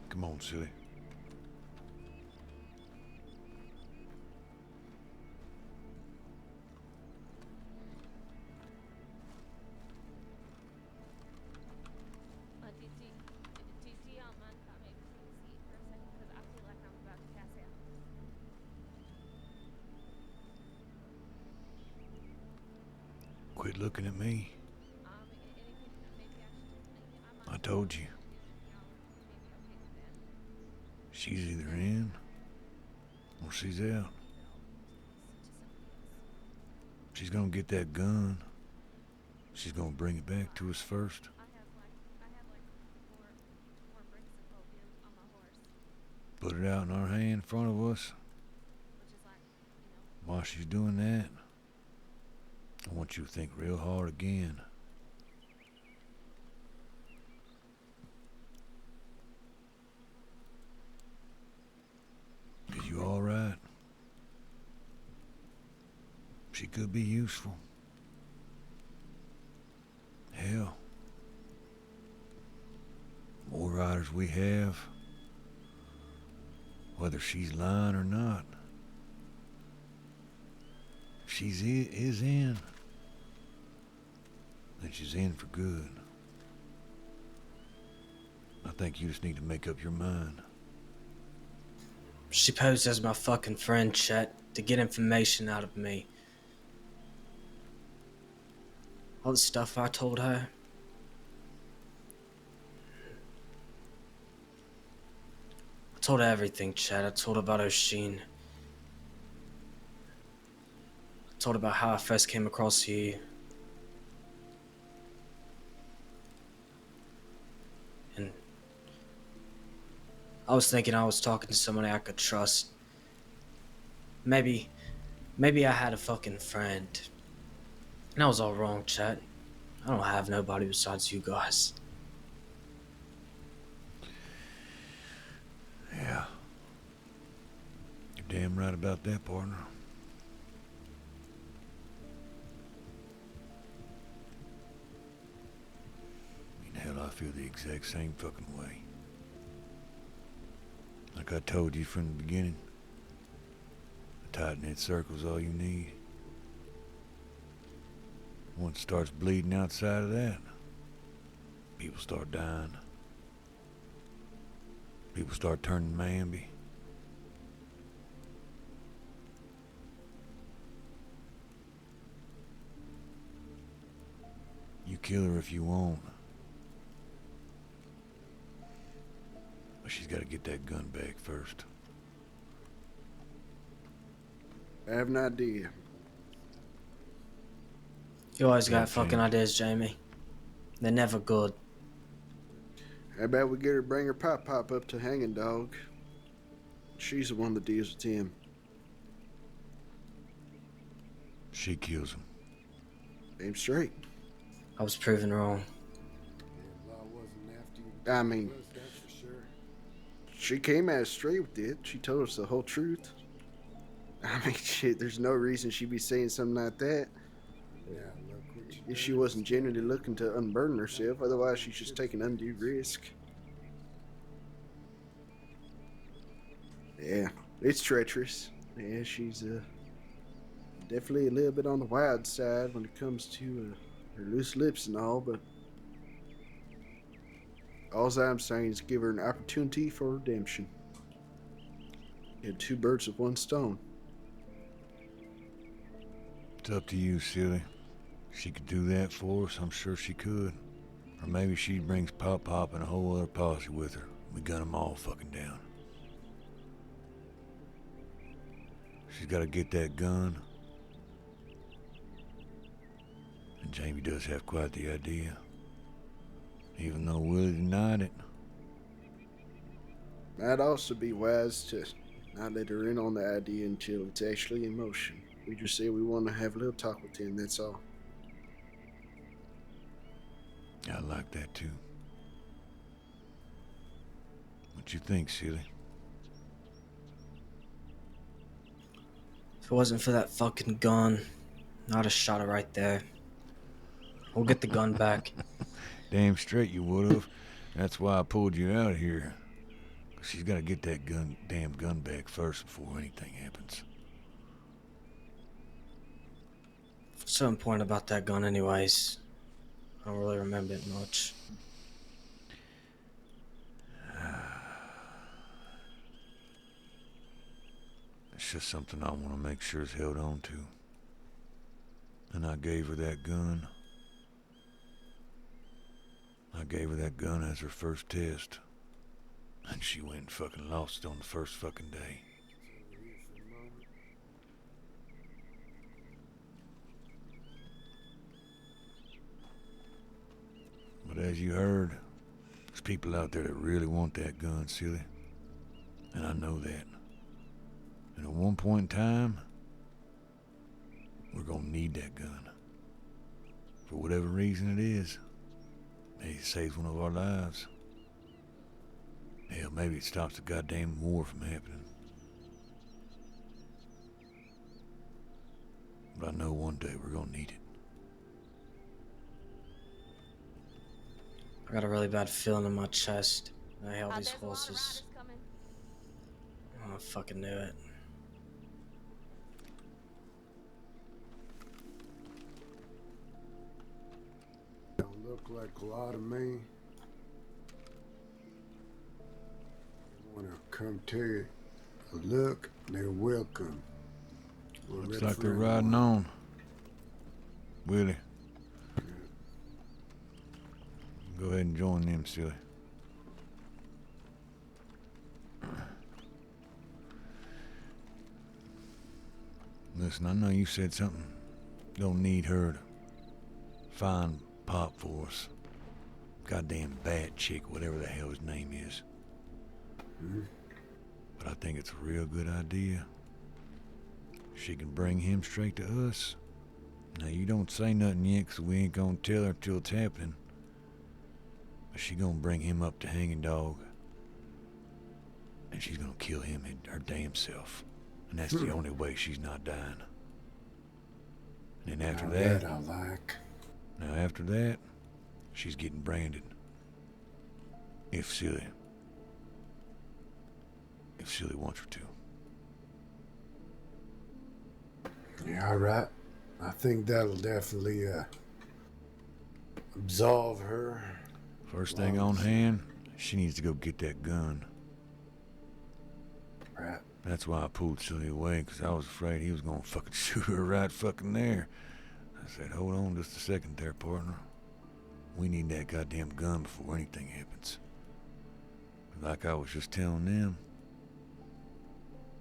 S4: Come on, silly.
S9: Do y'all mind if I maybe take a seat for a second? Because I feel like I'm about to pass out.
S4: Quit looking at me.
S9: Anything that maybe I should do?
S4: I told you. She's either in or she's out. She's gonna get that gun. She's gonna bring it back to us first.
S9: I have like four bricks of opium on my horse,
S4: Put it out in our hand in front of us.
S9: which is like,
S4: While she's doing that, I want you to think real hard again. Is you all right? She could be useful. Hell, more riders we have, whether she's lying or not, if she's is in, then she's in for good. I think you just need to make up your mind.
S2: She posed as my fucking friend, Chet, to get information out of me. All the stuff I told her. I told her everything, Chet. I told her about O'Sheen. I told her about how I first came across you. And I was thinking I was talking to somebody I could trust. Maybe I had a fucking friend. And I was all wrong, Chet. I don't have nobody besides you guys.
S4: Yeah. You're damn right about that, partner. I mean, hell, I feel the exact same fucking way. Like I told you from the beginning, Tight knit circle's all you need. Once it starts bleeding outside of that, people start dying. People start turning mamby. You kill her if you want. But she's gotta get that gun back first.
S3: I have an idea.
S2: You always
S4: Yeah,
S2: got fucking
S4: Jamie.
S2: ideas, Jamie. They're never good.
S3: How about we get her, bring her Pop up to Hanging Dog? She's the one that deals with him.
S4: She kills him.
S3: Damn straight.
S2: I was proven wrong.
S7: The law wasn't after you.
S3: I mean,
S7: That's for sure.
S3: she came at us straight with it. She told us the whole truth. I mean, shit, there's no reason she'd be saying something like that
S7: Yeah, look what you
S3: if she
S7: done.
S3: wasn't genuinely looking to unburden herself. Otherwise, she's just taking undue risk. Yeah, it's treacherous. Yeah, she's definitely a little bit on the wild side when it comes to her loose lips and all, but all I'm saying is give her an opportunity for redemption. You had two birds with one stone.
S4: It's up to you, silly. She could do that for us, I'm sure she could. Or maybe she brings Pop and a whole other posse with her. We gun them all fucking down. She's gotta get that gun. And Jamie does have quite the idea. Even though Willie denied it.
S3: Might also be wise to not let her in on the idea until it's actually in motion. We just say we want to have a little talk with him, that's all.
S4: I like that too. What you think, silly?
S2: If it wasn't for that fucking gun, I'd have shot her right there. We'll get the gun back.
S4: Damn straight you would've. That's why I pulled you out here. She's gotta get that damn gun back first before anything happens.
S2: What's so important about that gun anyways? I don't really remember it much.
S4: It's just something I want to make sure is held on to. And I gave her that gun. I gave her that gun as her first test. And she went and fucking lost it on the first fucking day. But as you heard, there's people out there that really want that gun, silly. And I know that. And at one point in time, we're gonna need that gun. For whatever reason it is. Maybe it saves one of our lives. Hell, maybe it stops the goddamn war from happening. But I know one day we're gonna need it.
S2: I got a really bad feeling in my chest. I held these
S9: There's a lot of
S2: horses.
S9: riders coming.
S2: Oh, I fucking knew it.
S7: Don't look like a lot of me. They wanna come take a look, they're welcome. We're
S4: Looks
S7: ready
S4: like
S7: for
S4: they're riding
S7: anyone.
S4: on. Willie. Go ahead and join them, silly. Listen, I know you said something. Don't need her to find Pop for us. Goddamn bad chick, whatever the hell his name is. But I think it's a real good idea. She can bring him straight to us. Now, you don't say nothing yet, 'cause we ain't gonna tell her till it's happening. But she gonna bring him up to Hanging Dog. And she's gonna kill him her damn self. And that's the only way she's not dying. And then after
S7: Now
S4: that,
S7: I like.
S4: now after that, she's getting branded. If Silly wants her to.
S7: Yeah, all right. I think that'll definitely absolve her.
S4: First thing on hand, she needs to go get that gun.
S7: Right.
S4: That's why I pulled Sully away, because I was afraid he was gonna fucking shoot her right fucking there. I said, hold on just a second there, partner. We need that goddamn gun before anything happens. Like I was just telling them,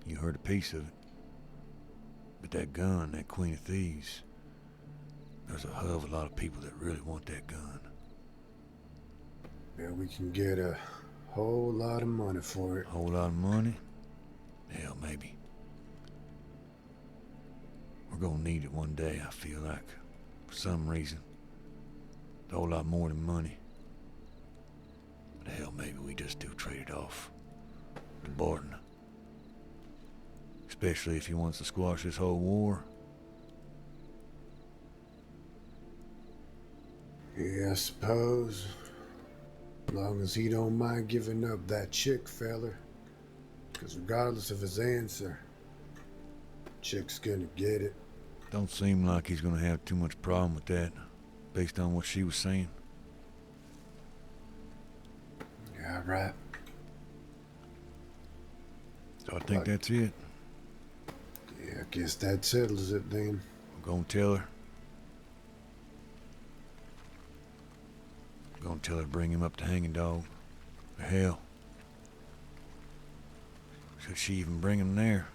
S4: you heard a piece of it. But that gun, that Queen of Thieves, there's a hell of a lot of people that really want that gun.
S7: Yeah, we can get a whole lot of money for it.
S4: A whole lot of money? Hell, maybe. We're gonna need it one day, I feel like. For some reason. A whole lot more than money. But hell, maybe we just do trade it off to Barton. Especially if he wants to squash this whole war.
S7: Yeah, I suppose. As long as he don't mind giving up that chick feller. Because regardless of his answer, chick's gonna get it.
S4: Don't seem like he's gonna have too much problem with that, based on what she was saying.
S7: Yeah, right.
S4: So I think that's it.
S7: Yeah, I guess that settles it then.
S4: I'm gonna tell her. I'm gonna tell her to bring him up to Hanging Dog. Or hell. Should she even bring him there?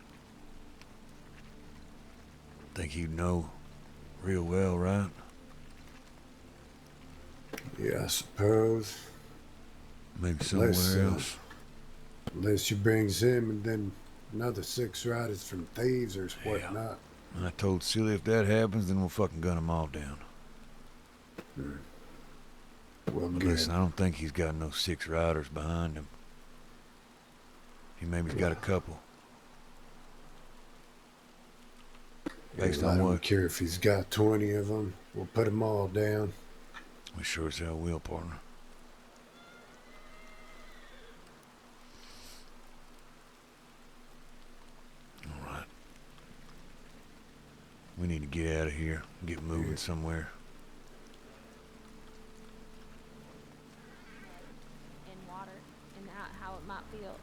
S4: Think he'd know real well, right?
S7: Yeah, I suppose.
S4: Maybe somewhere else.
S7: Unless she brings him and then another 6 riders from thieves or whatnot.
S4: I told Silly if that happens, then we'll fucking gun them all down.
S7: Well,
S4: But
S7: good.
S4: listen, I don't think he's got no 6 riders behind him. He maybe's got a couple. Based
S7: I
S4: on
S7: don't
S4: what?
S7: care if he's got 20 of them. We'll put them all down.
S4: We sure as hell will, partner. Alright. We need to get out of here and get moving somewhere.
S9: In water and how it might feel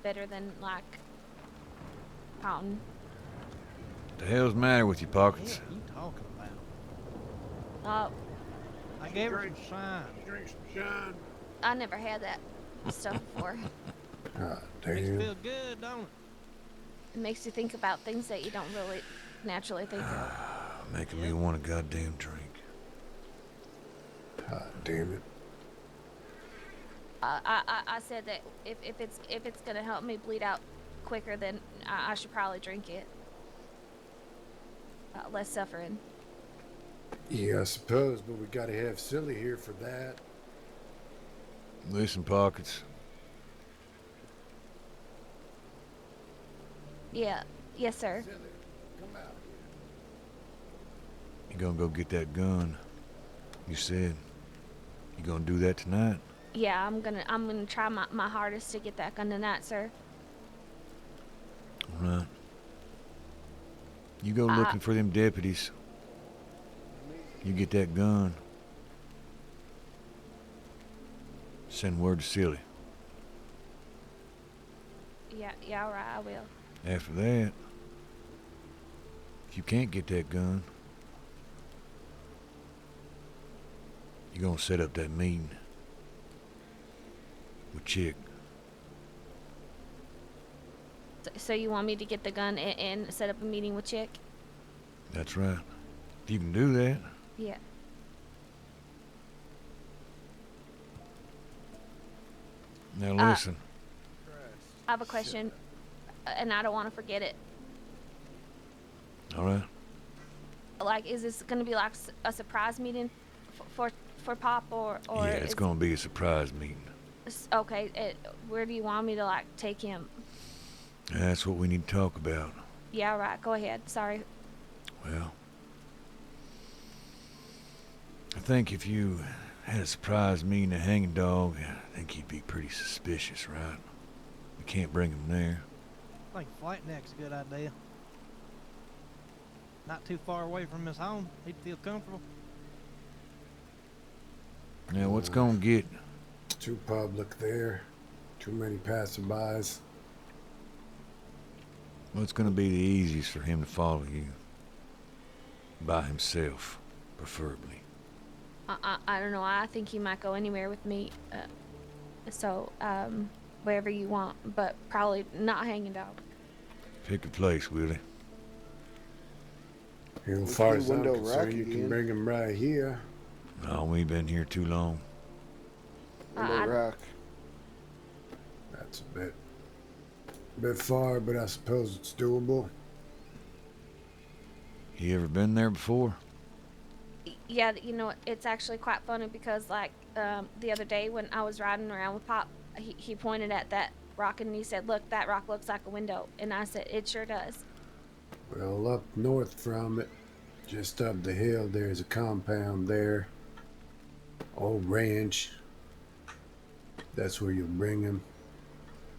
S9: better than like fountain.
S4: The hell's the matter with you, Pockets?
S8: What are you talking about? I gave her some shine.
S5: Drink some shine.
S9: I never had that stuff before.
S7: Ah,
S8: Makes you
S7: damn.
S8: feel good, don't it?
S9: It makes you think about things that you don't really naturally think of.
S4: Making me want a goddamn drink.
S7: Ah, damn it.
S9: I said that if it's gonna help me bleed out quicker, then I should probably drink it. Less suffering.
S7: Yeah, I suppose, but we gotta have Silly here for that.
S4: Listen, Pockets.
S9: Yeah. Yes, sir.
S7: Silly, come out
S4: You gonna go get that gun? You said. You gonna do that tonight?
S9: Yeah, I'm gonna try my hardest to get that gun tonight, sir.
S4: Alright. You go looking for them deputies. You get that gun. Send word to Silly.
S9: Yeah, all right, I will.
S4: After that, if you can't get that gun, you're gonna set up that meeting with Chick.
S9: So you want me to get the gun and set up a meeting with Chick?
S4: That's right. If you can do that,
S9: Yeah.
S4: now listen.
S9: I have a question, and I don't want to forget it.
S4: All right.
S9: Like, is this gonna be like a surprise meeting for Pop or?
S4: Yeah, it's
S9: is-
S4: gonna be a surprise meeting.
S9: Okay. Where do you want me to like take him?
S4: That's what we need to talk about.
S9: Yeah, all right. Go ahead. Sorry.
S4: Well, I think if you had a surprise meeting at Hanging Dog, I think you'd be pretty suspicious, right? We can't bring him there.
S8: I think Flight Neck's a good idea. Not too far away from his home. He'd feel comfortable.
S4: Now, what's gonna get?
S7: Too public there. Too many passerbys.
S4: What's gonna be the easiest for him to follow you? By himself, preferably.
S9: I don't know. I think he might go anywhere with me. So, wherever you want, but probably not hanging dog.
S4: Pick a place, Willie.
S7: As far as I'm
S3: Window
S7: concerned,
S3: Rock
S7: you can
S3: again.
S7: bring him right here.
S4: No, we've been here too long.
S3: Window Rock.
S7: That's a bit far, but I suppose it's doable.
S4: You ever been there before?
S9: Yeah, you know, it's actually quite funny because, like, the other day when I was riding around with Pop, he pointed at that rock and he said, "Look, that rock looks like a window." And I said, "It sure does."
S7: Well, up north from it, just up the hill, there's a compound there. Old ranch. That's where you'll bring him.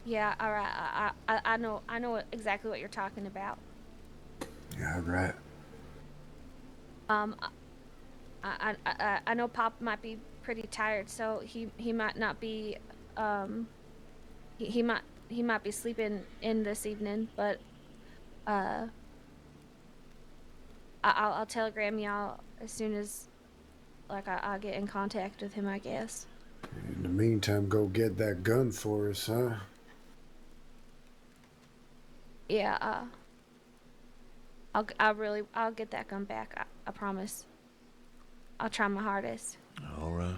S9: Yeah, all right. I know exactly what you're talking about.
S7: Yeah, right.
S9: I know Pop might be pretty tired, so he might not be he might be sleeping in this evening, but I'll telegram y'all as soon as I'll get in contact with him, I guess.
S7: In the meantime, go get that gun for us, huh?
S9: Yeah, I'll get that gun back. I promise. I'll try my hardest.
S4: All right.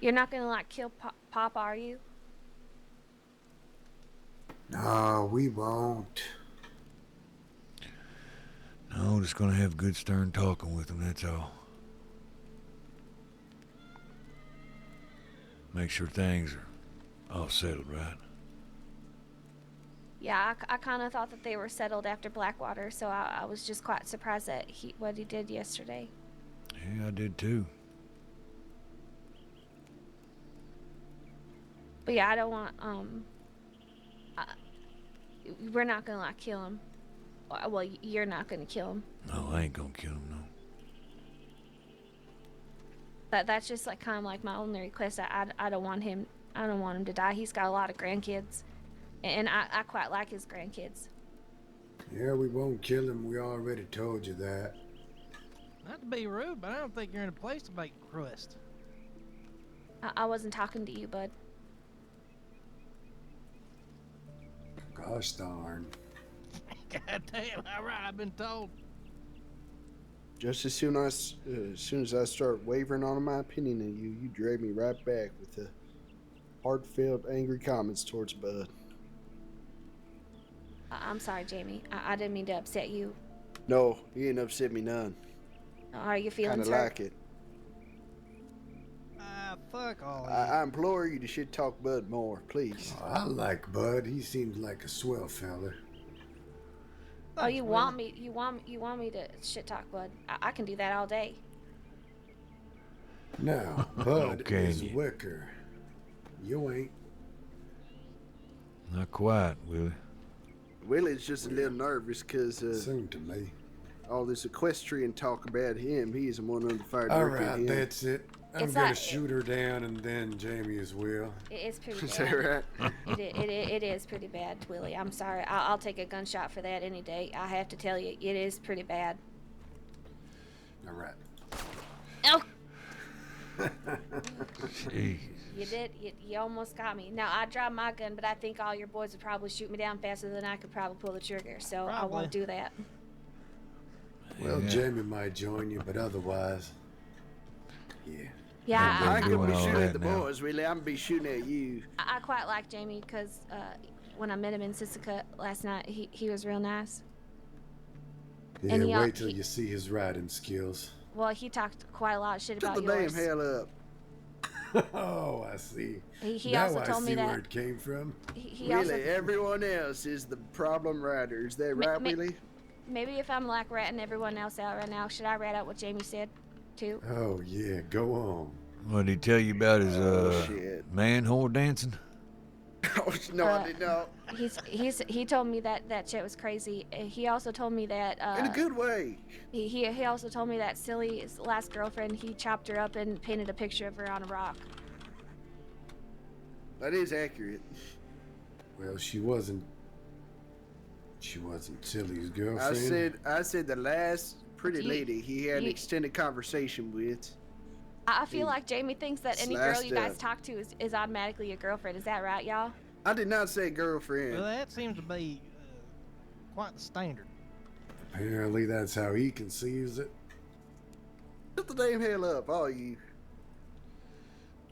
S9: You're not gonna kill Pop, are you?
S7: No, we won't.
S4: No, just gonna have good stern talking with him, that's all. Make sure things are all settled, right?
S9: Yeah, I kind of thought that they were settled after Blackwater, so I was just quite surprised at what he did yesterday.
S4: Yeah, I did too.
S9: But yeah, I don't want we're not gonna kill him. Well, you're not gonna kill him.
S4: No, I ain't gonna kill him, no.
S9: That's just kind of my only request. I don't want him. I don't want him to die. He's got a lot of grandkids, and I quite like his grandkids.
S7: Yeah, we won't kill him. We already told you that.
S8: Not to be rude, but I don't think you're in a place to make crust.
S9: I wasn't talking to you, bud.
S7: Gosh darn.
S8: God damn, all right, I've been told.
S3: Just as soon as I start wavering on my opinion of you, you drag me right back with the heartfelt, angry comments towards Bud.
S9: I'm sorry, Jamie. I didn't mean to upset you.
S3: No, you ain't upset me none.
S9: Are you feeling
S3: Kinda
S9: hurt?
S3: like it.
S8: Fuck all of you.
S3: I implore you to shit talk Bud more, please.
S7: Oh, I like Bud. He seems like a swell fella.
S9: Oh, you want me? You want me to shit talk Bud? I can do that all day.
S7: Now, Bud
S4: Okay,
S7: is
S4: you-
S7: Wicker. You ain't.
S4: Not quite, Willie.
S3: Willie's just a little nervous because
S7: Soon to me.
S3: all this equestrian talk about him. He's the one under fire
S7: All
S3: directly at
S7: right,
S3: him.
S7: that's it. I'm
S9: It's
S7: gonna
S9: not-
S7: shoot her down, and then Jamie as well.
S9: It's pretty
S3: Is that
S9: bad.
S3: right?
S9: It is pretty bad, Willie. I'm sorry. I'll take a gunshot for that any day. I have to tell you, it is pretty bad.
S7: All right.
S9: Oh,
S4: Jeez.
S9: you did. You almost got me. Now I dropped my gun, but I think all your boys would probably shoot me down faster than I could probably pull the trigger. So I
S8: Probably.
S9: won't do that.
S7: Well,
S4: Yeah.
S7: Jamie might join you, but otherwise, yeah.
S9: Yeah,
S4: Yeah,
S3: I
S9: I,
S3: ain't
S4: We're
S3: gonna be
S4: doing all
S3: shooting
S4: that
S3: at the
S4: now.
S3: boys, Willie. I'm gonna be shooting at you.
S9: I quite like Jamie because when I met him in Sissica last night, he was real nice.
S7: Yeah,
S9: And
S7: wait till you see his riding skills.
S9: Well, he talked quite a lot of shit
S3: Shut
S9: about
S3: the damn
S9: yours.
S3: hell up.
S7: Oh, I see.
S9: He
S7: now
S9: also
S7: I
S9: told
S7: see
S9: me
S7: where
S9: that
S7: it came from.
S9: he
S3: Really,
S9: also
S3: everyone else is the problem rider. Is that
S9: Ma-
S3: right,
S9: ma-
S3: Willie?
S9: maybe if I'm ratting everyone else out right now, should I rat out what Jamie said too?
S7: Oh yeah, go on.
S4: What did he tell you about his
S3: Oh, shit.
S4: man whore dancing?
S3: No, I did not.
S9: He told me that Chet was crazy. He also told me that
S3: In a good way.
S9: he also told me that Silly's last girlfriend, he chopped her up and painted a picture of her on a rock.
S3: That is accurate.
S7: Well, she wasn't Silly's girlfriend.
S3: I said the last pretty lady he had an extended conversation with.
S9: I feel like Jamie thinks that any girl you guys talk to is automatically your girlfriend. Is that right, y'all?
S3: I did not say girlfriend.
S8: Well, that seems to be quite the standard.
S7: Apparently, that's how he conceives it.
S3: Shut the damn hell up, all you.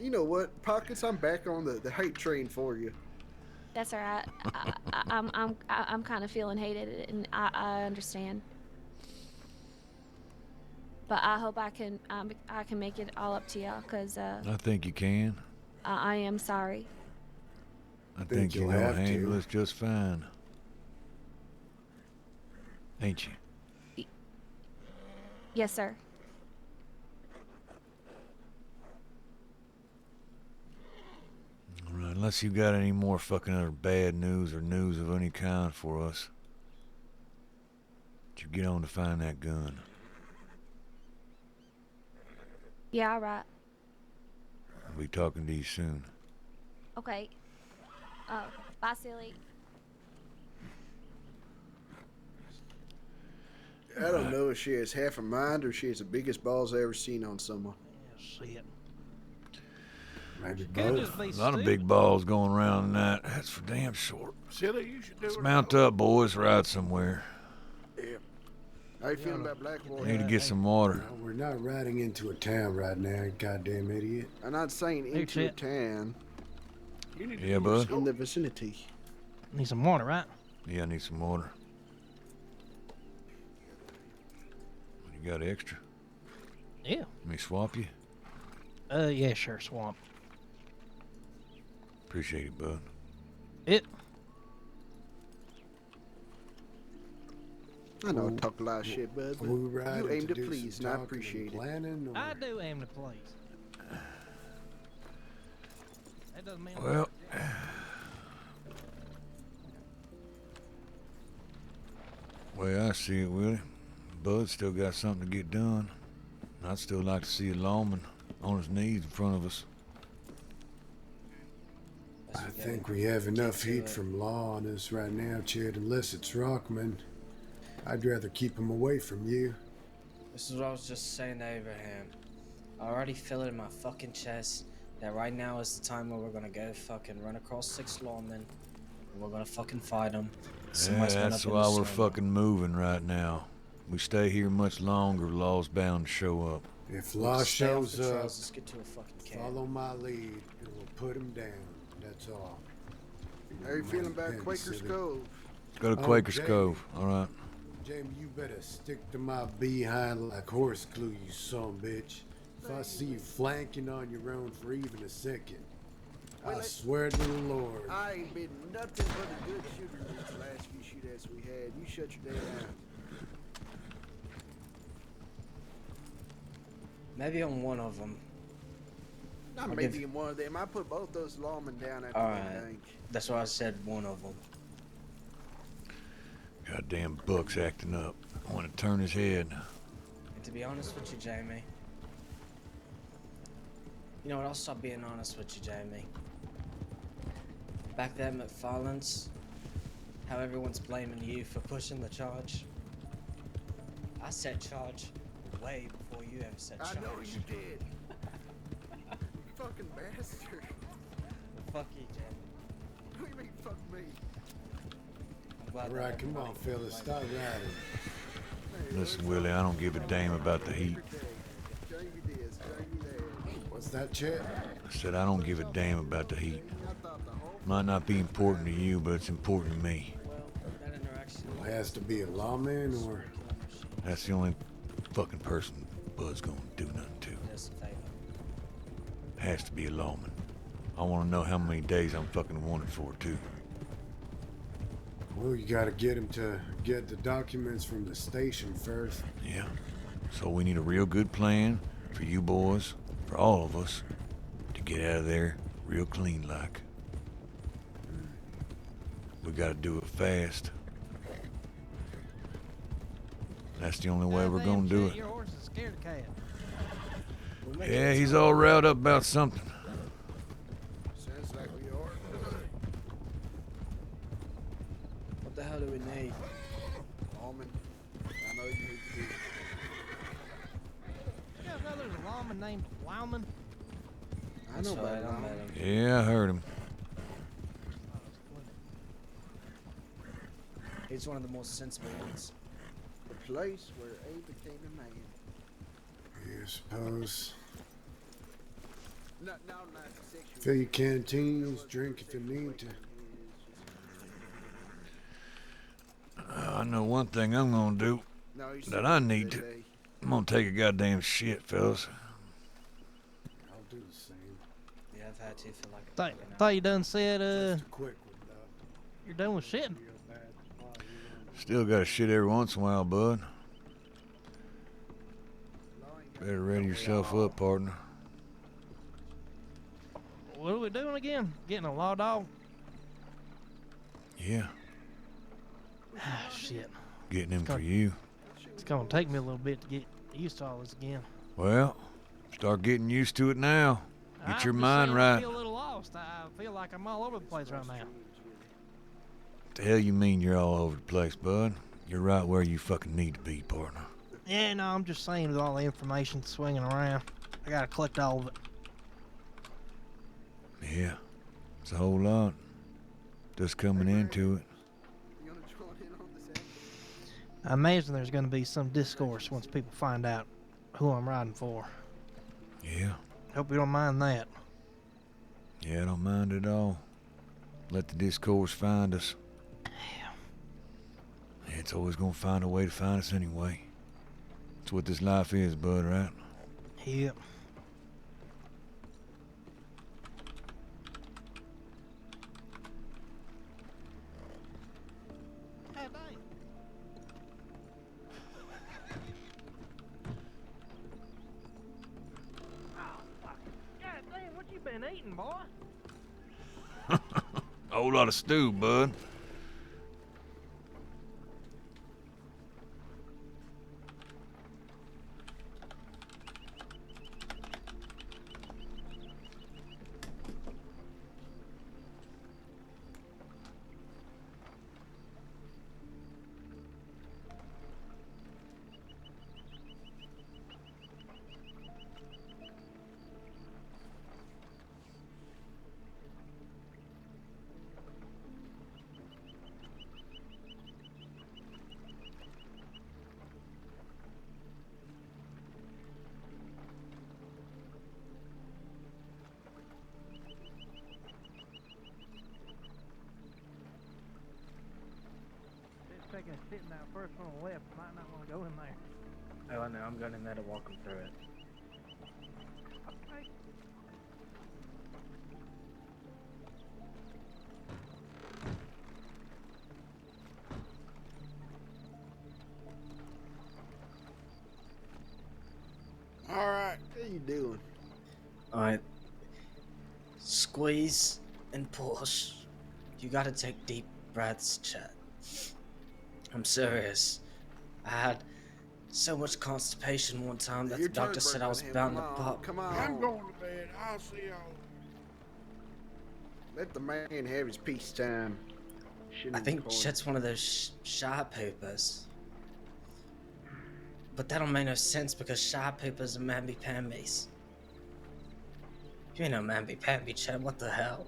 S3: You know what, Pockets? I'm back on the hate train for you.
S9: That's all right. I'm kind of feeling hated, and I understand. But I hope I can make it all up to y'all, cause
S4: I think you can.
S9: I am sorry.
S4: I think you'll handle this just fine. Ain't you?
S9: Yes, sir.
S4: All right, unless you got any more fucking other bad news or news of any kind for us. You get on to find that gun.
S9: Yeah, all right.
S4: I'll be talking to you soon.
S9: Okay. Bye, Silly.
S3: I don't know if she has half a mind or she has the biggest balls I ever seen on someone.
S8: Yeah, shit.
S7: Maybe
S8: Could
S7: both.
S8: just be
S4: A lot of
S8: stupid.
S4: big balls going around in that. That's for damn sure.
S5: Silly, you should do
S4: Let's
S5: it.
S4: mount up, boys. Ride somewhere.
S3: Yeah. How you feeling about Blackwater?
S4: Need to get some water.
S7: No, we're not riding into a town right now, you goddamn idiot.
S3: I'm not saying
S8: Hey,
S3: into a
S8: Chet.
S3: town.
S5: You need to
S4: Yeah,
S5: do a
S4: bud.
S3: In the vicinity.
S8: Need some water, right?
S4: Yeah, I need some water. You got extra?
S8: Yeah.
S4: Let me swap you?
S8: Yeah, sure, Swamp.
S4: Appreciate it, bud.
S8: It.
S3: I know I talk a lot of shit, bud,
S7: Are
S3: but
S7: we riding
S3: you aim to
S7: do
S3: please,
S7: some
S3: and I
S7: talking
S3: appreciate it.
S7: planning, or-
S8: I do aim to please. That doesn't mean.
S4: Well, way I see it, Willie, Bud's still got something to get done. I'd still like to see a lawman on his knees in front of us.
S7: I think we have enough heat from law on us right now, Chet, unless it's Rockman. I'd rather keep him away from you.
S2: This is what I was just saying to Abraham. I already feel it in my fucking chest that right now is the time where we're gonna go fucking run across 6 lawmen and we're gonna fucking fight them.
S4: Yeah, that's why we're fucking moving right now. We stay here much longer, law's bound to show up.
S7: If law shows up,
S2: Let's get to a fucking camp.
S7: follow my lead and we'll put him down. That's all.
S3: How you feeling about
S7: Pen
S3: Quaker's
S7: City.
S3: Cove?
S4: Go to
S7: Oh,
S4: Quaker's
S7: Jamie.
S4: Cove, all right?
S7: Jamie, you better stick to my behind like horse glue, you son bitch. If I see you flanking on your own for even a second, I swear to the Lord.
S3: I ain't been nothing but a good shooter these last few shootouts we had. You shut your damn mouth.
S2: Maybe on one of them.
S3: Not
S2: I'll
S3: maybe
S2: give-
S3: in one of them. I put both those lawmen down at the
S2: Alright.
S3: bank.
S2: That's why I said one of them.
S4: Goddamn Buck's acting up. I want to turn his head.
S2: And to be honest with you, Jamie. You know what? I'll stop being honest with you, Jamie. Back there at McFarland's, how everyone's blaming you for pushing the charge. I set charge way before you ever set charge.
S3: I know you did. You fucking bastard.
S2: Fuck you, Jamie.
S3: What do you mean, fuck me?
S2: I'm glad
S7: All
S2: that
S7: right, come on,
S2: everybody
S7: fellas,
S2: blamed
S7: start
S2: you.
S7: riding.
S4: Listen, Willie, I don't give a damn about the heat.
S3: Jamie this, Jamie that.
S7: What's that, Chet?
S4: I said I don't give a damn about the heat.
S3: I thought the whole
S4: Might not be important to you, but it's important to me.
S2: Well, that interaction.
S7: Well, has to be a lawman or...
S4: That's the only fucking person Bud's gonna do nothing to.
S2: Do us a favor.
S4: Has to be a lawman. I want to know how many days I'm fucking wanted for, too.
S7: Well, you gotta get him to get the documents from the station first.
S4: Yeah. So we need a real good plan for you boys, for all of us, to get out of there real clean like. We gotta do it fast. That's the only way we're
S8: Goddamn
S4: gonna do
S8: Chet,
S4: it.
S8: Your horse is scared of cat.
S2: We'll make
S4: Yeah,
S2: it
S4: he's
S2: time.
S4: all riled up about something.
S3: Sounds like we are.
S2: What the hell do we need?
S3: Almond, I know you need to be.
S8: You guys know there's a lawman named Plowman?
S3: I know
S2: That's right,
S3: about
S2: I met
S3: Almond.
S2: him.
S4: Yeah, I heard him.
S2: He's one of the more sensible ones.
S3: The place where A became a man.
S7: I suppose.
S3: Not sexual.
S7: Fill your canteens, drink if you need to.
S4: I know one thing I'm gonna do.
S3: No, he's
S4: That I need to. I'm gonna take a goddamn shit, fellas.
S7: I'll do the same.
S2: Yeah, I've had to for like a
S8: Thought,
S2: fucking
S8: thought
S2: hour.
S8: you done said,
S7: Just a quick one, though.
S8: you're done with shitting.
S7: Real bad spot, you
S4: Still gotta shit every once in a while, bud. Better ready yourself up, partner.
S8: What are we doing again? Getting a law dog?
S4: Yeah,
S8: Ah, shit.
S4: getting him for
S8: Come.
S4: you.
S8: It's gonna take me a little bit to get used to all this again.
S4: Well, start getting used to it now. Get your
S8: I'm just
S4: mind
S8: saying I
S4: right.
S8: feel a little lost. I feel like I'm all over the place right now.
S4: The hell you mean you're all over the place, bud? You're right where you fucking need to be, partner.
S8: Yeah, no, I'm just saying with all the information swinging around, I gotta collect all of it.
S4: Yeah, it's a whole lot. Just coming into it.
S3: You wanna join in on this act?
S8: I imagine there's gonna be some discourse once people find out who I'm riding for.
S4: Yeah,
S8: Hope you don't mind that.
S4: yeah, I don't mind at all. Let the discourse find us. Yeah, it's always gonna find a way to find us anyway. That's what this life is, bud, right?
S8: Yep. Hey, dang. Oh, fuck. God damn, what you been eating, boy?
S4: A whole lot of stew, bud.
S8: Just taking a sit in that first one on the left. Might not want to go in there.
S2: Oh, I know. I'm going in there to walk him through it.
S8: Okay.
S5: All right.
S3: How you doing?
S2: Alright. Squeeze and push. You gotta take deep breaths, Chet. I'm serious. I had so much constipation one time that
S3: Your
S2: the doctor
S3: turn's
S2: said I was
S3: burning,
S2: bound to
S3: come on,
S2: pop.
S3: Come on.
S5: I'm going to bed. I'll see y'all.
S3: Let the man have his peace time. Shit
S2: I
S3: in
S2: think
S3: the corner.
S2: Chet's one of those shy poopers. But that don't make no sense because shy poopers are mamby-pambies. You ain't no mamby-pamby, Chet. What the hell?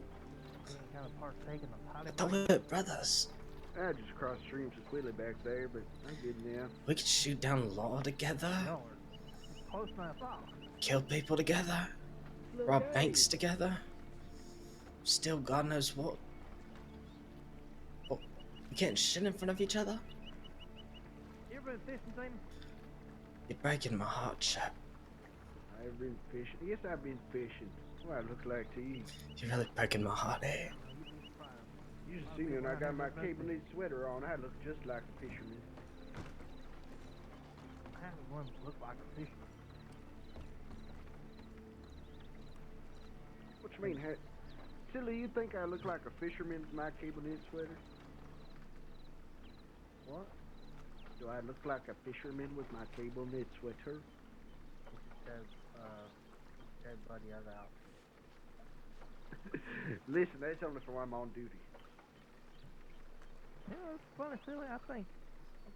S8: Kind of partake in the potty
S2: I thought
S8: break.
S2: we were brothers.
S6: I just crossed streams with Willie back there, but I'm good now.
S2: We could shoot down law together,
S8: No, we're close than I thought.
S2: kill people together, rob banks together, steal God knows what. What? We getting shit in front of each other?
S8: You ever been fishing, Tim?
S2: You're breaking my heart, Chet.
S6: I've been fishing. Yes, I've been fishing. What I look like to you?
S2: You're really breaking my heart here.
S6: You should see me when I got my cape knit sweater on. I look just like a fisherman.
S8: How does one look like a fisherman?
S6: What you mean, Silly, you think I look like a fisherman with my cable knit sweater? Do I look like a fisherman with my cable knit sweater?
S8: Said buddy other outfit.
S6: Listen, that's only for when I'm on duty.
S8: Yeah, it's funny, silly. I think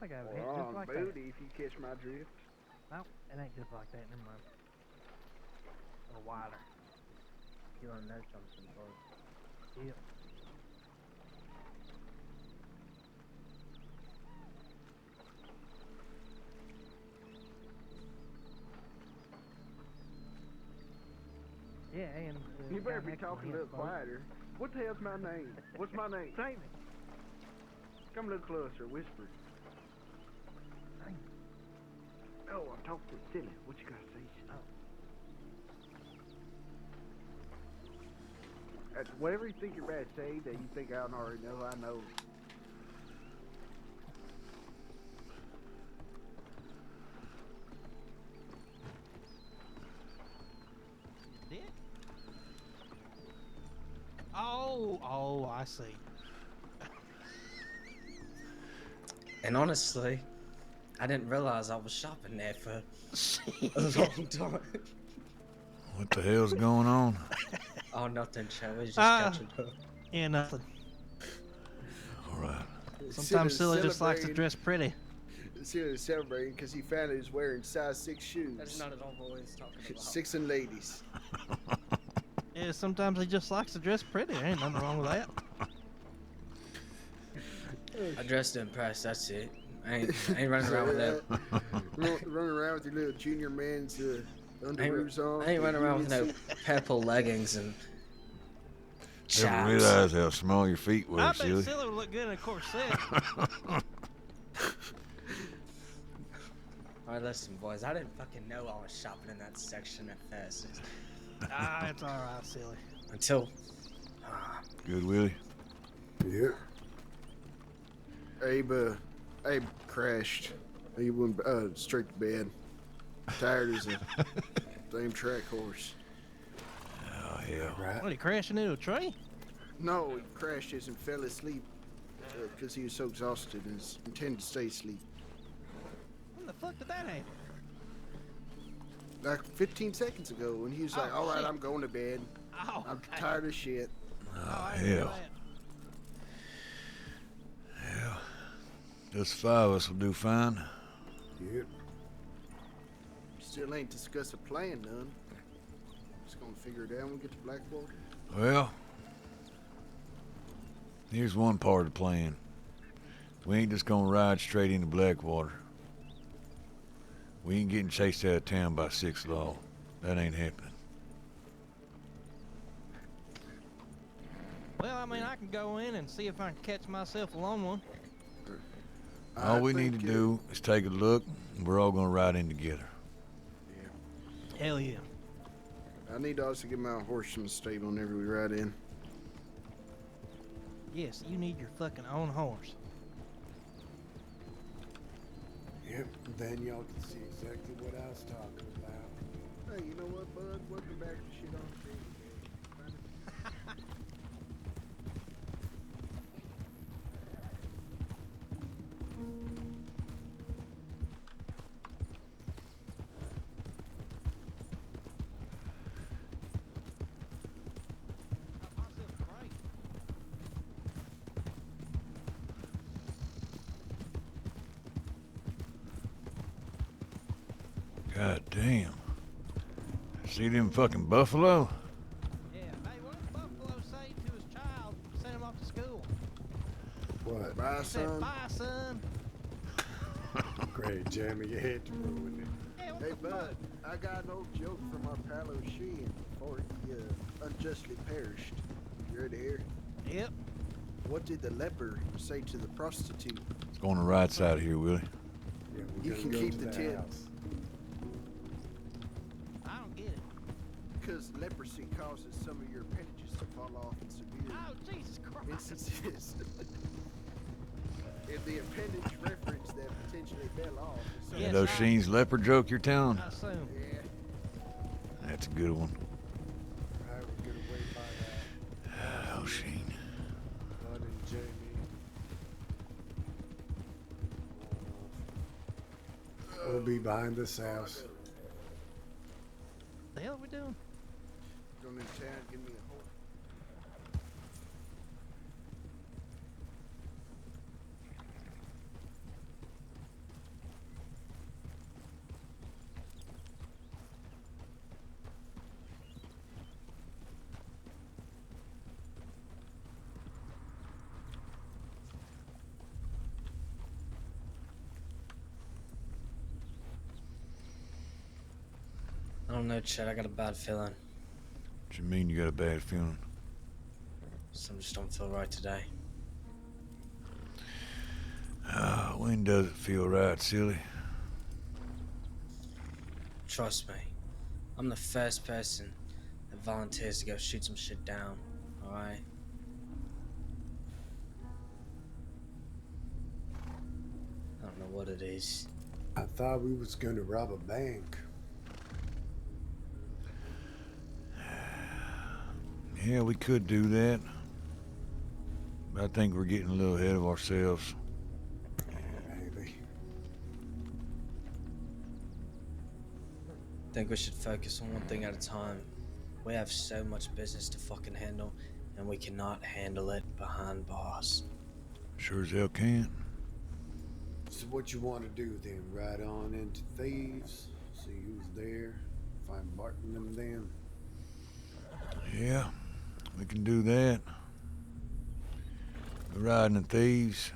S8: I have a hit
S6: Or
S8: just
S6: on
S8: like
S6: booty, if you catch my drift.
S8: that. No, it ain't just like that. Never mind. A little wider. You wanna know something, boy? Yep. Yeah, and
S6: You better
S8: got
S6: be
S8: next to
S6: talking a
S8: him,
S6: little
S8: boy.
S6: quieter. What the hell's my name? What's my name?
S8: Say me.
S6: Come a little closer, whisper.
S8: Say me.
S6: Oh, I'm talking to silly. What you gotta say? Whatever you think you're about to say that you think I don't already know, I know.
S8: Did? Oh, I see.
S2: And honestly, I didn't realize I was shopping there for a long time.
S4: What the hell's going on?
S2: Oh, nothing, Chet. We just
S8: Ah.
S2: catching up.
S8: Yeah, nothing.
S4: All right.
S8: Sometimes Silly just likes to
S3: celebrating-
S8: dress pretty.
S3: Silly's celebrating because he found he was wearing size 6 shoes.
S2: That's not at all what he's talking about.
S3: 6 and ladies.
S8: Yeah, sometimes he just likes to dress pretty. Ain't nothing wrong with that.
S2: I dressed to impress, that's it. I ain't running around with that.
S3: Running around with your little junior man's underoos on.
S2: I ain't running around with no
S3: Union
S2: purple leggings and
S4: Never
S2: chaps.
S4: realized how small your feet were,
S8: I bet
S4: silly.
S8: Silly would look good in a corset.
S2: Alright, listen, boys. I didn't fucking know I was shopping in that section at first.
S8: It's alright, Silly.
S2: Until.
S4: Good, Willie?
S7: Yep.
S3: Abe crashed. He went straight to bed. Tired as a damn track horse.
S4: Oh, hell.
S7: Right.
S8: What, he crashing into a tree?
S3: No, he crashed as and fell asleep because he was so exhausted and intended to stay asleep.
S8: When the fuck did that happen?
S3: Like 15 seconds ago when he was like,
S8: Oh,
S3: all right,
S8: shit.
S3: I'm going to bed.
S8: Oh,
S3: I'm
S8: okay.
S3: tired of shit.
S4: Oh,
S8: I didn't know
S4: hell. Hell. Just 5 of us will do fine.
S7: Yep.
S3: Still ain't discussed a plan none. Just gonna figure it out when we get to Blackwater.
S4: Well, here's one part of the plan. We ain't just gonna ride straight into Blackwater. We ain't getting chased out of town by 6 Law. That ain't happening.
S8: Well, I mean, I can go in and see if I can catch myself a lone one.
S4: All
S3: I
S4: we need
S3: think,
S4: to do is take a look, and we're all gonna ride in together.
S8: Hell yeah.
S3: I need to also get my horse from the stable whenever we ride in.
S8: Yes, you need your fucking own horse.
S7: Yep. Then y'all can see exactly what I was talking about.
S3: Hey, you know what, bud? Welcome back to shit on TV.
S4: God damn. See them fucking buffalo?
S8: Yeah, hey, what did Buffalo say to his child? Send him off to school.
S7: What?
S3: Bye,
S8: He said,
S3: son.
S8: bye, son.
S7: Great, jamming your head to ruin it.
S8: Yeah, what
S3: Hey,
S8: the
S3: bud,
S8: fuck?
S3: I got an old joke from our pal O'Shea before he unjustly perished. You ready to hear?
S8: Yep.
S3: What did the leper say to the prostitute?
S4: It's going the right side of here, Willie.
S7: Yeah, we're
S3: You
S7: gonna
S3: can
S7: go
S3: keep
S7: to
S3: the
S7: that
S3: tip.
S7: house.
S8: I don't get it.
S3: Because leprosy causes some of your appendages to fall off in severe
S8: Oh, Jesus Christ.
S3: instances. If the appendage reference that potentially fell off is some-
S8: Yes,
S4: That
S8: I-
S4: O'Sheen's leopard joke you're telling?
S8: I assume.
S3: Yeah.
S4: That's a good one.
S7: Right, we're gonna wait by that.
S4: O'Sheen.
S7: Bud and Jamie. We'll be behind this house.
S8: The hell are we doing?
S3: Going into town, give me a horse.
S2: I don't know, Chet. I got a bad feeling.
S4: What you mean you got a bad feeling?
S2: Something just don't feel right today.
S4: When does it feel right, silly?
S2: Trust me, I'm the first person that volunteers to go shoot some shit down, alright? I don't know what it is.
S7: I thought we was gonna rob a bank.
S4: Yeah, we could do that. But I think we're getting a little ahead of ourselves.
S7: Maybe.
S2: I think we should focus on one thing at a time. We have so much business to fucking handle, and we cannot handle it behind bars.
S4: Sure as hell can.
S7: So what you want to do then? Ride on into Thieves, see who's there, find Martin and them.
S4: Yeah, we can do that. We're riding the Thieves.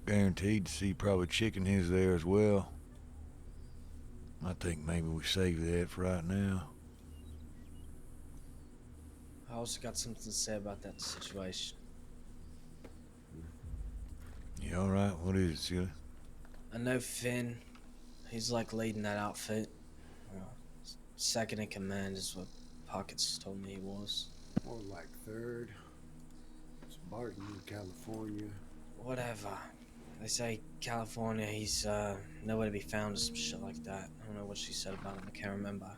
S4: Guaranteed to see probably Chicken his there as well. I think maybe we save that for right now.
S2: I also got something to say about that situation.
S4: You alright? What is it, silly?
S2: I know Finn, he's like leading that outfit. Second in command is what Pockets told me he was.
S7: More like third. It's Martin in California.
S2: Whatever. They say California, he's nowhere to be found or some shit like that. I don't know what she said about him, I can't remember.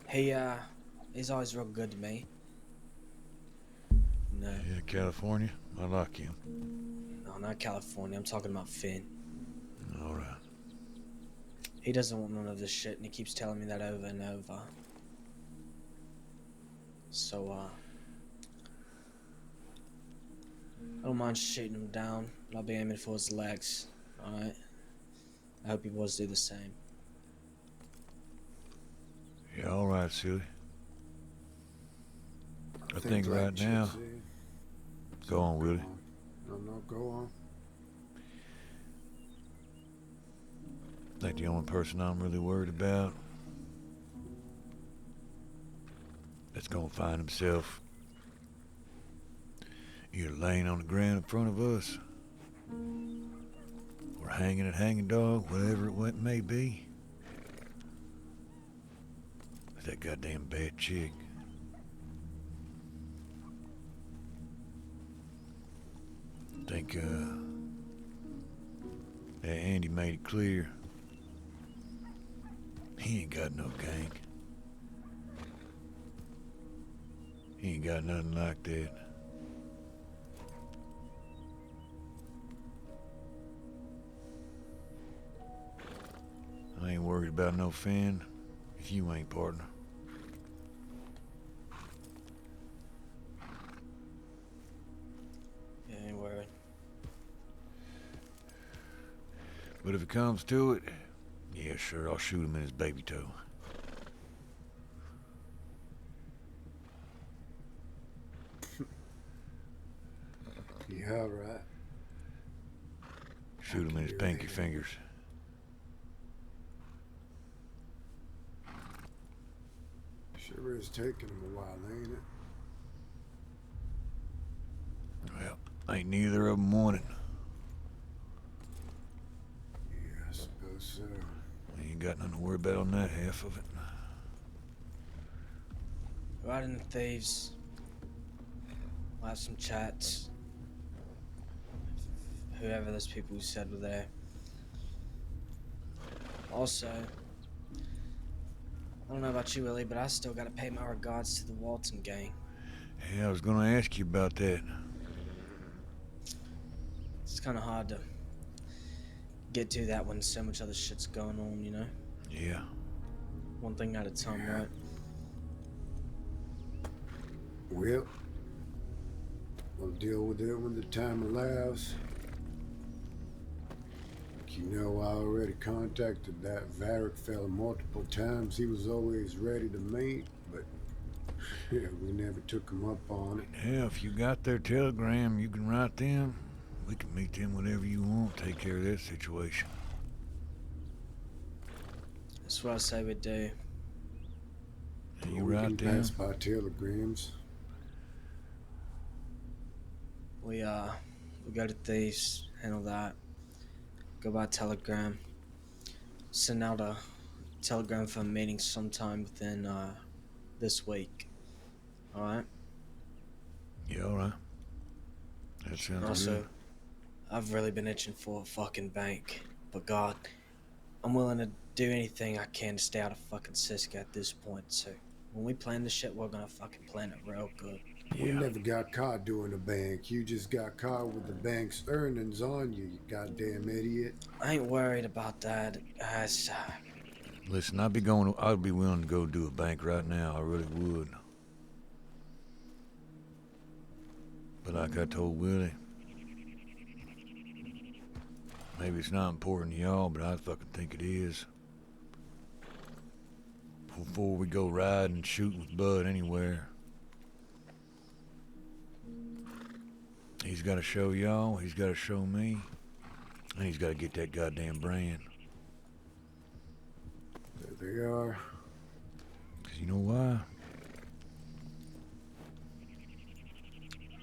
S2: He's always real good to me. No.
S4: Yeah, California. I like him.
S2: No, not California. I'm talking about Finn.
S4: Alright.
S2: He doesn't want none of this shit, and he keeps telling me that over and over. So, I don't mind shooting him down, but I'll be aiming for his legs, alright? I hope you boys do the same.
S4: Yeah, alright, silly. I think
S7: like
S4: right
S7: Chet
S4: now.
S7: said.
S4: Go on, Willie.
S7: No, go on.
S4: I think the only person I'm really worried about that's gonna find himself either laying on the ground in front of us or hanging at hanging dog, whatever it may be. It's that goddamn bad chick. I think that Andy made it clear he ain't got no gang. He ain't got nothing like that. I ain't worried about no Finn if you ain't, partner.
S2: Yeah, ain't worried.
S4: But if it comes to it, yeah, sure, I'll shoot him in his baby toe.
S7: Yeah, right.
S4: Shoot him in his pinky fingers.
S7: Sure is taking him a while, ain't it?
S4: Well, ain't neither of them wanted.
S7: Yeah, I suppose so.
S4: We ain't got nothing to worry about on that half of it.
S2: Riding the Thieves. We'll have some chats. Whoever those people who said were there. Also, I don't know about you, Willie, but I still gotta pay my regards to the Walton gang.
S4: Yeah, I was gonna ask you about that.
S2: It's kinda hard to get to that when so much other shit's going on, you know?
S4: Yeah.
S2: One thing at a time, right?
S7: Well, I'll deal with it when the time allows. You know, I already contacted that Varric fella multiple times. He was always ready to meet, but yeah, we never took him up on it.
S4: Yeah, if you got their telegram, you can write them. We can meet them whenever you want, take care of that situation.
S2: That's what I say we do.
S4: And you
S7: We can
S4: write them?
S7: pass by telegrams.
S2: We go to thieves, handle that. Go by telegram. Send out a telegram for a meeting sometime within this week. Alright?
S4: Yeah, alright. That sounds
S2: Also,
S4: good.
S2: I've really been itching for a fucking bank. But God, I'm willing to do anything I can to stay out of fucking Cisco at this point, so when we plan this shit, we're gonna fucking plan it real good.
S7: We
S4: Yeah.
S7: never got caught doing the bank. You just got caught with the bank's earnings on you, you goddamn idiot.
S2: I ain't worried about that.
S4: Listen, I'd be willing to go do a bank right now. I really would. But like I told Willie, maybe it's not important to y'all, but I fucking think it is. Before we go riding and shooting with Bud anywhere, he's got to show y'all, he's got to show me, and he's got to get that goddamn brand.
S7: There they are.
S4: 'Cause you know why?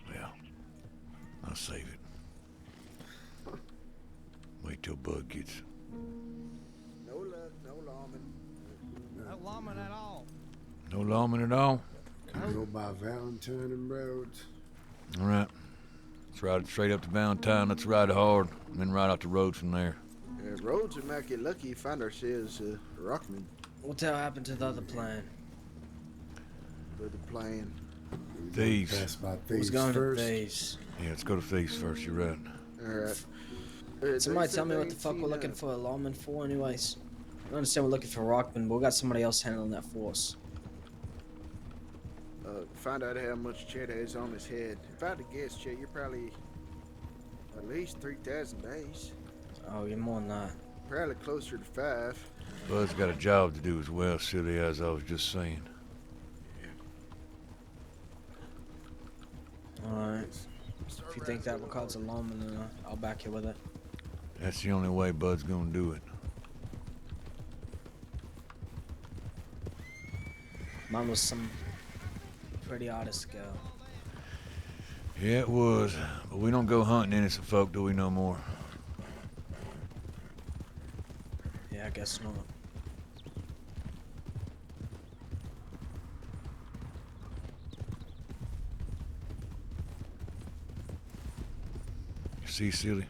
S4: Well, I'll save it. Wait till Bud gets...
S3: No luck, no lawman.
S8: No lawman at all.
S4: No lawman at all?
S7: Can go by Valentine and Rhodes.
S4: All right. Let's ride it straight up to Valentine. Let's ride it hard, and then ride out the road from there.
S3: Roads, we might get lucky if find ourselves Rockman.
S2: What the hell happened to the other plan?
S3: With the plan.
S4: Thieves.
S7: Pass by
S2: Who's
S7: thieves
S2: going
S7: first.
S2: to thieves?
S4: Yeah, let's go to Thieves first. You're right.
S3: Alright.
S2: Somebody tell me what the fuck we're looking for a lawman for anyways. I understand we're looking for Rockman, but we got somebody else handling that for us.
S3: Find out how much Chet has on his head. If I had to guess, Chet, you're probably at least 3,000 days.
S2: Oh, you're more than that.
S3: Probably closer to 5.
S4: Bud's got a job to do as well, silly, as I was just saying.
S2: Alright. If you think that will cause a lawman, then I'll back you with it.
S4: That's the only way Bud's gonna do it.
S2: Mine was some pretty artist girl.
S4: Yeah, it was. But we don't go hunting innocent folk, do we, no more?
S2: Yeah, I guess not.
S4: You see, silly?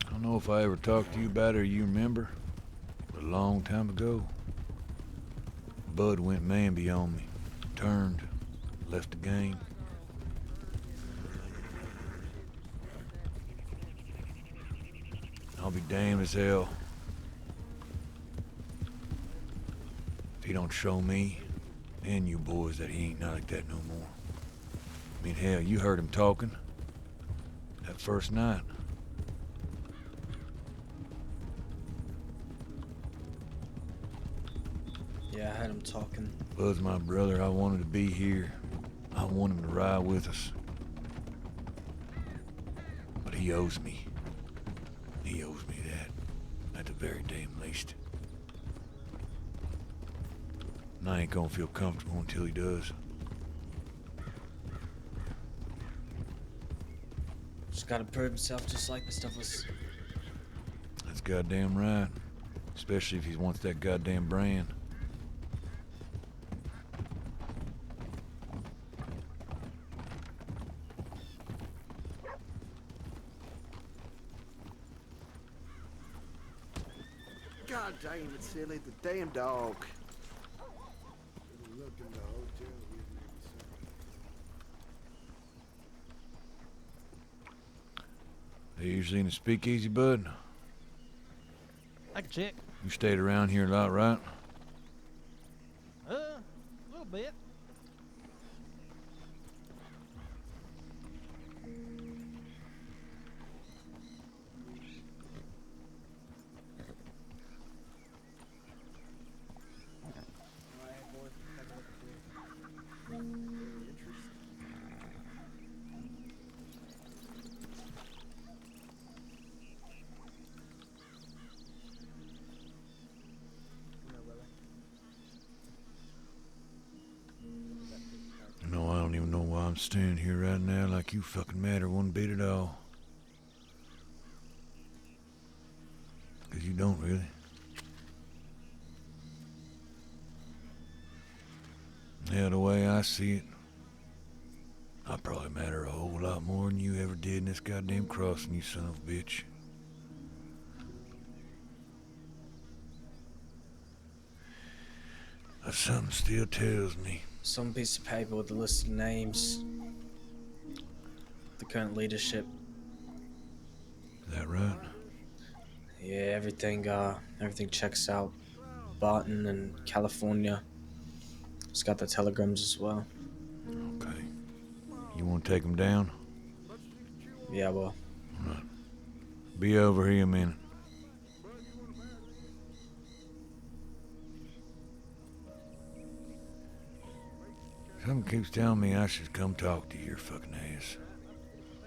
S4: I don't know if I ever talked to you about it or you remember, but a long time ago, Bud went Mamby on me, turned, left the game. I'll be damned as hell if he don't show me and you boys that he ain't not like that no more. I mean, hell, you heard him talking that first night.
S2: Yeah, I had him talking.
S4: Bud's my brother. I wanted to be here. I want him to ride with us. But he owes me. He owes me that. At the very damn least. And I ain't gonna feel comfortable until he does.
S2: Just gotta prove himself just like the stuff was.
S4: That's goddamn right. Especially if he wants that goddamn brand.
S3: God damn it, silly. The damn dog.
S7: Look in the hotel.
S4: They usually in the speakeasy, bud?
S8: I can check.
S4: You stayed around here a lot, right?
S8: A little bit.
S4: No, I don't even know why I'm standing here right now like you fucking matter one bit at all. 'Cause you don't really. Yeah, the way I see it, I probably matter a whole lot more than you ever did in this goddamn crossing, you son of a bitch. But something still tells me.
S2: Some piece of paper with the list of names. The current leadership.
S4: Is that right?
S2: Yeah, everything checks out. Barton and California. It's got the telegrams as well.
S4: Okay. You want to take them down?
S2: Yeah, well.
S4: All right. Be over here a minute. Something keeps telling me I should come talk to your fucking ass.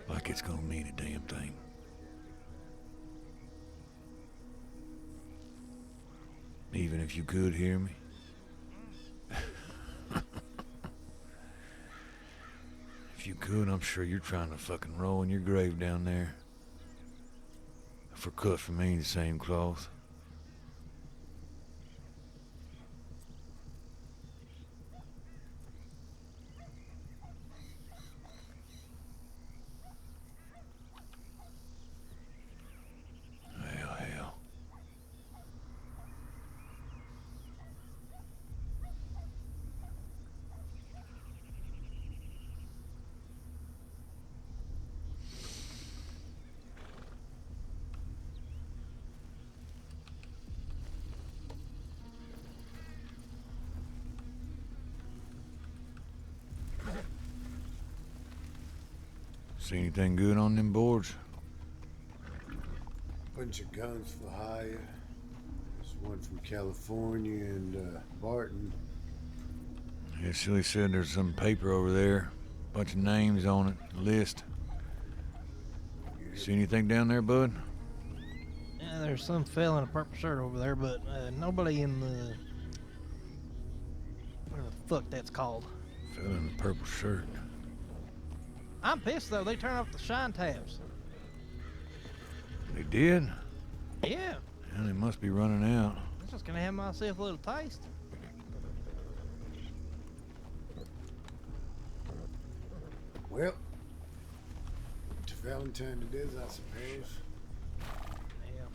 S4: Like it's gonna mean a damn thing. Even if you could hear me. If you could, I'm sure you're trying to fucking roll in your grave down there. For cut from me the same cloth. Hell. See anything good on them boards?
S7: Bunch of guns for hire. There's one from California and Barton.
S4: Yeah, Silly said there's some paper over there. Bunch of names on it. List. See anything down there, bud?
S8: Yeah, there's some fella in a purple shirt over there, but nobody in the... whatever the fuck that's called.
S4: Fella in a purple shirt.
S8: I'm pissed, though. They turned off the shine tabs.
S4: They did?
S8: Yeah.
S4: Yeah, they must be running out.
S8: I'm just gonna have myself a little taste.
S7: Well, to Valentine it is, I suppose.
S8: Yeah.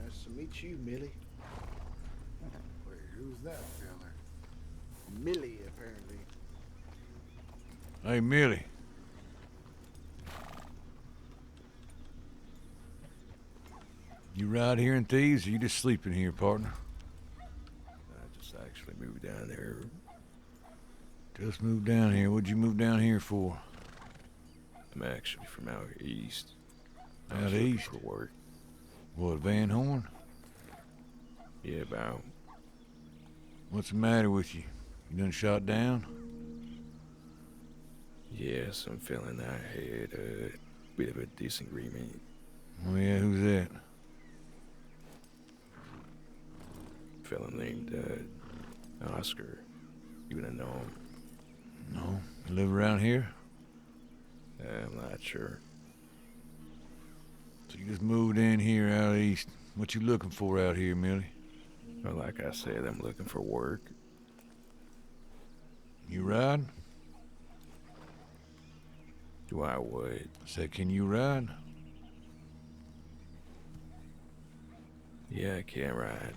S3: Nice to meet you, Millie.
S7: Wait, who's that fella?
S3: Millie, apparently.
S4: Hey, Millie. You ride here in Thieves, or you just sleeping here, partner?
S10: I just actually moved down there.
S4: Just moved down here. What'd you move down here for?
S10: I'm actually from out east. I
S4: Out
S10: was looking
S4: east?
S10: for work.
S4: What, Van Horn?
S10: Yeah, about.
S4: What's the matter with you? You done shot down?
S10: Yes, I'm feeling I had a bit of a disagreement.
S4: Oh yeah, who's that?
S10: Fella named Oscar. You gonna know him?
S4: No. You live around here?
S10: I'm not sure.
S4: So you just moved in here out east. What you looking for out here, Millie?
S10: Well, like I said, I'm looking for work.
S4: You ride?
S10: Do I would?
S4: I said, can you ride?
S10: Yeah, I can ride.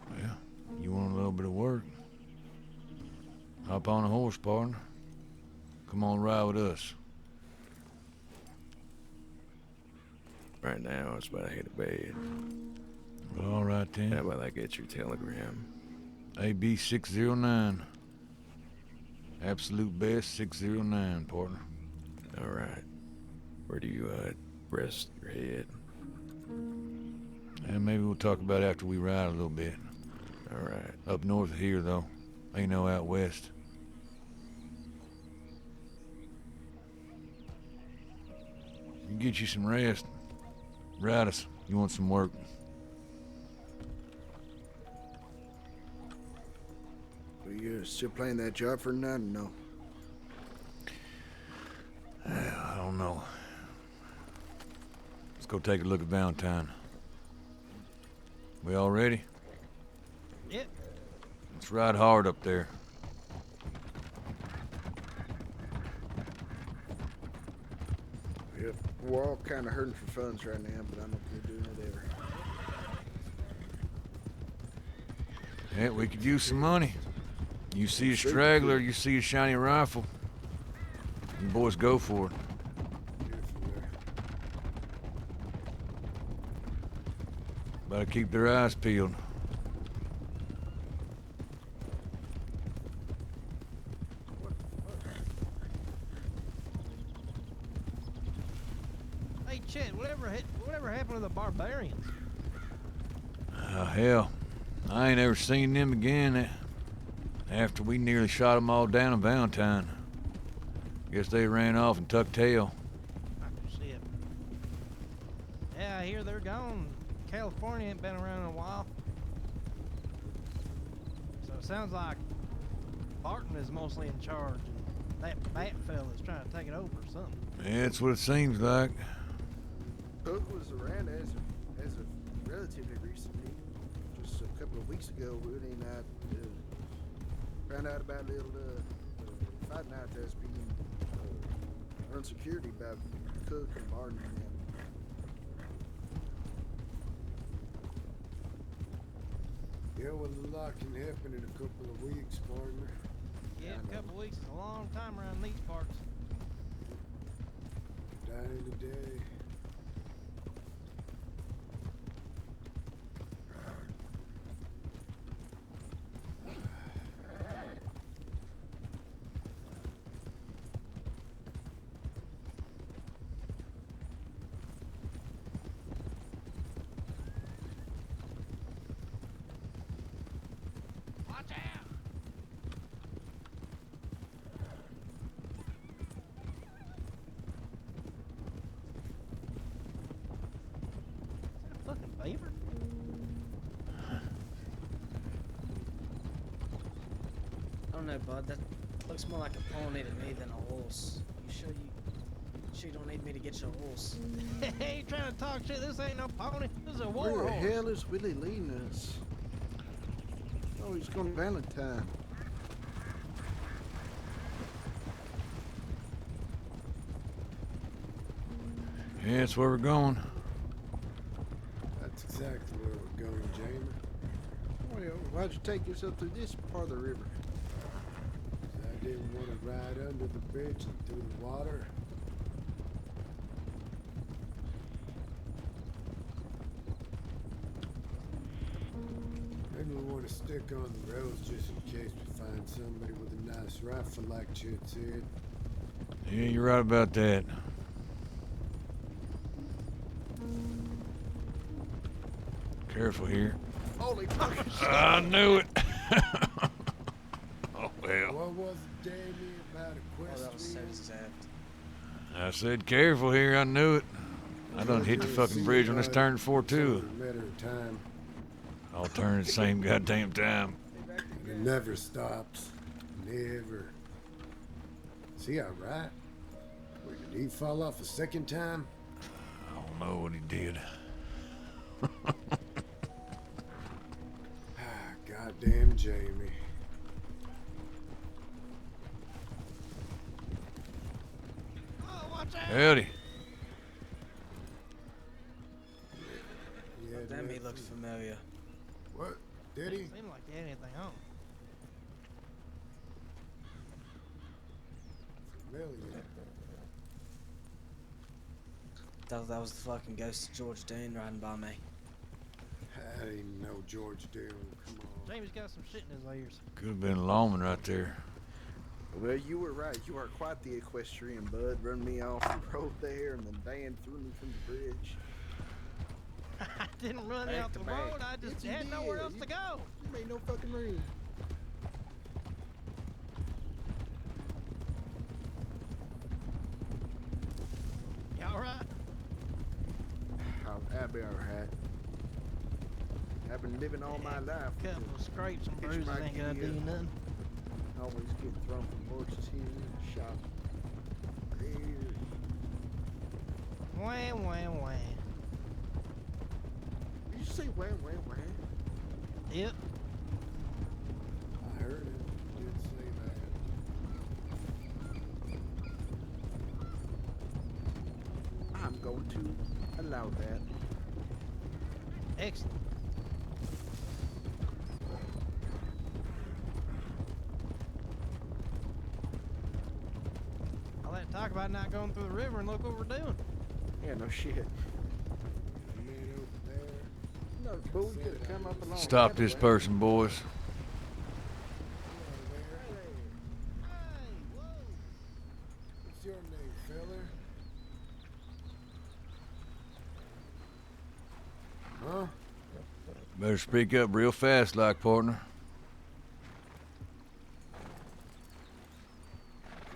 S4: Well, you want a little bit of work? Hop on a horse, partner. Come on, ride with us.
S10: Right now, it's about to hit a bed.
S4: Well, all right then.
S10: How about I get your telegram?
S4: AB 609. Absolute best 609, partner.
S10: All right. Where do you rest your head?
S4: And maybe we'll talk about it after we ride a little bit.
S10: All right.
S4: Up north of here, though. Ain't no out west. You get you some rest. Ride us. You want some work?
S3: Are you still playing that job for tonight or no?
S4: I don't know. Let's go take a look at Valentine. We all ready?
S8: Yep.
S4: Let's ride hard up there.
S3: Yep. We're all kind of hurting for funds right now, but I'm okay doing whatever.
S4: Yeah, we could use some money. You see a straggler, you see a shiny rifle. You boys go for it. Better keep their eyes peeled.
S8: Hey, Chet, whatever happened to the barbarians?
S4: Hell, I ain't ever seen them again after we nearly shot them all down in Valentine. Guess they ran off and tucked tail.
S8: Shit. Yeah, I hear they're gone. California ain't been around in a while. So it sounds like Barton is mostly in charge, and that bat fella's trying to take it over or something.
S4: Yeah, that's what it seems like.
S3: Hook was around as of relatively recently. Just a couple of weeks ago, Woody and I found out about a little fight night that's being run security by Cook and Martin and them.
S7: Yeah, well, a lot can happen in a couple of weeks, partner.
S8: Yeah, a couple of weeks is a long time around these parts.
S7: Dying of the day.
S8: Watch out! Is that a fucking beaver?
S2: I don't know, bud. That looks more like a pony to me than a horse. You sure you don't need me to get your horse?
S8: Hey, you trying to talk shit? This ain't no pony. This is a war
S3: Where the
S8: horse.
S3: hell is Willie leading us? Oh, he's going to Valentine.
S4: Yeah, that's where we're going.
S7: That's exactly where we're going, Jamie.
S3: Well, why'd you take us up through this part of the river?
S7: I didn't want to ride under the bridge and through the water. Maybe we want to stick on the roads just in case we find somebody with a nice rifle like Chet said.
S4: Yeah, you're right about that. Careful here.
S3: Holy fucking shit!
S4: I knew it. Oh, well.
S7: What was it, Damien, about
S2: Oh, that was so
S7: equestrian?
S2: exact.
S4: I said careful here. I knew it. I done hit the fucking bridge when it's turned 4-2.
S7: A matter of time.
S4: I'll turn at the same goddamn time.
S7: And it never stops. Never. See how right? Where did he fall off a second time?
S4: I don't know what he did.
S7: Goddamn Jamie.
S8: Oh, watch out!
S4: Howdy.
S7: Yeah,
S2: Damn, he
S7: that's-
S2: looked familiar.
S7: What? Did he?
S8: Seemed like he had anything on.
S7: Familiar. hell yeah.
S2: Thought that was the fucking ghost of George Dean riding by me.
S7: That ain't no George Dale. Come on.
S8: Jamie's got some shit in his ears.
S4: Could have been a lawman right there.
S3: Well, you were right. You are quite the equestrian, bud. Run me off the road there, and then Dan threw me from the bridge.
S8: I didn't run
S3: Back
S8: out
S3: to
S8: the
S3: back.
S8: road. I just
S3: Yes, you
S8: had nowhere
S3: did.
S8: else to go.
S3: You made no fucking room.
S8: You all right?
S3: I'll be alright. I've been living all my life. with
S8: Couple of scrapes and
S3: Hitch
S8: bruises
S3: my
S8: ain't gonna do
S3: gear.
S8: you nothing.
S3: Always getting thrown from horses here, shot there.
S8: Wah, wah, wah.
S3: Did you say wah, wah, wah?
S8: Yep.
S7: I heard it. You did say that.
S3: I'm going to allow that.
S8: Excellent. All that talk about not going through the river and look what we're doing.
S3: Yeah, no shit.
S7: The man over there.
S3: No, fool, you could have come up along.
S4: Stop
S3: the
S4: this
S3: other way.
S4: person, boys.
S8: Hey, whoa.
S7: What's your name, feller? Huh?
S4: Better speak up real fast, like, partner.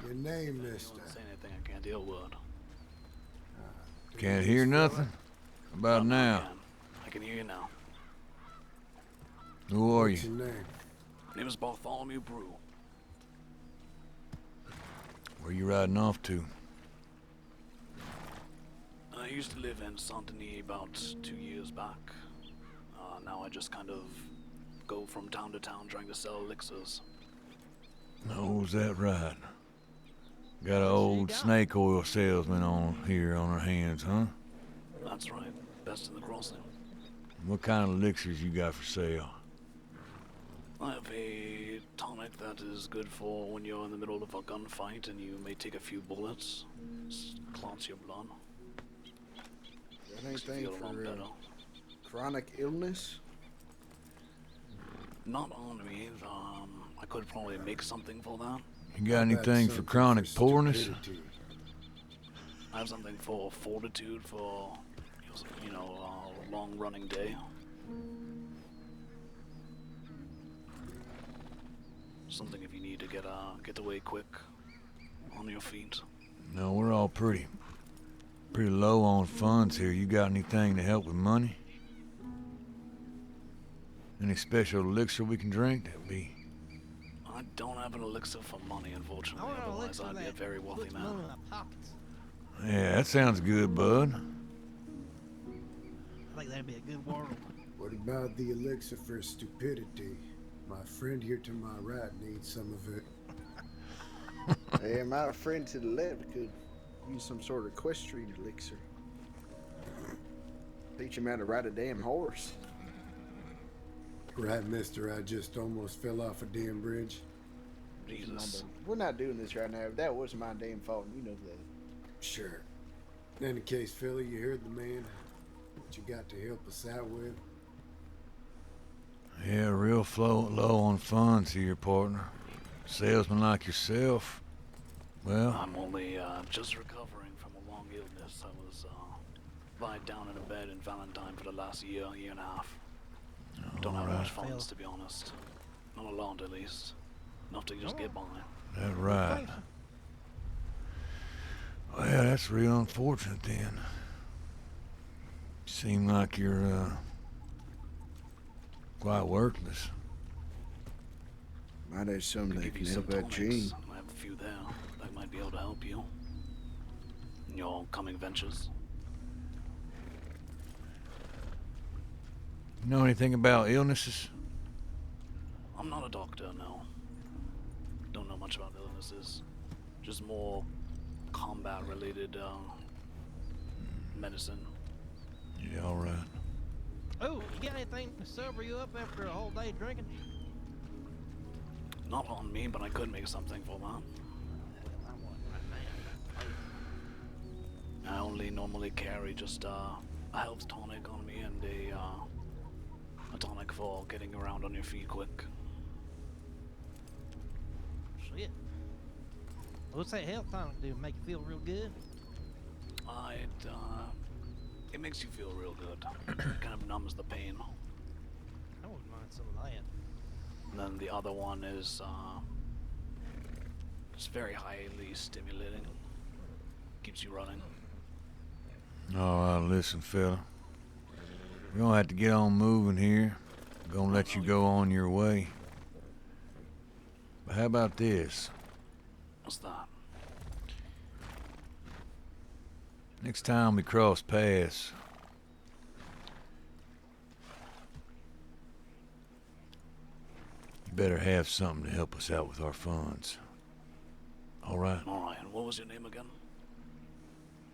S7: Your name, mister.
S11: Don't say anything I can't deal with.
S4: Can't hear nothing? About now.
S11: I can hear you now.
S4: Who are
S7: What's
S4: you?
S7: your name?
S11: My name is Bartholomew Brew.
S4: Where you riding off to?
S11: I used to live in Saint Denis about 2 years back. Now I just kind of go from town to town trying to sell elixirs.
S4: Oh, is that right? Got an old snake oil salesman on here on our hands, huh?
S11: That's right. Best in the crossing.
S4: What kind of elixirs you got for sale?
S11: I have a tonic that is good for when you're in the middle of a gunfight and you may take a few bullets. Clots your blood.
S3: That
S11: Makes you
S3: anything
S11: feel a lot
S3: for
S11: better.
S3: chronic illness?
S11: Not on me. I could probably make something for that.
S4: You got anything for chronic poorness?
S7: stupidity.
S11: I have something for fortitude for, you know, a long-running day. Something if you need to get away quick, on your feet.
S4: No, we're all pretty low on funds here. You got anything to help with money? Any special elixir we can drink? That'd be.
S11: I don't have an elixir for money,
S8: I
S11: unfortunately.
S8: want an
S11: Otherwise,
S8: elixir
S11: I'd be a
S8: that
S11: very wealthy
S8: puts
S11: man.
S8: money in my pockets.
S4: Yeah, that sounds good, bud.
S8: I think that'd be a good world.
S7: What about the elixir for stupidity? My friend here to my right needs some of it.
S3: Hey, my friend to the left could use some sort of equestrian elixir. Teach him how to ride a damn horse.
S7: Right, mister, I just almost fell off a damn bridge.
S11: Jesus.
S3: We're not doing this right now. That was my damn fault, and you know that.
S7: Sure. In any case, Philly, you heard the man. What you got to help us out with?
S4: Yeah, real low on funds here, partner. Salesman like yourself. Well,
S11: I'm only just recovering from a long illness. I was lying down in a bed in Valentine for the last year and a half. Don't have much funds, to be honest. Not a lot, at least. Enough to just get by.
S4: that right. Well, that's real unfortunate then. Seem like you're quite worthless.
S3: Might have something
S11: Could
S3: that
S11: give you
S3: can
S11: some
S3: help that
S11: tonics.
S3: Gene.
S11: I have a few there that might be able to help you in your coming ventures.
S4: You know anything about illnesses?
S11: I'm not a doctor, no. Don't know much about illnesses. Just more combat-related medicine.
S4: Yeah, all right.
S8: Oh, you got anything to sober you up after a whole day drinking?
S11: Not on me, but I could make something for that.
S8: I want right now.
S11: I only normally carry just a health tonic on me and a tonic for getting around on your feet quick.
S8: Shit. What's that health tonic do? Make you feel real good?
S11: It makes you feel real good. Kind of numbs the pain.
S8: I wouldn't mind some of that.
S11: And then the other one is just very highly stimulating. Keeps you running.
S4: All right, listen, fella. We're gonna have to get on moving here. I'm gonna let you go on your way. But how about this?
S11: What's that?
S4: Next time we cross paths, you better have something to help us out with our funds. All right?
S11: Alright, and what was your name again?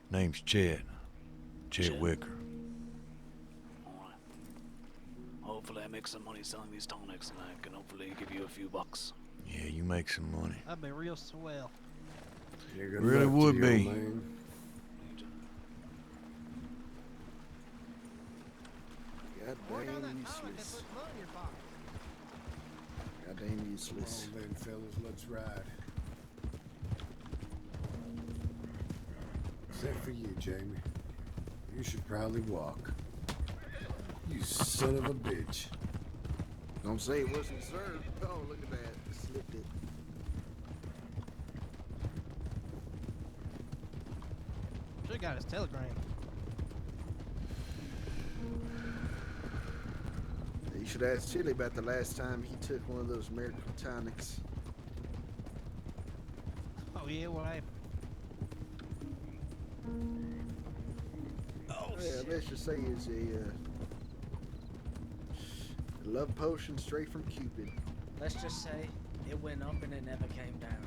S4: Name's Chet. Chet Wicker.
S11: Alright. Hopefully I make some money selling these tonics and I can hopefully give you a few bucks.
S4: Yeah, you make some money.
S8: That'd be real swell.
S7: Yeah, good
S4: Really
S7: luck to
S4: would
S7: you,
S4: be.
S7: man.
S3: God damn useless. God damn useless.
S7: Come on then, fellas, let's ride. Except for you, Jamie. You should probably walk. You son of a bitch.
S3: Don't say it wasn't served. Oh, look at that. Slipped it.
S8: Should've got his telegram.
S3: You should ask Chili about the last time he took one of those miracle tonics.
S8: Oh yeah, what happened? Oh
S3: Yeah,
S8: shit.
S3: let's just say it's a love potion straight from Cupid.
S2: Let's just say it went up and it never came down.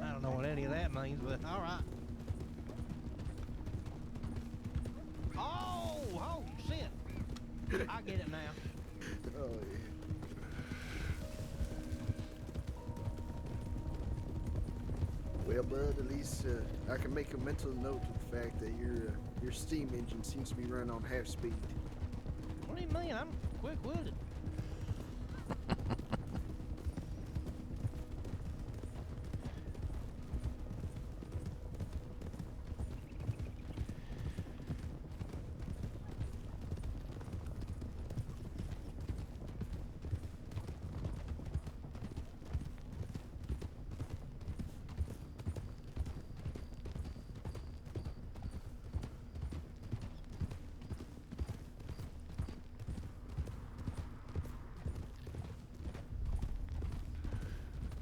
S8: I don't know what any of that means, but all right. Oh shit! I get it now.
S3: Oh yeah. Well, bud, at least I can make a mental note of the fact that your steam engine seems to be running on half speed.
S8: What do you mean? I'm quick-witted.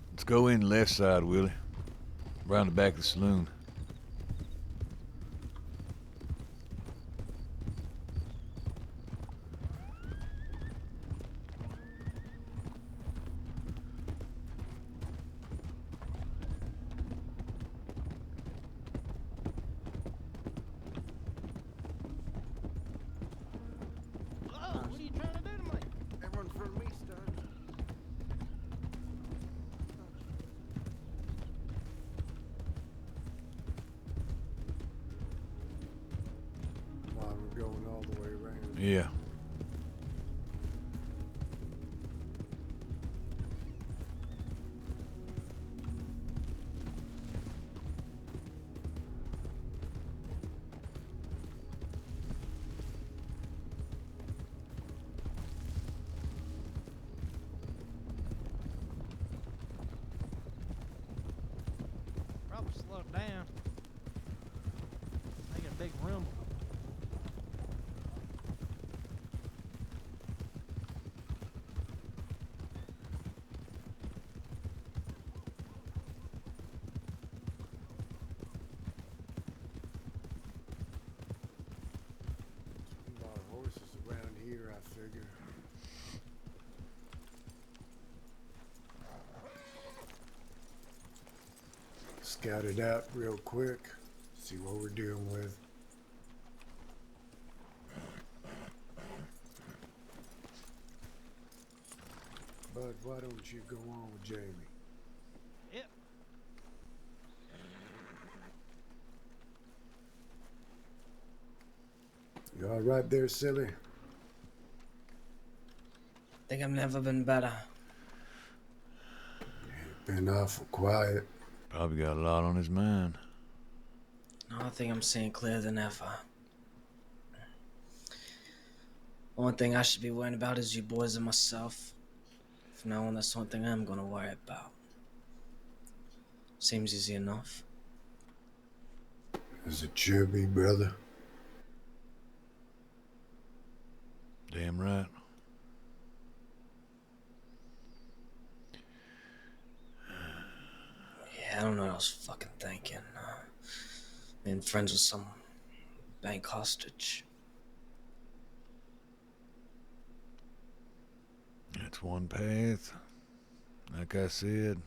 S4: Let's go in the left side, Willie. Around the back of the saloon.
S8: Oh, what are you trying to do to me?
S3: Everyone in front of me, son.
S7: While we're going all the way around.
S4: Yeah.
S8: Probably slow it down. Make a big rumble.
S7: A lot of horses around here, I figure. Scout it out real quick. See what we're dealing with. Bud, why don't you go on with Jamie?
S8: Yep.
S7: You all right there, silly?
S2: Think I've never been better.
S7: Been awful quiet.
S4: Probably got a lot on his mind.
S2: No, I think I'm seeing clearer than ever. One thing I should be worrying about is you boys and myself. From now on, that's one thing I'm gonna worry about. Seems easy enough.
S7: Is it chubby, brother?
S4: Damn right.
S2: Yeah, I don't know what I was fucking thinking. Being friends with some bank hostage.
S4: That's one path. Like I said,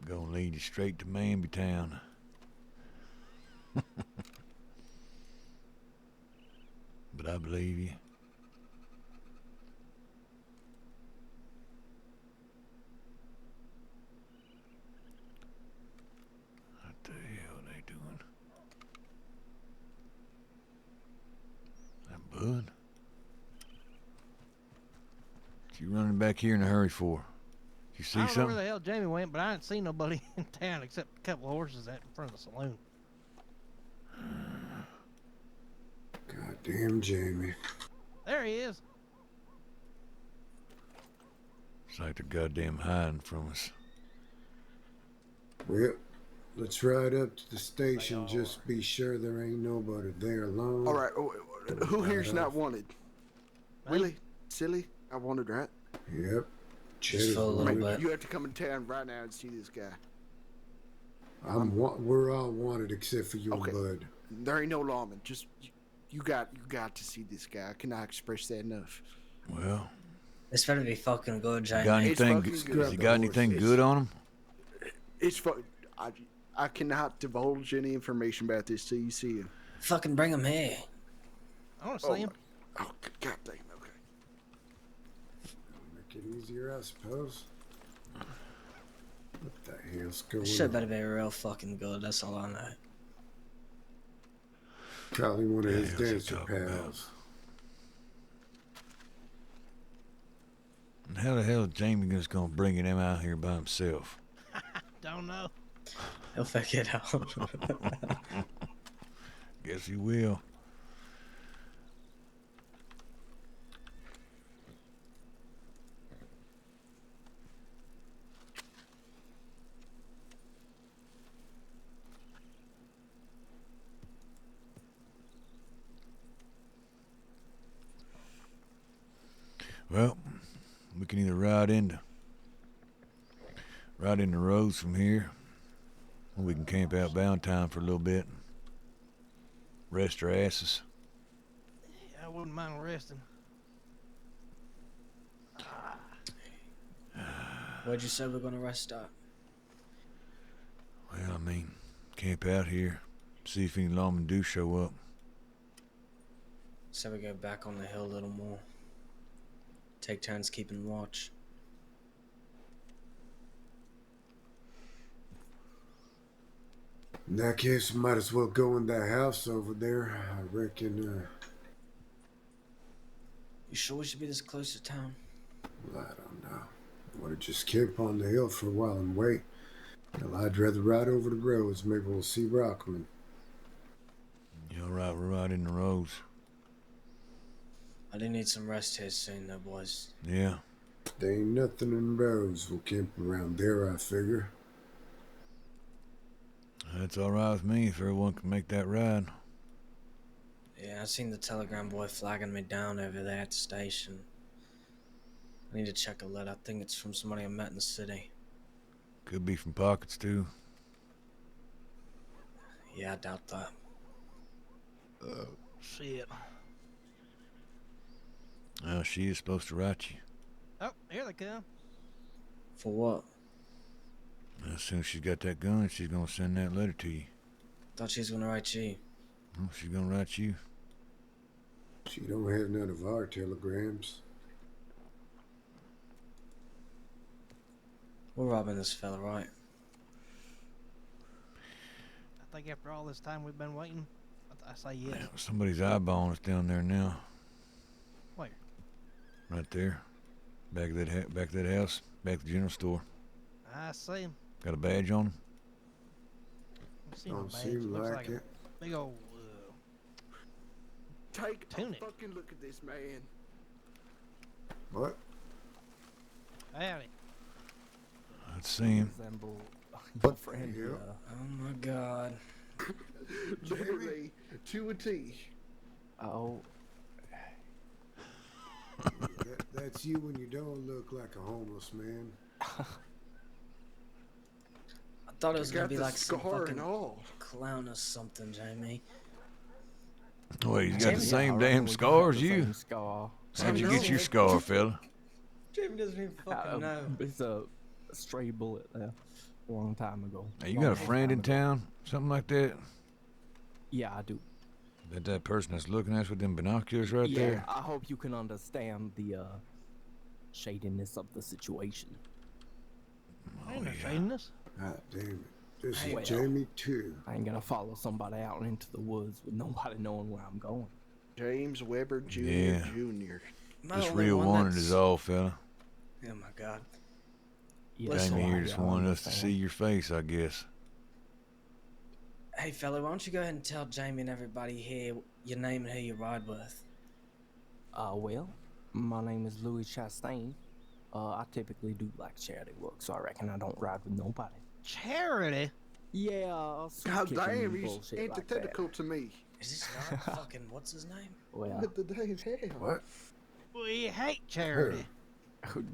S4: gonna lead you straight to Manby Town. But I believe you. What the hell are they doing? That Bud? What you running back here in a hurry for? You see
S8: I don't know where
S4: something?
S8: the hell Jamie went, but I ain't seen nobody in town except a couple of horses out in front of the saloon.
S7: Goddamn Jamie.
S8: There he is.
S4: It's like they're goddamn hiding from us.
S7: Well, let's ride up to the station. Just be sure there ain't nobody there alone.
S3: All right. Who here's not wanted?
S8: Me?
S3: Really? Silly? I wanted, right?
S7: Yep. Chet
S2: Just
S7: is
S2: for a little
S7: wanted.
S2: bit.
S3: You have to come in town right now and see this guy.
S7: We're all wanted except for your
S3: Okay.
S7: bud.
S3: There ain't no lawman. Just you got to see this guy. I cannot express that enough.
S4: Well,
S2: This better be fucking good,
S4: you got
S2: Jamie.
S4: anything?
S3: fucking good.
S4: Has he got anything good on him?
S3: It's I cannot divulge any information about this till you see him.
S2: Fucking bring him here.
S8: I want to see him.
S3: Oh, god damn. Okay.
S7: Make it easier, I suppose. What the hell's going
S2: This shit
S7: on?
S2: better be real fucking good. That's all I know.
S7: Probably one of
S4: Yeah,
S7: his
S4: what's he
S7: dancer
S4: talking about?
S7: pals.
S4: And how the hell is Jamie just gonna bring him out here by himself?
S8: Don't know.
S2: He'll figure it out.
S4: Guess he will. Well, we can either ride into roads from here, or we can camp out Valentine for a little bit, rest our asses.
S8: Yeah, I wouldn't mind resting.
S2: Where'd you say we're gonna rest up?
S4: Well, I mean, camp out here, see if any lawmen do show up.
S2: So we go back on the hill a little more. Take turns keeping watch.
S7: In that case, we might as well go in that house over there. I reckon,
S2: You sure we should be this close to town?
S7: well, I don't know. I want to just camp on the hill for a while and wait. Hell, I'd rather ride over the roads. Maybe we'll see Rockman.
S4: You alright, we're riding the roads.
S2: I do need some rest here soon, though, boys.
S4: Yeah.
S7: There ain't nothing in the roads. We'll camp around there, I figure.
S4: That's alright with me if everyone can make that ride.
S2: Yeah, I seen the telegram boy flagging me down over there at the station. I need to check a letter. I think it's from somebody I met in the city.
S4: Could be from pockets too.
S2: Yeah, I doubt that.
S8: Shit.
S4: Well, she is supposed to write you.
S8: Oh, here they come.
S2: For what?
S4: As soon as she's got that gun, she's gonna send that letter to you.
S2: Thought she was gonna write you.
S4: Well, she's gonna write you.
S7: She don't have none of our telegrams.
S2: We're robbing this fella, right?
S8: I think after all this time we've been waiting, I say yes.
S4: Yeah, somebody's eyeballing us down there now.
S8: Where?
S4: Right there. Back of that house. Back of the general store.
S8: I see him.
S4: Got a badge on him?
S8: I see no
S7: Don't
S8: badge.
S7: seem
S8: Looks
S7: like
S8: like
S7: it.
S8: a big old
S6: Take
S8: tunic.
S6: a fucking look at this man.
S7: What?
S8: howdy.
S4: Let's see him.
S12: Resemble
S7: What
S12: your friend.
S7: the hell?
S2: Oh my god.
S3: Literally to a T.
S12: Oh,
S7: That's you when you don't look like a homeless man.
S2: I thought it was
S3: You
S2: gonna
S3: got
S2: be
S3: the
S2: like some
S3: scar
S2: fucking
S3: and all.
S2: clown or something, Jamie.
S4: Wait, he's got
S2: Jamie,
S4: the same
S12: I
S4: damn
S12: reckon we
S4: scar as
S12: got the
S4: you?
S12: same scar.
S4: How'd you
S2: I
S4: get
S2: know.
S4: your scar, fella?
S2: Jamie doesn't even fucking know.
S12: It's a stray bullet there a long time ago.
S4: Hey, you got a
S12: Long
S4: friend in
S12: time ago.
S4: town? Something like that?
S12: Yeah, I do.
S4: That person that's looking at us with them binoculars right
S12: Yeah,
S4: there?
S12: I hope you can understand the shadiness of the situation.
S8: I ain't no shadiness.
S7: God damn it. This
S2: Hey,
S7: is Jamie too.
S12: I ain't gonna follow somebody out into the woods with nobody knowing where I'm going.
S3: James Weber Jr.
S4: Yeah.
S3: Jr.
S2: Am I
S4: Just
S2: the only
S4: real
S2: one
S4: wanted
S2: that's-
S4: is all, fella.
S2: Oh my god.
S12: Yeah,
S2: Listen,
S4: Jamie
S12: so
S4: here
S12: I-
S4: just
S12: I
S4: wanted us to
S12: understand.
S4: see your face, I guess.
S2: Hey fella, why don't you go ahead and tell Jamie and everybody here your name and who you ride with?
S12: Well, my name is Louis Chastain. I typically do like charity work, so I reckon I don't ride with nobody.
S8: Charity?
S12: Yeah, soup
S3: God
S12: kitchen
S3: damn, he's
S12: bullshit like that.
S3: antithetical to me.
S2: Is this not fucking what's his name?
S12: Well,
S3: What the damn hell?
S7: What?
S8: We hate charity.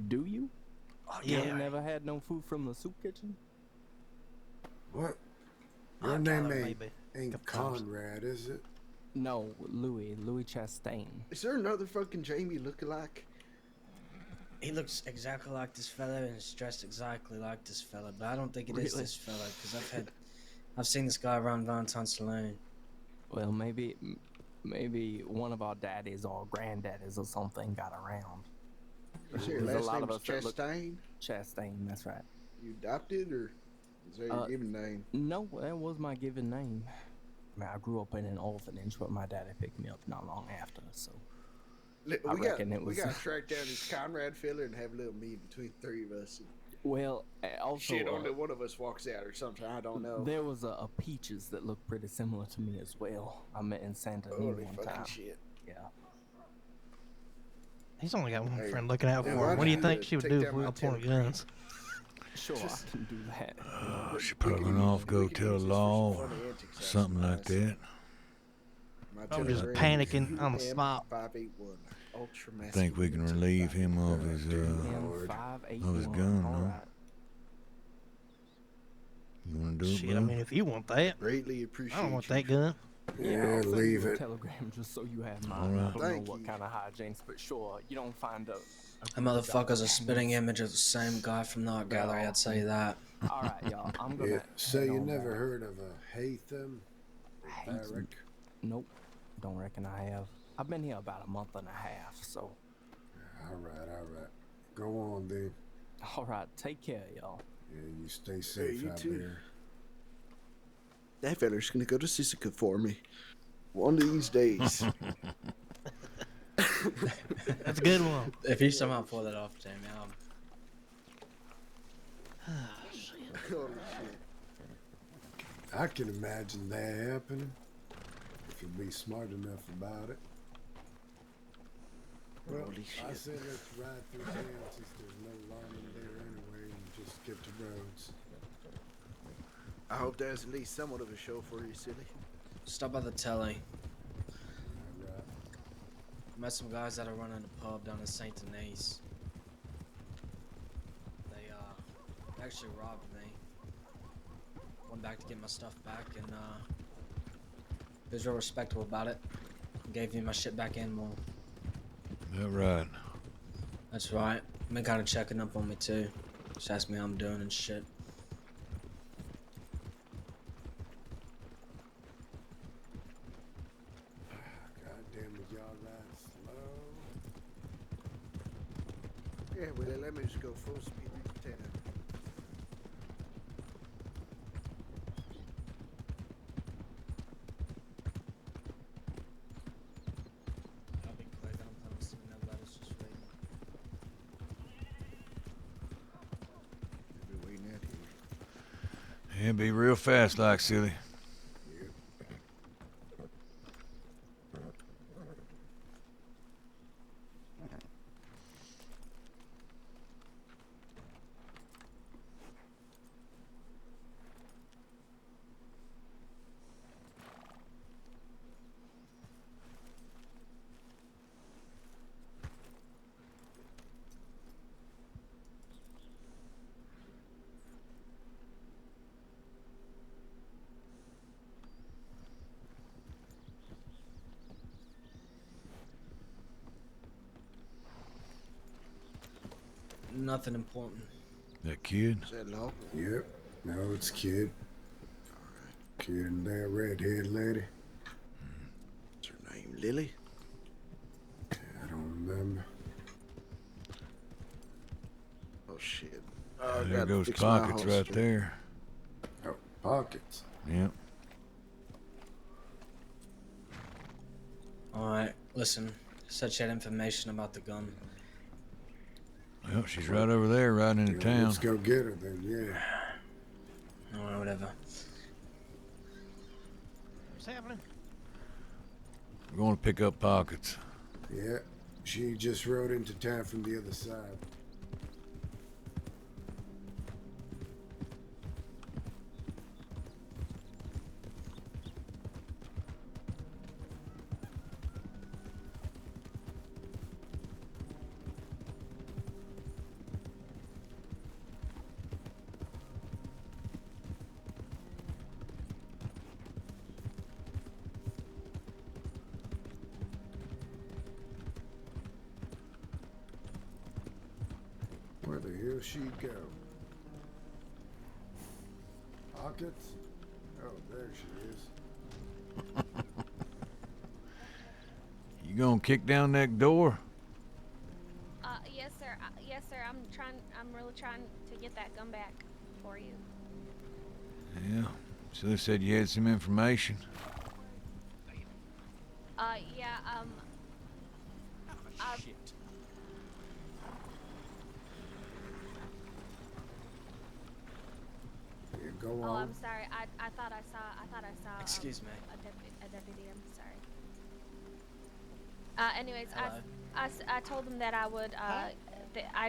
S12: do you?
S2: Oh,
S12: You
S8: Yeah.
S12: ain't never had no food from the soup kitchen?
S7: What? Your
S2: Oh,
S7: name
S2: God,
S7: ain't,
S8: maybe.
S7: ain't
S8: Couple times.
S7: Conrad, is it?
S12: No, Louis Chastain.
S3: Is there another fucking Jamie lookalike?
S2: He looks exactly like this fella and is dressed exactly like this fella, but I don't think it is
S12: Really?
S2: this fella because I've seen this guy around Valentine Saloon.
S12: Well, maybe one of our daddies or granddaddies or something got around.
S3: Is your
S12: There's a
S3: last
S12: lot
S3: name
S12: of us that look-
S3: Chastain?
S12: Chastain, that's right.
S3: You adopted or is that your given name?
S12: No, that was my given name. I mean, I grew up in an orphanage, but my daddy picked me up not long after, so. I reckon it was-
S3: We got to track down this Conrad fella and have a little meeting between three of us.
S12: Well, also,
S3: Shit, only one of us walks out or something. I don't know.
S12: there was a Peaches that looked pretty similar to me as well. I met in Santa Ana
S3: Holy
S12: one
S3: fucking
S12: time.
S3: shit.
S12: Yeah.
S8: He's only got one
S3: Hey,
S8: friend looking out
S3: yeah,
S8: for
S3: why
S8: him. What do you
S3: don't
S8: think
S3: you
S8: she would
S3: take
S8: do
S3: down
S8: if we
S3: my
S8: were pointing
S3: telegram?
S8: guns?
S12: Sure,
S3: Just-
S12: I can do that.
S4: Oh, she
S3: We
S4: probably
S3: can
S4: run
S3: use-
S4: off, go
S3: we can
S4: tell
S3: use
S4: the
S3: this for
S4: law
S3: some
S4: or
S3: funny antics, I
S4: something like
S3: suppose.
S4: that.
S3: My
S8: I'm just
S3: telegram is
S8: panicking on the spot.
S3: 581 Ultra
S4: I think we can relieve him of his
S12: M581.
S4: gun,
S12: All
S4: no?
S12: right.
S4: You wanna do it,
S8: Shit, I
S4: bro?
S8: mean, if you want that,
S3: Greatly appreciate
S8: I don't want
S3: you.
S8: that gun.
S7: Yeah,
S12: I'll send
S7: leave
S12: you a
S7: it.
S12: telegram just so you have
S4: All
S12: mine. I
S4: right.
S12: don't
S3: Thank
S12: know what
S3: you.
S12: kind of hijinks, but sure, you don't find a
S2: The motherfucker's a spitting image of the same guy from the art gallery, I'd say that.
S12: All right, y'all. I'm gonna.
S7: Yeah. So
S12: head
S7: you
S12: on
S7: never
S12: back.
S7: heard of a Hatham?
S12: Hatham?
S7: Barrack?
S12: Nope. Don't reckon I have. I've been here about a month and a half, so.
S7: All right. Go on, then.
S12: All right, take care, y'all.
S7: Yeah, you stay safe
S3: you
S7: out
S3: too.
S7: there.
S3: That fella's gonna go to Sisika for me. One of these days.
S8: That's a good one.
S2: If you somehow pull that off, Jamie,
S3: Holy shit.
S7: I can imagine that happening if you'd be smart enough about it. Well,
S3: Holy
S7: I
S3: shit.
S7: say let's ride through town since there's no lawn in there anyway and just get to roads.
S3: I hope there's at least somewhat of a show for you, silly.
S2: stop by the telly.
S7: All right.
S2: Met some guys that are running a pub down in St. Denis. They actually robbed me. Went back to get my stuff back and he was real respectable about it. Gave me my shit back and more.
S4: That right.
S2: That's right. Been kinda checking up on me too. Just asked me how I'm doing and shit.
S7: God damn it, y'all ride slow.
S3: Yeah, well, let me just go full speed through the town.
S4: Yeah, be real fast like, silly.
S2: Nothing important.
S4: That kid?
S3: Is that local?
S7: Yep. No, it's Kid. Kid and that redhead lady.
S3: What's her name? Lily?
S7: I don't remember.
S3: Oh, shit.
S4: There goes Pockets right there.
S7: Oh, Pockets.
S4: Yep.
S2: Alright, listen. Such that information about the gun.
S4: Well, she's right over there, riding into town.
S7: Let's go get her then, yeah.
S2: Alright, whatever.
S8: What's happening?
S4: We're going to pick up Pockets.
S7: Yeah, she just rode into town from the other side. Where the hell she go? Pockets? Oh, there she is.
S4: You gonna kick down that door?
S9: Yes, sir. Yes, sir. I'm really trying to get that gun back for you.
S4: Yeah. So they said you had some information.
S9: Yeah.
S12: Shit.
S7: Yeah, go on.
S9: Oh, I'm sorry. I thought I saw.
S2: Excuse me.
S9: A deputy. I'm sorry. Anyways,
S2: Hello.
S9: I told them that I would. I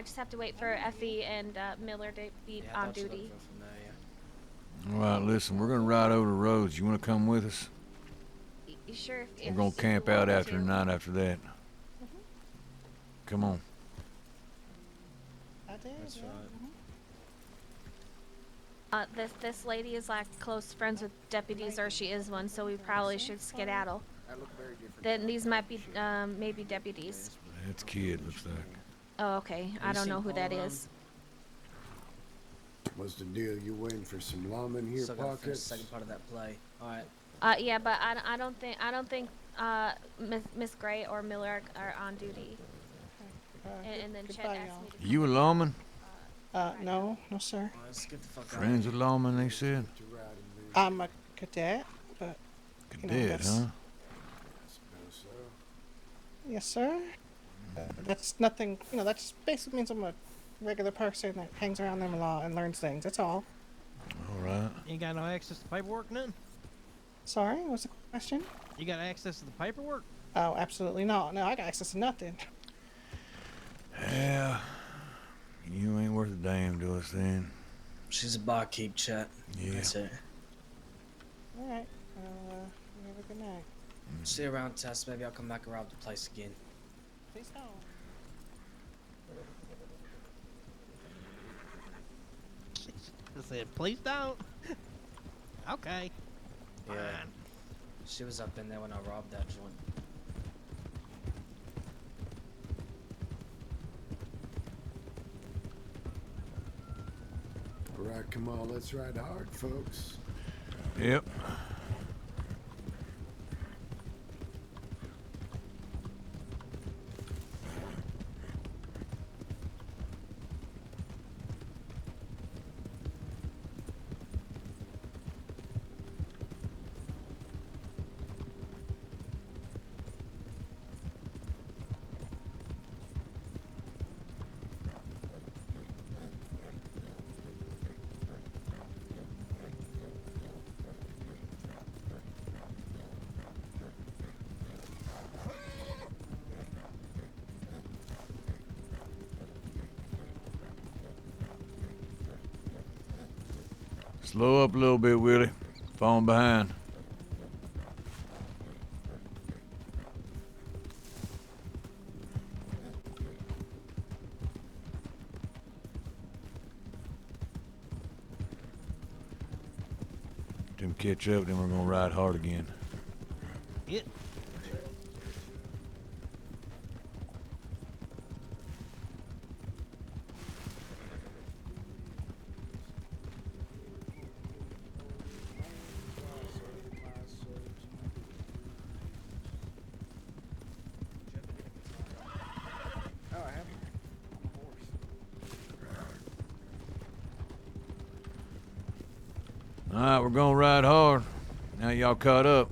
S9: just have to wait for Effie and Miller to be
S2: Yeah, I
S9: on
S2: thought you
S9: duty.
S2: looked real familiar.
S4: All right, listen, we're gonna ride over the roads. You wanna come with us?
S9: You sure?
S4: We're gonna camp out after the night after that. Come on.
S2: That's right.
S9: This lady is like close friends with deputies, or she is one, so we probably should skedaddle.
S3: That look very different.
S9: Then these might be maybe deputies.
S4: That's Kid, looks like.
S9: Oh, okay. I
S2: you
S9: don't
S2: seen
S9: know who
S2: Paul
S9: that
S2: around?
S9: is.
S7: What's the deal? You waiting for some lawmen here,
S2: Still gotta finish the
S7: Pockets?
S2: second part of that play. Alright.
S9: Yeah, but I don't think Miss Gray or Miller are on duty. And then Chet
S13: goodbye,
S9: asked
S13: y'all.
S9: me to.
S4: You a lawman?
S13: No, sir.
S2: Alright, let's get the fuck out.
S4: Friends with lawmen, they said.
S13: I'm a cadet, but
S4: Cadet,
S13: that's-
S4: huh?
S7: I suppose so.
S13: yes, sir. That's nothing. That just basically means I'm a regular person that hangs around them a lot and learns things. That's all.
S4: All right.
S8: You ain't got no access to paperwork, nothing?
S13: Sorry, what's the question?
S8: You got access to the paperwork?
S13: Oh, absolutely not. No, I got access to nothing.
S4: Yeah. You ain't worth a damn to us then.
S2: She's a barkeep, Chet.
S4: Yeah.
S2: That's it.
S13: All right. Well, you have a good night.
S2: See you around, Tess. Maybe I'll come back and rob the place again.
S13: Please don't.
S8: I said, please don't. Okay.
S2: Yeah.
S8: Fine.
S2: She was up in there when I robbed that joint.
S7: All right, come on, let's ride hard, folks.
S4: Yep. Slow up a little bit, Willie. Falling behind. Them catch up, then we're gonna ride hard again.
S8: It.
S3: Oh, I have a horse.
S4: Alright, we're gonna ride hard. Now y'all caught up.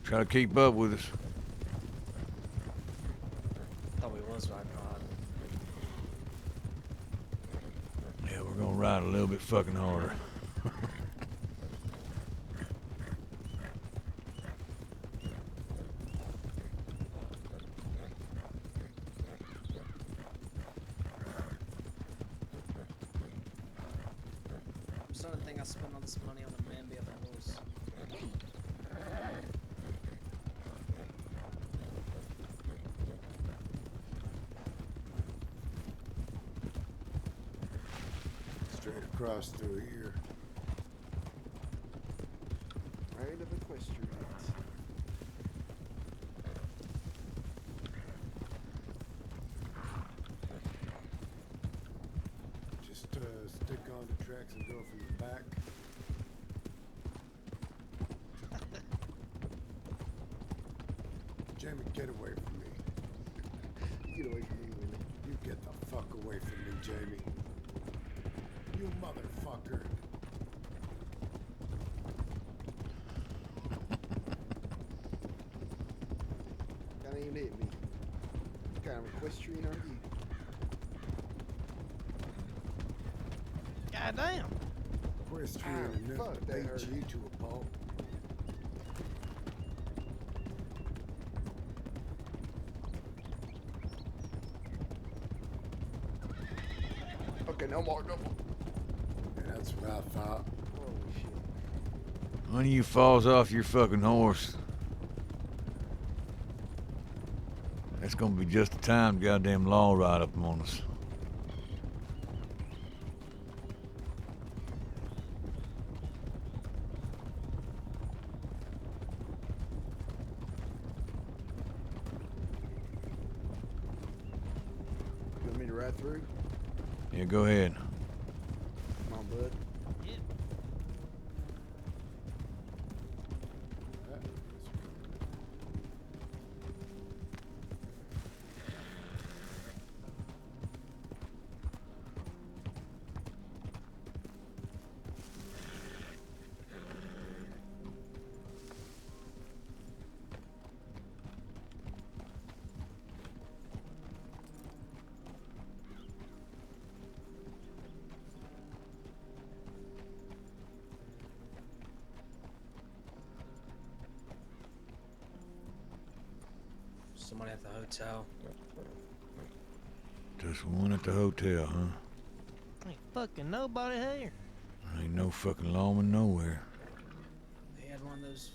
S4: Try to keep up with us.
S2: Thought we was riding hard.
S4: Yeah, we're gonna ride a little bit fucking harder.
S2: It's not a thing I spent all this money on a man be on a horse.
S7: Straight across through here.
S3: Right of equestrians.
S7: Just stick on the tracks and go from the back. Jamie, get away from me.
S3: Get away from me, Willie.
S7: You get the fuck away from me, Jamie. You motherfucker.
S3: Can't even hit me. What kind of equestrian are you?
S8: Goddamn.
S7: Equestrian
S3: Ow,
S7: enough
S3: fuck,
S7: to
S3: that
S7: beat
S3: hurt.
S7: you to a pulp.
S3: Okay, no more, no more.
S7: Yeah, that's what I thought.
S3: Holy shit.
S4: One of you falls off your fucking horse. That's gonna be just the time the goddamn law ride up on us.
S3: You want me to ride through?
S4: Yeah, go ahead.
S3: Come on, bud.
S8: Yeah.
S2: Somebody at the hotel.
S4: Just one at the hotel, huh?
S8: Ain't fucking nobody here.
S4: Ain't no fucking lawman nowhere.
S2: He had one of those.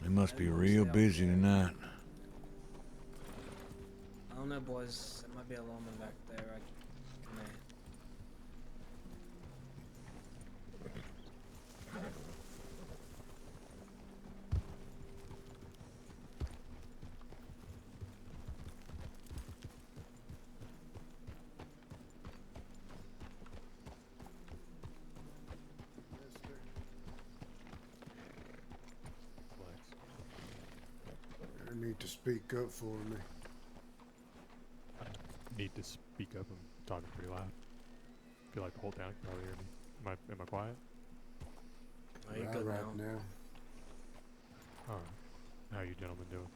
S4: They must be real busy tonight.
S2: I don't know, boys. There might be a lawman back there. Man.
S7: You need to speak up for me.
S14: Need to speak up. I'm talking pretty loud. Feel like the whole town can probably hear me. Am I quiet?
S2: Oh, you're good
S7: right now.
S14: Alright. How are you gentlemen doing?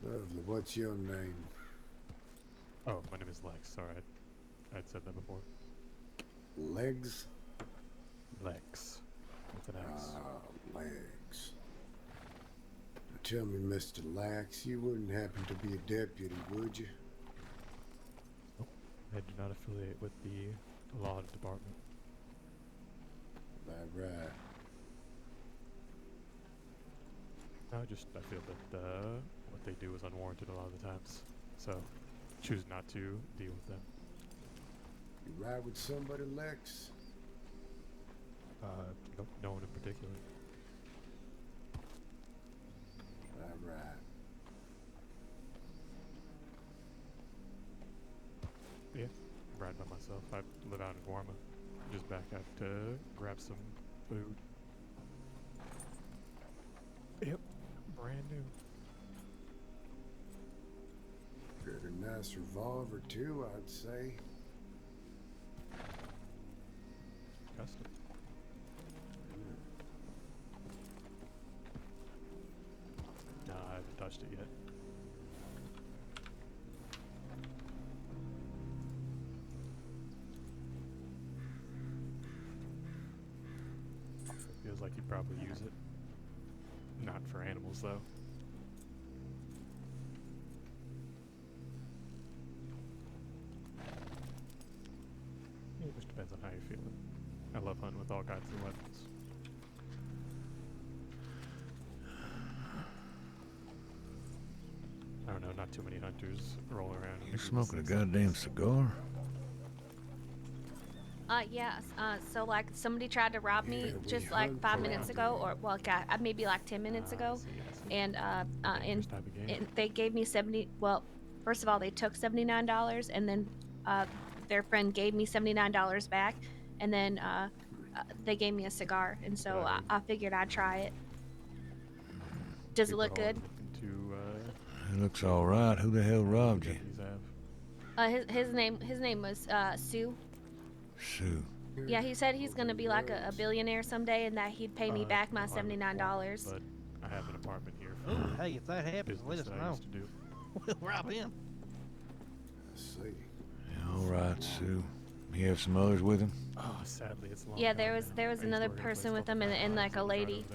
S7: Lovely. What's your name?
S14: Oh, my name is Lex. Sorry, I'd said that before.
S7: Legs?
S14: Lex. With an X.
S7: Ah, Legs. Now tell me, Mr. Lax, you wouldn't happen to be a deputy, would you?
S14: Nope. I do not affiliate with the law department.
S7: Right.
S14: I feel that what they do is unwarranted a lot of the times, so choose not to deal with them.
S7: You ride with somebody, Lex?
S14: No one in particular.
S7: Right.
S14: Yeah, I'm riding by myself. I live out in Warma. Just back out to grab some food. Yep, brand new.
S7: Got a nice revolver too, I'd say.
S14: Custom. No, I haven't touched it yet. Feels like you'd probably use it. Not for animals, though. It just depends on how you're feeling. I love hunting with all kinds of weapons. I don't know, not too many hunters roll around.
S4: You smoking a goddamn cigar?
S9: Yeah. So like somebody tried to rob me just like 5 minutes ago, or well, maybe like 10 minutes ago, and they gave me Well, first of all, they took $79, and then their friend gave me $79 back, and then they gave me a cigar, and so I figured I'd try it. Does it look good?
S4: It looks all right. Who the hell robbed you?
S9: His name was Sue.
S4: Sue.
S9: Yeah, he said he's gonna be like a billionaire someday, and that he'd pay me back my $79.
S14: But I have an apartment here.
S8: Oh, hey, if that happens, let us know. We'll rob him.
S7: I see.
S4: Yeah, all right, Sue. You have some others with him?
S14: Oh, sadly, it's long.
S9: Yeah, there was another person with him, and like a lady.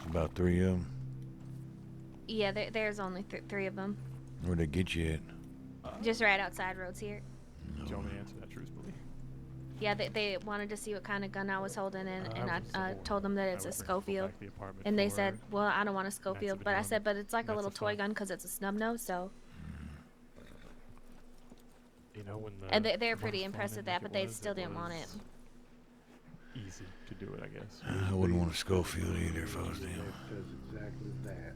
S4: About 3 of them?
S9: Yeah, there's only 3 of them.
S4: Where'd they get you at?
S9: Just right outside roads here.
S14: Do you want me to answer that truthfully?
S9: Yeah, they wanted to see what kind of gun I was holding, and I told them that it's a Schofield. And they said, well, I don't want a Schofield. But I said, but it's like a little toy gun because it's a snub nose, so.
S14: You know, when
S9: and they're pretty impressed with that, but they still didn't want it.
S14: Easy to do it, I guess.
S4: I wouldn't want a Schofield either if I was them.
S7: Does exactly that.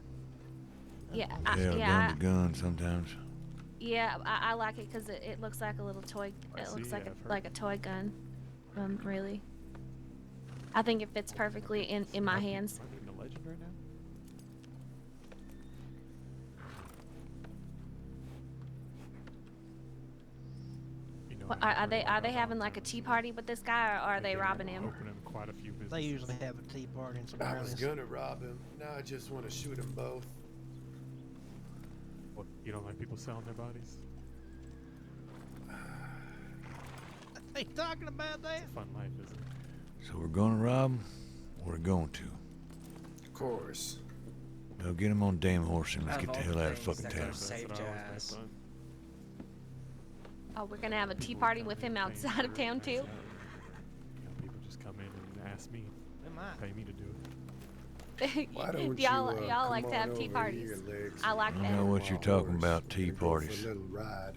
S9: Yeah,
S4: gun to gun sometimes.
S9: Yeah, I like it because it looks like a little toy. It looks like a toy gun. Really. I think it fits perfectly in my hands.
S14: Am I reading a legend right now?
S9: What, are they having like a tea party with this guy, or are they robbing him?
S14: Quite a few businesses.
S8: They usually have a tea party in some
S7: I was gonna rob him. Now I just want to shoot them both.
S14: What, you don't like people selling their bodies?
S8: They talking about that?
S14: It's a fun life, isn't it?
S4: So we're gonna rob him? We're going to.
S7: Of course.
S4: Now get him on a damn horse and let's get the hell out of fucking town.
S9: Oh, we're gonna have a tea party with him outside of town too.
S14: You know, people just come in and ask me, pay me to do it.
S7: Why don't
S9: y'all like to have tea parties? I like that.
S4: I know what you're talking about, tea parties.
S7: For a little ride.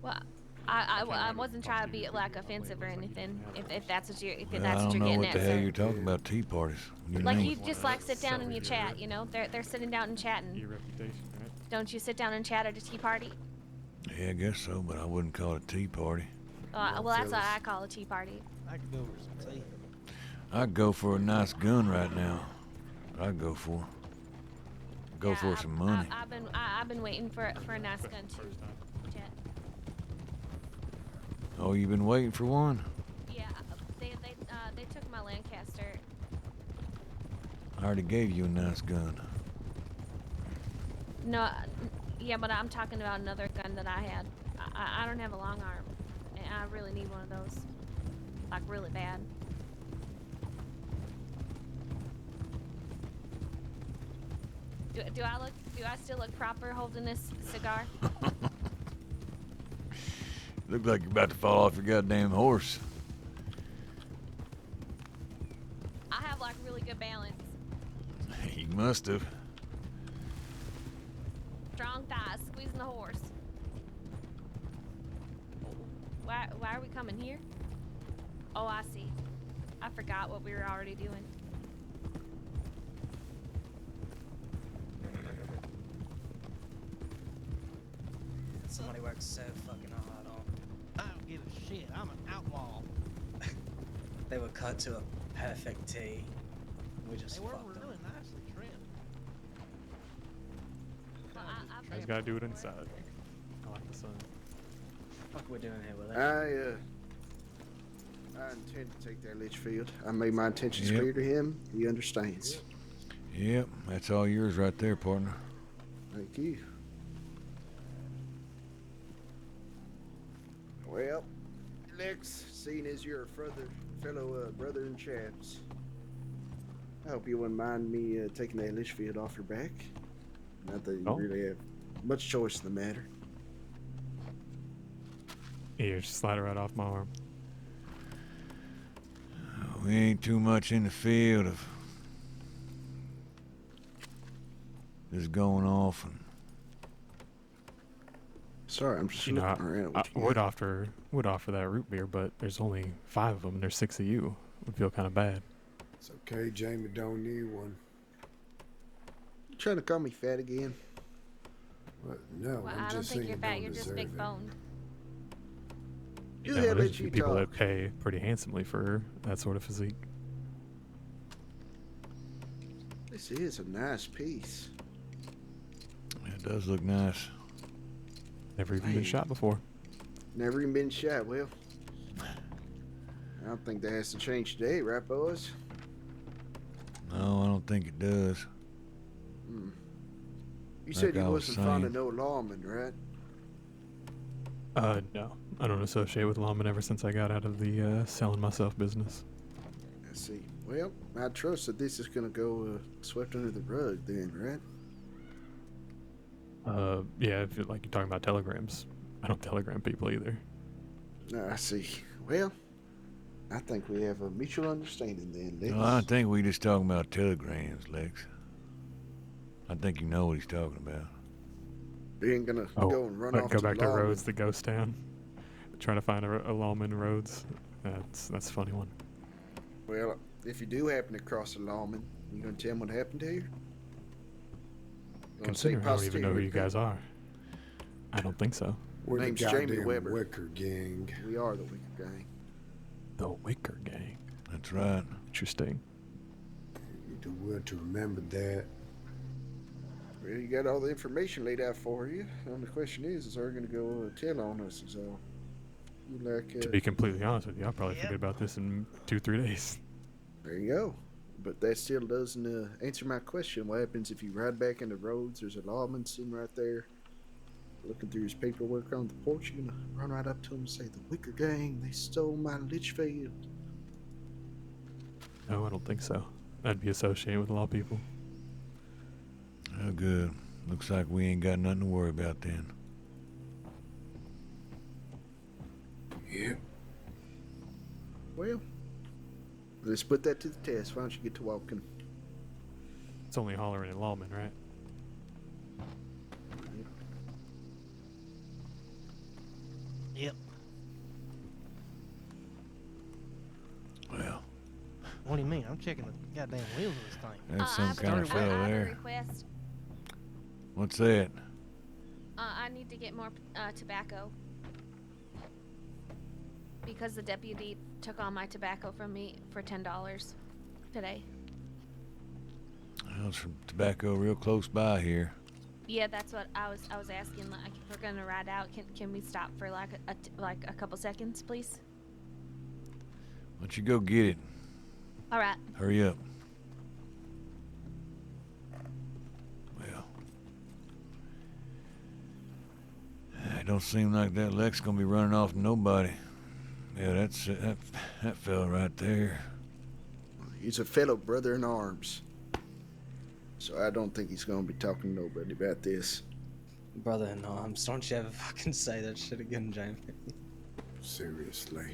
S9: Well, I wasn't trying to be like offensive or anything. If that's what you're
S4: I
S9: getting
S4: don't know what
S9: at,
S4: the hell
S9: sir.
S4: you're talking about, tea parties. What do
S9: Like
S4: mean?
S9: you just like sit down and you chat, you know? They're sitting down and chatting.
S14: Your reputation, right?
S9: Don't you sit down and chat at a tea party?
S4: Yeah, I guess so, but I wouldn't call it a tea party.
S9: Well, that's what I call a tea party.
S8: I could go for some tea.
S4: I'd go for a nice gun right now. I'd go for. Go for some money.
S9: I've been waiting for a nice gun too, Chet.
S4: Oh, you've been waiting for one?
S9: Yeah, they took my Lancaster.
S4: I already gave you a nice gun.
S9: No, yeah, but I'm talking about another gun that I had. I don't have a long arm, and I really need one of those, like really bad. Do I still look proper holding this cigar?
S4: Look like you're about to fall off your goddamn horse. must have.
S9: Strong thighs, squeezing the horse. Why are we coming here? Oh, I see. I forgot what we were already doing.
S2: Somebody works so fucking hard on.
S8: I don't give a shit. I'm an outlaw.
S2: They were cut to a perfect T. We just
S8: They were
S2: fucked them.
S8: really nicely trimmed.
S9: Well,
S14: You just gotta do it inside. I like the sun.
S2: What we're doing here, Willie?
S3: I intend to take that Litchfield. I made my intentions
S4: Yep.
S3: clear to him. He understands.
S4: Yep, that's all yours right there, partner.
S3: Thank you. Well, Lex, seeing as you're a fellow brother and chaps, I hope you wouldn't mind me taking that Litchfield off your back. Not that you
S14: Oh.
S3: really have much choice in the matter.
S14: Here, just slide it right off my arm.
S4: We ain't too much in the field of just going off and
S3: Sorry, I'm just
S14: You know,
S3: looking around.
S14: I
S3: What you
S14: would
S3: got.
S14: offer that root beer, but there's only 5 of them and there's 6 of you. Would feel kind of bad.
S7: It's okay, Jamie don't need one.
S3: You trying to call me fat again?
S7: What? No,
S9: Well,
S7: I'm
S9: I don't
S7: just
S9: think
S7: saying
S9: you're
S7: you
S9: fat.
S7: don't
S9: You're just
S7: deserve
S9: big
S7: it.
S9: boned.
S3: You
S14: know,
S3: have
S14: there's
S3: let
S14: a few
S3: you
S14: people
S3: talk.
S14: that pay pretty handsomely for that sort of physique.
S3: This is a nice piece.
S4: it does look nice.
S14: Never even been
S3: Man.
S14: shot before.
S3: Never even been shot. Well, I don't think that has to change today, right, boys?
S4: No, I don't think it does.
S3: Hmm. You
S4: Like
S3: said you
S4: I was
S3: wasn't fond
S4: saying.
S3: of no lawman, right?
S14: No. I don't associate with lawmen ever since I got out of the selling myself business.
S3: I see. Well, I trust that this is gonna go swept under the rug then, right?
S14: Yeah, if you're talking about telegrams, I don't telegram people either.
S3: I see. Well, I think we have a mutual understanding then, Lex.
S4: No, I don't think we just talking about telegrams, Lex. I think you know what he's talking about.
S3: We ain't gonna go and run off
S14: go
S3: to
S14: back
S3: the
S14: to
S3: lawman.
S14: Rhodes, the ghost town. Trying to find a lawman in Rhodes. That's a funny one.
S3: Well, if you do happen to cross a lawman, you gonna tell him what happened to you?
S14: Considering I don't even know who you guys are. I don't think so.
S7: We're the
S3: Name's Jamie
S7: goddamn
S3: Weber.
S7: Wicker gang.
S3: We are the Wicker gang.
S14: The Wicker gang.
S4: That's right.
S14: Interesting.
S7: You do well to remember that.
S3: Well, you got all the information laid out for you. The only question is there gonna go tell on us? Is all. You like?
S14: To be completely honest with you, I'll probably forget about this in 2-3 days.
S3: There you go. But that still doesn't answer my question. What happens if you ride back into Rhodes? There's a lawman sitting right there, looking through his paperwork on the porch. You're gonna run right up to him and say, "The Wicker gang, they stole my Litchfield."
S14: No, I don't think so. I'd be associated with a lot of people.
S4: Oh, good. Looks like we ain't got nothing to worry about then.
S7: Yep.
S3: Well, let's put that to the test. Why don't you get to walking?
S14: It's only hollering at lawmen, right?
S8: Yep.
S4: Well,
S8: What do you mean? I'm checking the goddamn wheels of this thing.
S4: that's some kind of
S9: I
S4: fellow
S9: have a
S4: there.
S9: request.
S4: What's that?
S9: I need to get more tobacco because the deputy took all my tobacco from me for $10 today.
S4: Well, it's from tobacco real close by here.
S9: Yeah, that's what I was asking. Like, if we're gonna ride out, can we stop for like a couple seconds, please?
S4: Why don't you go get it?
S9: All right.
S4: Hurry up. Well, it don't seem like that Lex gonna be running off to nobody. Yeah, that's that fella right there.
S3: He's a fellow brother in arms, so I don't think he's gonna be talking to nobody about this.
S2: Brother in arms. Don't you ever fucking say that shit again, Jamie.
S7: Seriously.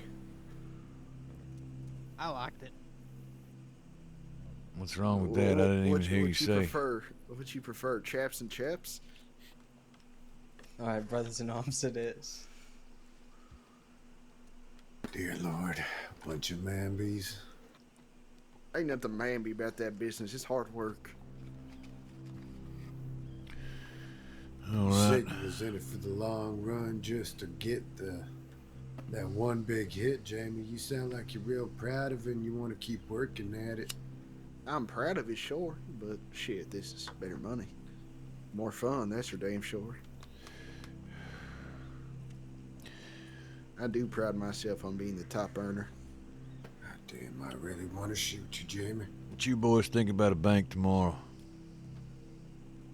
S8: I liked it.
S4: What's wrong with that? I didn't even hear you say.
S3: What would you prefer, chaps and chaps?
S12: All right, brothers in arms it is.
S7: Dear Lord, bunch of mambies.
S3: Ain't nothing manby about that business. It's hard work.
S4: All
S7: You
S4: right.
S7: said you was in it for the long run just to get that one big hit, Jamie. You sound like you're real proud of it and you want to keep working at it.
S3: I'm proud of it, sure, but shit, this is better money. More fun, that's for damn sure. I do pride myself on being the top earner.
S7: God damn, I really want to shoot you, Jamie.
S4: What you boys think about a bank tomorrow?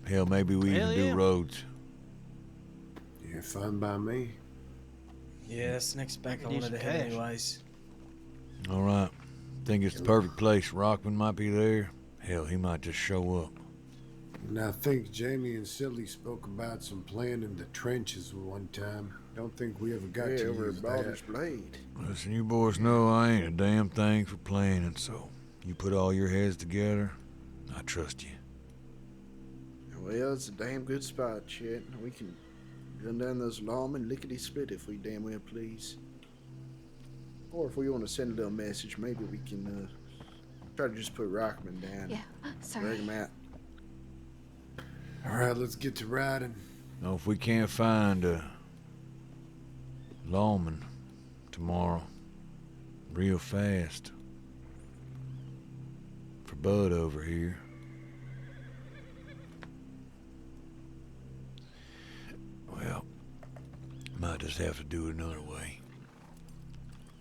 S4: Hell, maybe we even do roads.
S7: Yeah, fine by me.
S12: Yeah, that's the next bank I wanted to hit anyways.
S4: All right. Think it's the perfect place. Rockman might be there. Hell, he might just show up.
S7: And I think Jamie and Silly spoke about some playing in the trenches one time. Don't think we ever got to
S3: over
S7: use
S3: at Baldur's
S7: that.
S3: Blade.
S4: Listen, you boys know I ain't a damn thing for planning, so you put all your heads together, I trust you.
S3: Well, it's a damn good spot, Chet. We can run down those lawmen lickety-split if we damn well please. Or if we want to send a little message, maybe we can try to just put Rockman down.
S9: Yeah, sorry.
S3: Drag him out.
S7: All right, let's get to riding.
S4: Now, if we can't find a lawman tomorrow, real fast, for Bud over here, well, might just have to do it another way.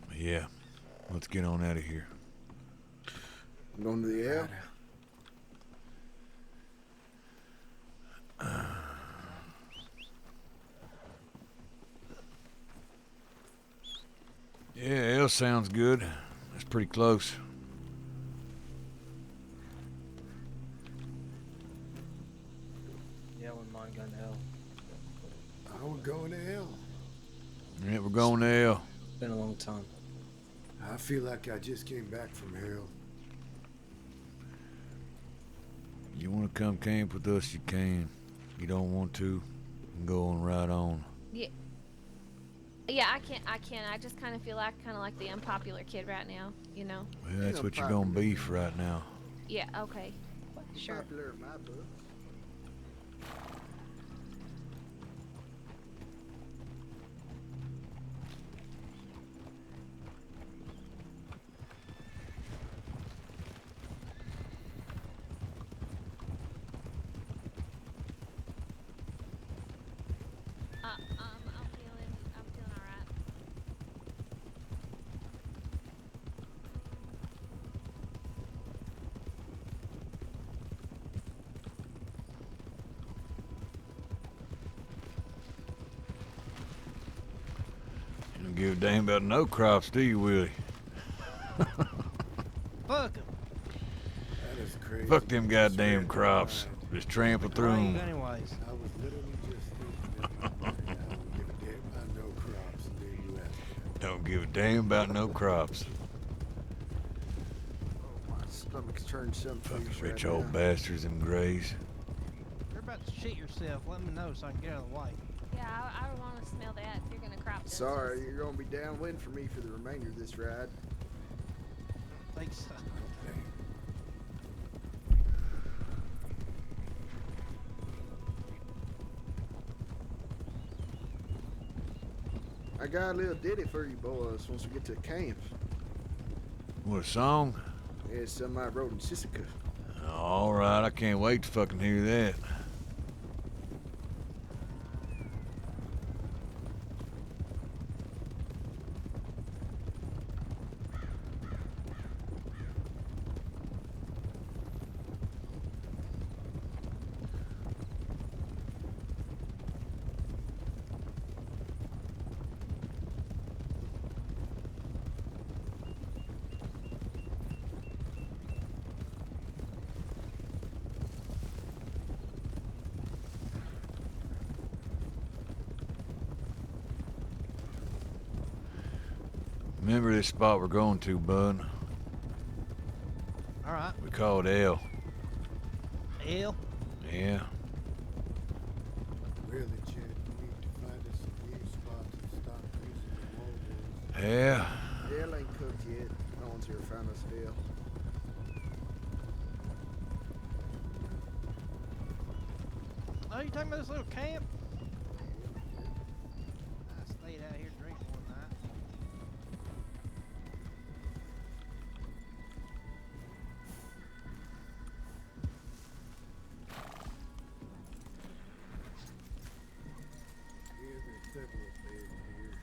S4: But yeah, let's get on out of here.
S3: I'm going to the L.
S4: Yeah, L sounds good. That's pretty close.
S12: Yeah, I wouldn't mind going to L.
S7: I would go to L.
S4: Yeah, we're going to L.
S12: Been a long time.
S7: I feel like I just came back from hell.
S4: You want to come camp with us, you can. You don't want to, you can go on right on.
S9: Yeah, I can't. I just kind of feel like the unpopular kid right now, you know.
S4: Well, that's what you're gonna be for right now.
S9: Yeah. Okay. Sure.
S3: Popular in my book.
S9: I'm feeling all right.
S4: You don't give a damn about no crops, do you, Willie?
S8: Fuck him.
S7: That is crazy.
S4: Fuck them goddamn crops. Just trample through them.
S8: Anyways.
S7: I was literally just thinking that. I don't give a damn about no crops, and then you ask.
S4: Don't give a damn about no crops.
S3: Oh, my stomach's turned something
S4: Fucking
S3: right
S4: rich
S3: now.
S4: old bastards and grays.
S8: You're about to shit yourself. Let me know so I can get out of the way.
S9: Yeah, I don't want to smell that if you're gonna crop this.
S3: Sorry, you're gonna be downwind for me for the remainder of this ride.
S8: Think so.
S3: I got a little ditty for you boys once we get to camp.
S4: What, a song?
S3: Yeah, it's something I wrote in Sissica.
S4: All right, I can't wait to fucking hear that. Remember this spot we're going to, bud.
S8: All right.
S4: We called L.
S8: L?
S4: Yeah.
S7: Really, Chet, you need to find us a new spot and stop using the mobiles.
S4: Yeah.
S3: Dale ain't cooked yet. No one's ever found us Dale.
S8: Oh, you talking about this little camp? I stayed out here drinking one night.
S7: Yeah, there's several beds here.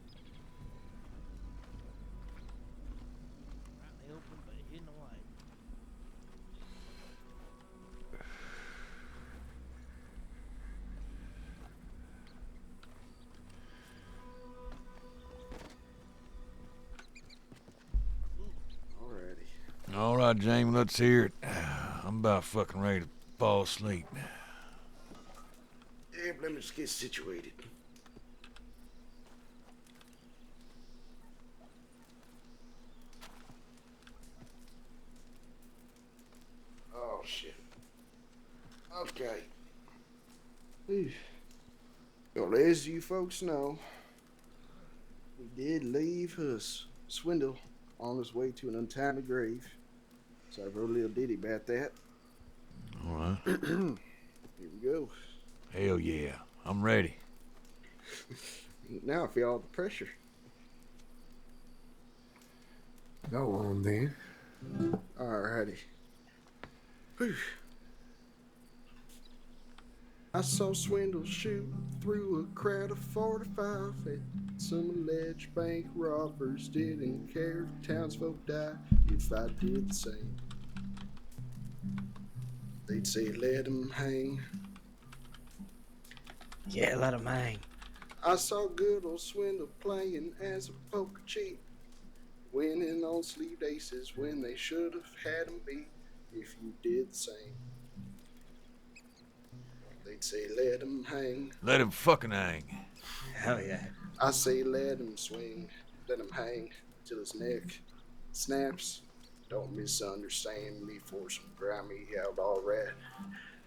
S7: Should be alright.
S8: Right in the open, but hidden away.
S3: Alrighty.
S4: All right, Jamie, let's hear it. I'm about fucking ready to fall asleep.
S3: Yeah, but let me just get situated. Oh, shit. Okay. Whew. Well, as you folks know, we did leave his swindle on his way to an untimely grave. So I wrote a little ditty about that.
S4: All right.
S3: Here we go.
S4: Hell yeah. I'm ready.
S3: Now I feel all the pressure.
S7: Go on then.
S3: Alrighty. Whew. I saw Swindle shoot through a crowd of 45 at some alleged bank robbers. Didn't care if townsfolk die if I did the same. They'd say let him hang.
S2: Yeah, let him hang.
S3: I saw good old Swindle playing as a poker cheat, winning on sleeved aces when they should have had him beat if you did the same. They'd say let him hang.
S4: Let him fucking hang.
S2: Hell yeah.
S3: I say let him swing, let him hang till his neck snaps. Don't misunderstand me for some grimy outlaw rat.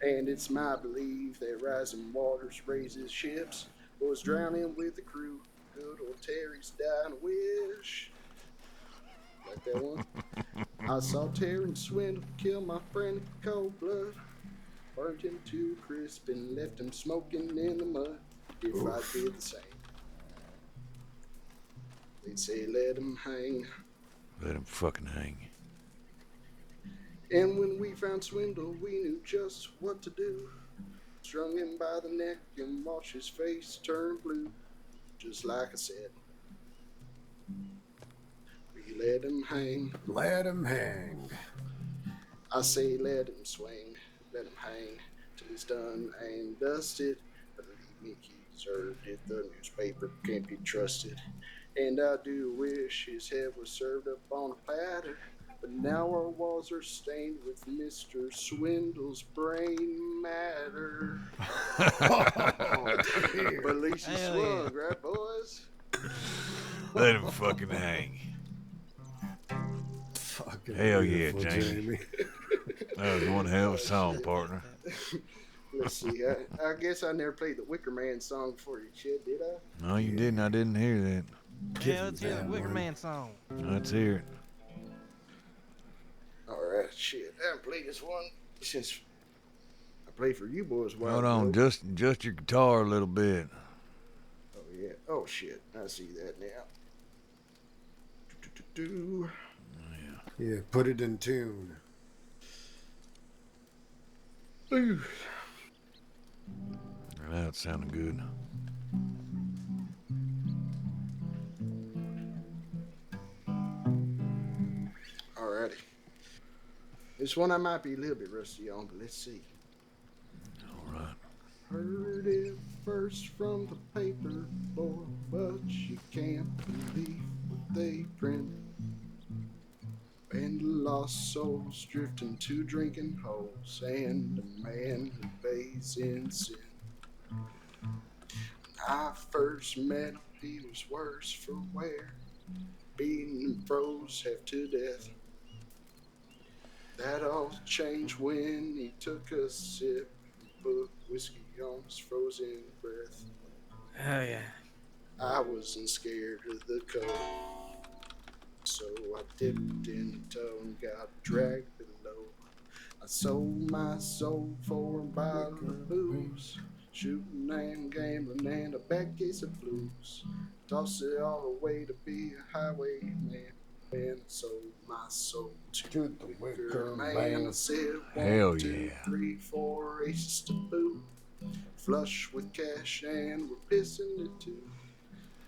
S3: And it's my belief that rising waters raises ships. Was drowning with the crew. Good old Terry's dying wish. Like that one? I saw Terry Swindle kill my friend in cold blood. Burnt him to a crisp and left him smoking in the mud. If I did the same. They'd say let him hang.
S4: Let him fucking hang.
S3: And when we found Swindle, we knew just what to do. Strung him by the neck and watch his face turn blue. Just like I said. We let him hang.
S7: Let him hang.
S3: I say let him swing. Let him hang till he's done and dusted. Believe me, he deserved it. The newspaper can't be trusted. And I do wish his head was served up on a platter. But now our walls are stained with Mr. Swindle's brain matter. Oh, dear. But at least he swung, right, boys?
S4: Let him fucking hang.
S7: Fucking
S4: Hell yeah,
S7: beautiful,
S4: Jamie. That was one hell of a song, partner.
S3: Let's see. I guess I never played the Wicker Man song for you, Chet, did I?
S4: No, you didn't. I didn't hear that.
S8: Yeah, let's hear the Wicker Man song.
S4: Let's hear it.
S3: Alright, shit. I haven't played this one since I played for you boys a while
S4: Hold on,
S3: ago.
S4: just your guitar a little bit.
S3: Oh, yeah. Oh, shit. I see that now. Do.
S7: Yeah, put it in tune.
S3: Ooh.
S4: That sounded good.
S3: Alrighty. This one I might be a little bit rusty on, but let's see.
S4: All right.
S3: Heard it first from the paper, boy, but you can't believe what they print. And lost souls drifting to drinking holes, and a man who blazing sin. I first met him, he was worse for wear, beaten and froze half to death. That all changed when he took a sip and put whiskey on his frozen breath.
S2: Oh yeah.
S3: I wasn't scared of the cold, so I dipped in the tow and got dragged below. I sold my soul for a bottle of booze, shooting and gambling and a bad case of blues. Tossed it all away to be a highwayman. When I sold my soul to the Wicker man, I said
S4: Hell
S3: 1, 2,
S4: yeah.
S3: 3, 4 aces to boot. Flush with cash and we're pissing it too.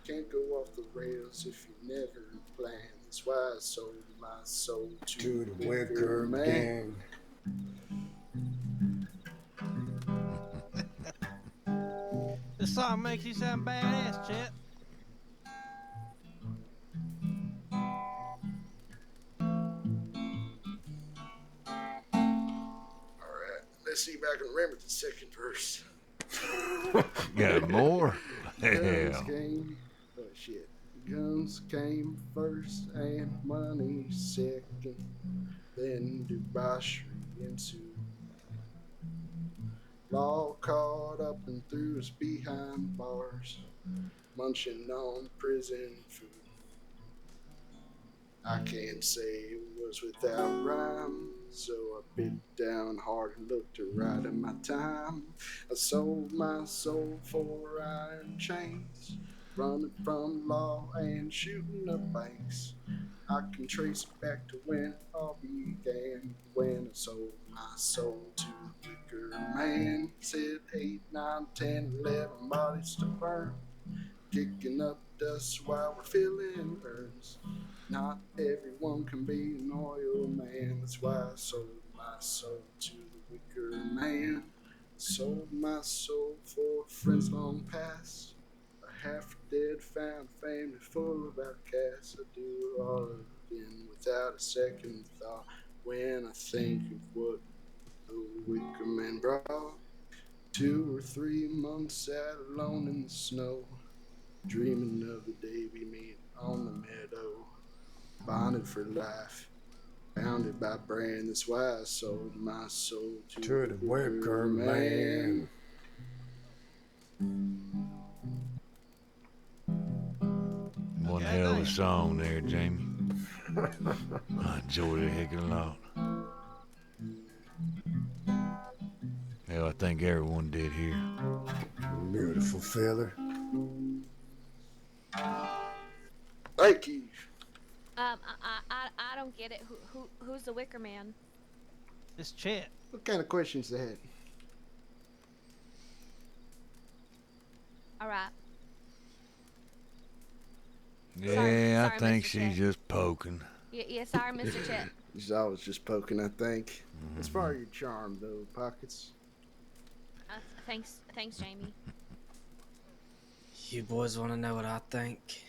S3: Can't go off the rails if you never plan. That's why I sold my soul to the Wicker man.
S8: This song makes you sound badass, Chet.
S3: Alright, let's see if I can remember the second verse.
S4: Got more?
S3: Guns
S4: Hell.
S3: came, oh shit. Guns came first and money second. Then debauchery ensued. Law caught up and threw us behind bars, munching on prison food. I can't say it was without rhyme, so I bit down hard and looked to right at my time. I sold my soul for iron chains, running from law and shooting up banks. I can trace it back to when it all began, when I sold my soul to the Wicker man. Said 8, 9, 10, 11 bodies to burn, kicking up dust while we're filling urns. Not everyone can be an oil man. That's why I sold my soul to the Wicker man. Sold my soul for friends long past. A half dead found family full of outcasts. I do it all again without a second thought. When I think of what the Wicker man brought, 2 or 3 months sat alone in the snow, dreaming of the day we meet on the meadow. Bonded for life, bounded by brand. That's why I sold my soul to the Wicker man.
S4: One hell of a song there, Jamie. I enjoyed it a heck of a lot. Hell, I think everyone did here.
S7: Beautiful fella.
S3: Thank you.
S9: I don't get it. Who's the Wicker man?
S8: It's Chet.
S3: What kind of questions that?
S9: All right.
S4: Yeah,
S9: Sorry,
S4: I think
S9: Mr.
S4: she's
S9: Chet.
S4: just poking.
S9: Yeah, sorry, Mr. Chet.
S3: She's always just poking, I think. It's part of your charm, though, Pockets.
S9: Thanks, Jamie.
S2: You boys want to know what I think?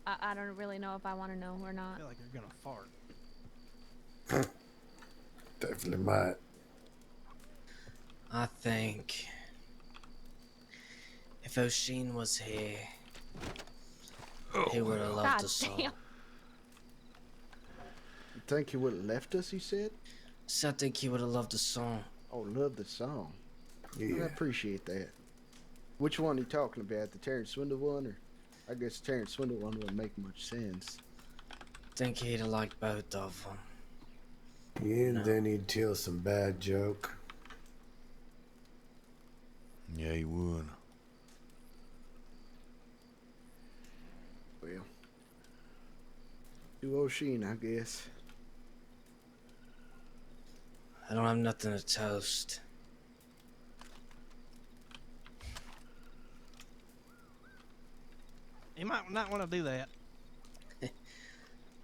S9: I don't really know if I want to know or not.
S8: I feel like you're gonna fart.
S7: Definitely might.
S2: I think if O'Sheen was here, he would have loved
S9: God
S2: the song.
S9: damn.
S3: You think he would have left us, he said?
S2: So I think he would have loved the song.
S3: Oh, love the song.
S7: Yeah.
S3: I appreciate that. Which one are you talking about? The Terrence Swindle one? Or I guess the Terrence Swindle one wouldn't make much sense.
S2: I think he'd have liked both of them.
S7: Yeah, and then he'd tell some bad joke.
S4: Yeah, he would.
S3: Well, do O'Sheen, I guess.
S2: I don't have nothing to toast.
S8: You might not want to do that.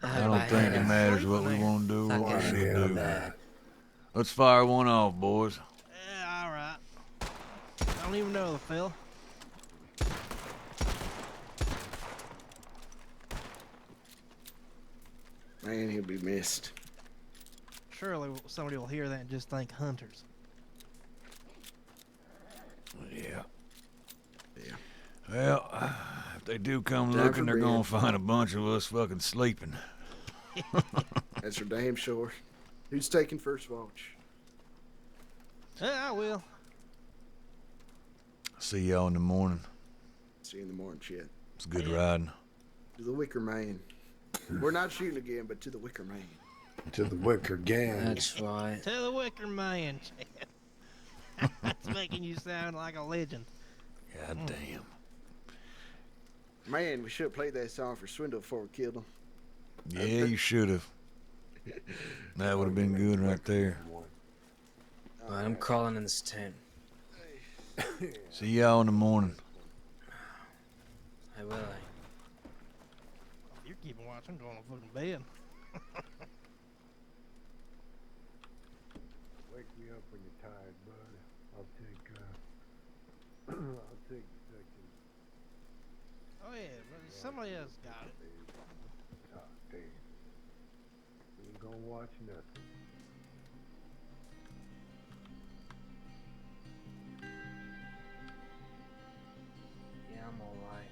S4: I don't think it matters what we want to do or what we should do. Let's fire one off, boys.
S8: Yeah, all right. I don't even know the fella.
S3: Man, he'll be missed.
S8: Surely somebody will hear that and just think hunters.
S4: Well, if they do come
S3: Time
S4: looking,
S3: for
S4: they're
S3: bed.
S4: gonna find a bunch of us fucking sleeping.
S3: That's for damn sure. Who's taking first watch?
S8: I will.
S4: See y'all in the morning.
S3: See you in the morning, Chet.
S4: It's good riding.
S3: To the Wicker Man. We're not shooting again, but to the Wicker Man.
S7: To the Wicker gang.
S2: That's right.
S8: Tell the Wicker Man, Chad. That's making you sound like a legend.
S4: God damn.
S3: Man, we should have played that song for Swindle before we killed him.
S4: Yeah, you should have. That would have been good right there.
S2: Alright, I'm crawling in this tent.
S4: See y'all in the morning.
S2: Hey, Willie.
S8: If you're keeping watch, I'm going to fucking bed.
S7: Wake me up when you're tired, bud. I'll take section.
S8: Oh yeah, but somebody else got it.
S7: Ah, damn. Ain't gonna watch nothing.
S2: Yeah, I'm alright.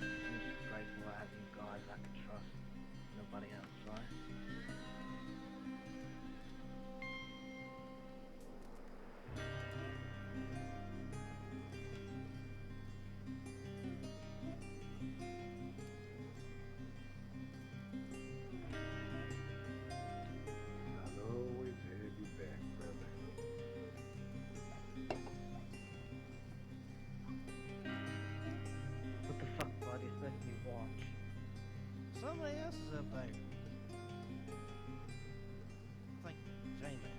S2: I'm just grateful I have you guys I can trust. Nobody else, right?
S7: I'll always have you back, brother.
S12: What the fuck, buddy? It's making me watch.
S8: Somebody else is up there. I think Jamie.